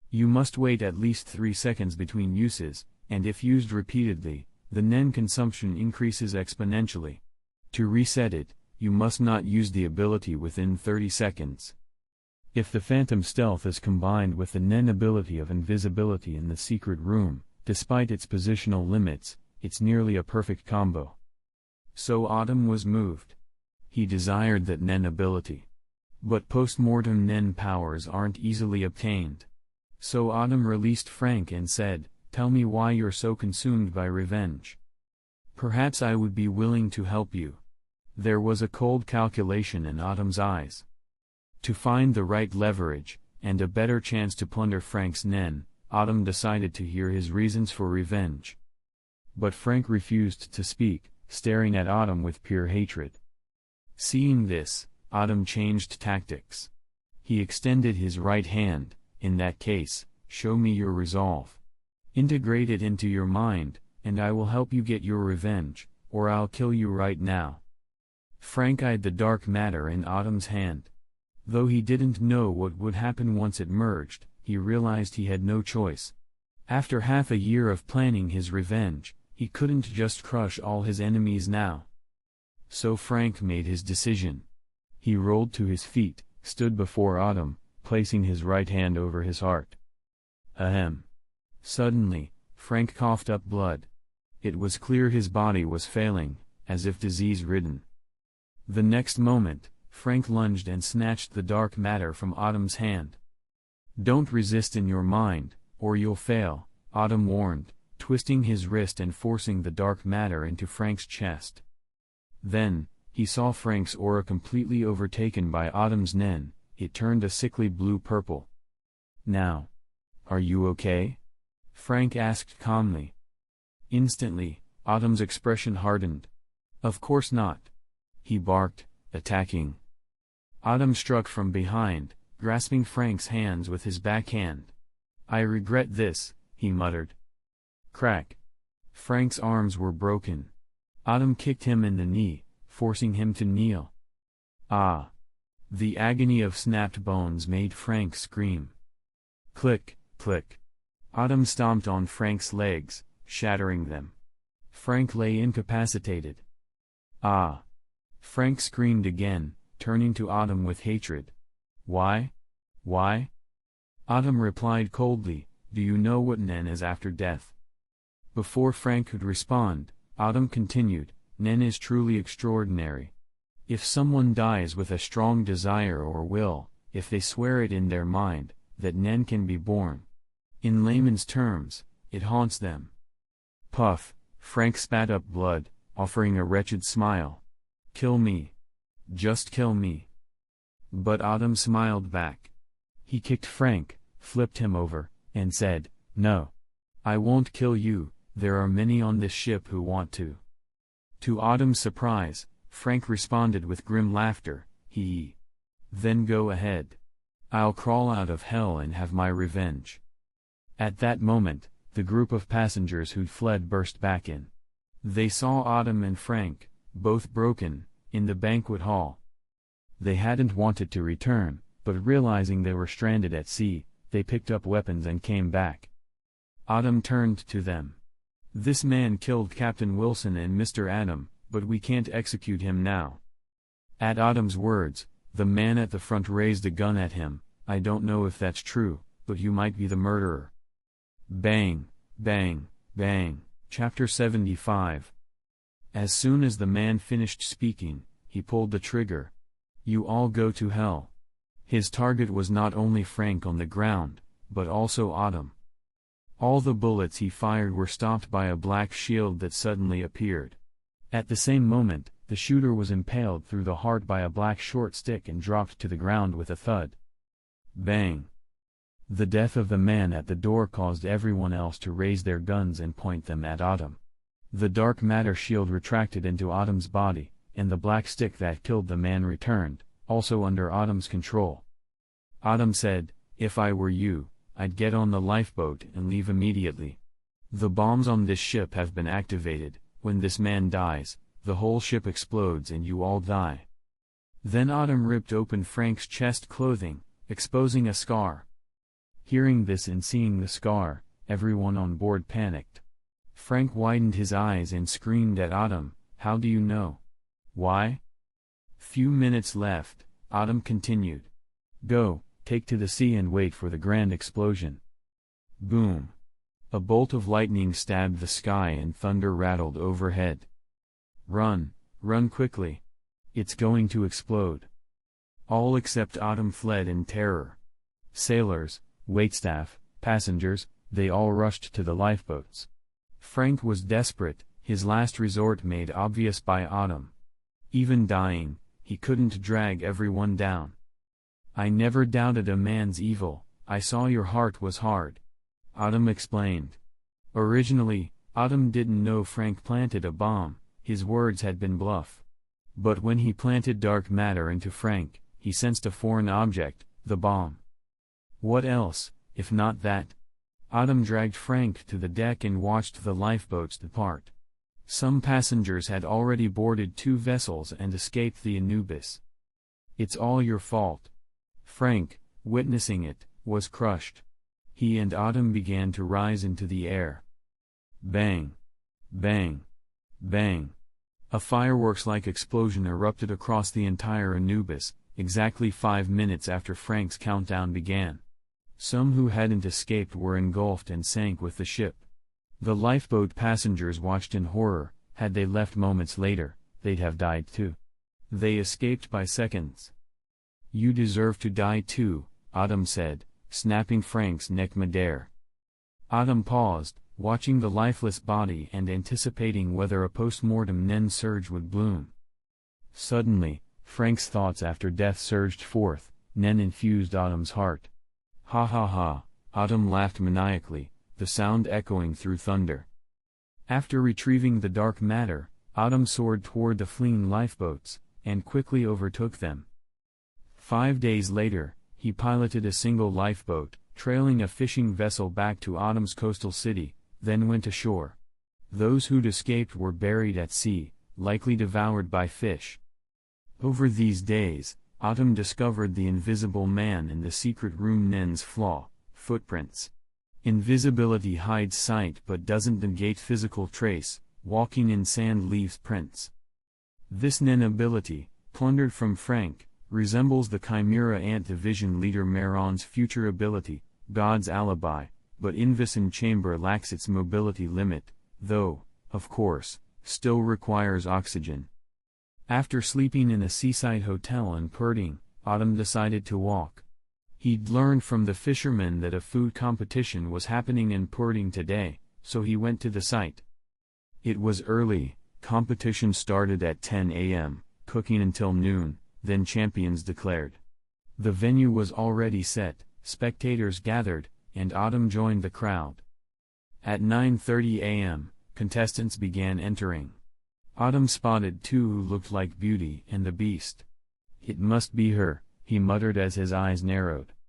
You must wait at least 3 seconds between uses, and if used repeatedly, the Nen consumption increases exponentially. To reset it, you must not use the ability within 30 seconds. If the Phantom Stealth is combined with the Nen ability of invisibility in the secret room, despite its positional limits, it's nearly a perfect combo. So Autumn was moved. He desired that Nen ability. But post-mortem Nen powers aren't easily obtained. So Autumn released Frank and said, "Tell me why you're so consumed by revenge. Perhaps I would be willing to help you." There was a cold calculation in Autumn's eyes. To find the right leverage, and a better chance to plunder Frank's Nen, Autumn decided to hear his reasons for revenge. But Frank refused to speak, staring at Autumn with pure hatred. Seeing this, Autumn changed tactics. He extended his right hand. "In that case, show me your resolve. Integrate it into your mind, and I will help you get your revenge, or I'll kill you right now. Frank eyed the dark matter in Autumn's hand. Though he didn't know what would happen once it merged, he realized he had no choice. After half a year of planning his revenge, he couldn't just crush all his enemies now. So Frank made his decision. He rolled to his feet, stood before Autumn, placing his right hand over his heart. Ahem. Suddenly, Frank coughed up blood. It was clear his body was failing, as if disease-ridden. The next moment, Frank lunged and snatched the dark matter from Autumn's hand. Don't resist in your mind, or you'll fail, Autumn warned, twisting his wrist and forcing the dark matter into Frank's chest. Then, he saw Frank's aura completely overtaken by Autumn's nen. It turned a sickly blue-purple. Now, are you okay? Frank asked calmly. Instantly, Autumn's expression hardened. Of course not. He barked, attacking. Autumn struck from behind, grasping Frank's hands with his backhand. I regret this, he muttered. Crack. Frank's arms were broken. Autumn kicked him in the knee, forcing him to kneel. Ah! The agony of snapped bones made Frank scream. Click, click. Autumn stomped on Frank's legs, shattering them. Frank lay incapacitated. Ah! Frank screamed again, turning to Autumn with hatred. Why? Why? Autumn replied coldly, do you know what Nen is after death? Before Frank could respond, Autumn continued, Nen is truly extraordinary. If someone dies with a strong desire or will, if they swear it in their mind, that Nen can be born. In layman's terms, it haunts them. Puff, Frank spat up blood, offering a wretched smile. Kill me. Just kill me. But Autumn smiled back. He kicked Frank, flipped him over, and said, No. I won't kill you, there are many on this ship who want to. To Autumn's surprise, Frank responded with grim laughter, hee. Then go ahead. I'll crawl out of hell and have my revenge. At that moment, the group of passengers who'd fled burst back in. They saw Autumn and Frank, both broken, in the banquet hall. They hadn't wanted to return, but realizing they were stranded at sea, they picked up weapons and came back. Autumn turned to them. This man killed Captain Wilson and Mr. Adam, but we can't execute him now. At Autumn's words, the man at the front raised a gun at him. I don't know if that's true, but you might be the murderer. Bang, bang, bang. Chapter 75. As soon as the man finished speaking, he pulled the trigger. You all go to hell. His target was not only Frank on the ground, but also Autumn. All the bullets he fired were stopped by a black shield that suddenly appeared. At the same moment, the shooter was impaled through the heart by a black short stick and dropped to the ground with a thud. Bang! The death of the man at the door caused everyone else to raise their guns and point them at Autumn. The dark matter shield retracted into Autumn's body, and the black stick that killed the man returned, also under Autumn's control. Autumn said, If I were you, I'd get on the lifeboat and leave immediately. The bombs on this ship have been activated. When this man dies, the whole ship explodes and you all die. Then Autumn ripped open Frank's chest clothing, exposing a scar. Hearing this and seeing the scar, everyone on board panicked. Frank widened his eyes and screamed at Autumn, How do you know? Why? Few minutes left, Autumn continued. Go, take to the sea and wait for the grand explosion. Boom. A bolt of lightning stabbed the sky and thunder rattled overhead. Run, run quickly. It's going to explode. All except Autumn fled in terror. Sailors, waitstaff, passengers, they all rushed to the lifeboats. Frank was desperate, his last resort made obvious by Autumn. Even dying, he couldn't drag everyone down. I never doubted a man's evil, I saw your heart was hard. Autumn explained. Originally, Autumn didn't know Frank planted a bomb, his words had been bluff. But when he planted dark matter into Frank, he sensed a foreign object, the bomb. What else, if not that? Autumn dragged Frank to the deck and watched the lifeboats depart. Some passengers had already boarded 2 vessels and escaped the Anubis. "It's all your fault." Frank, witnessing it, was crushed. He and Autumn began to rise into the air. Bang! Bang! Bang! A fireworks-like explosion erupted across the entire Anubis, exactly 5 minutes after Frank's countdown began. Some who hadn't escaped were engulfed and sank with the ship. The lifeboat passengers watched in horror. Had they left moments later, they'd have died too. They escaped by seconds. "You deserve to die too," Autumn said, snapping Frank's neck midair. Autumn paused, watching the lifeless body and anticipating whether a post-mortem Nen surge would bloom. Suddenly, Frank's thoughts after death surged forth. Nen infused Autumn's heart. "Ha ha ha," Autumn laughed maniacally, the sound echoing through thunder. After retrieving the dark matter, Autumn soared toward the fleeing lifeboats, and quickly overtook them. 5 days later, he piloted a single lifeboat, trailing a fishing vessel back to Autumn's coastal city, then went ashore. Those who'd escaped were buried at sea, likely devoured by fish. Over these days, Autumn discovered the invisible man in the secret room. Nen's flaw: footprints. Invisibility hides sight but doesn't negate physical trace. Walking in sand leaves prints. This Nen ability, plundered from Frank, resembles the Chimera Ant Division leader Meron's future ability, God's Alibi, but Invison Chamber lacks its mobility limit, though, of course, still requires oxygen. After sleeping in a seaside hotel in Purting, Autumn decided to walk. He'd learned from the fishermen that a food competition was happening in Purting today, so he went to the site. It was early. Competition started at 10 a.m., cooking until noon, then champions declared. The venue was already set, spectators gathered, and Autumn joined the crowd. At 9:30 a.m., contestants began entering. Autumn spotted 2 who looked like Beauty and the Beast. "It must be her," he muttered as his eyes narrowed.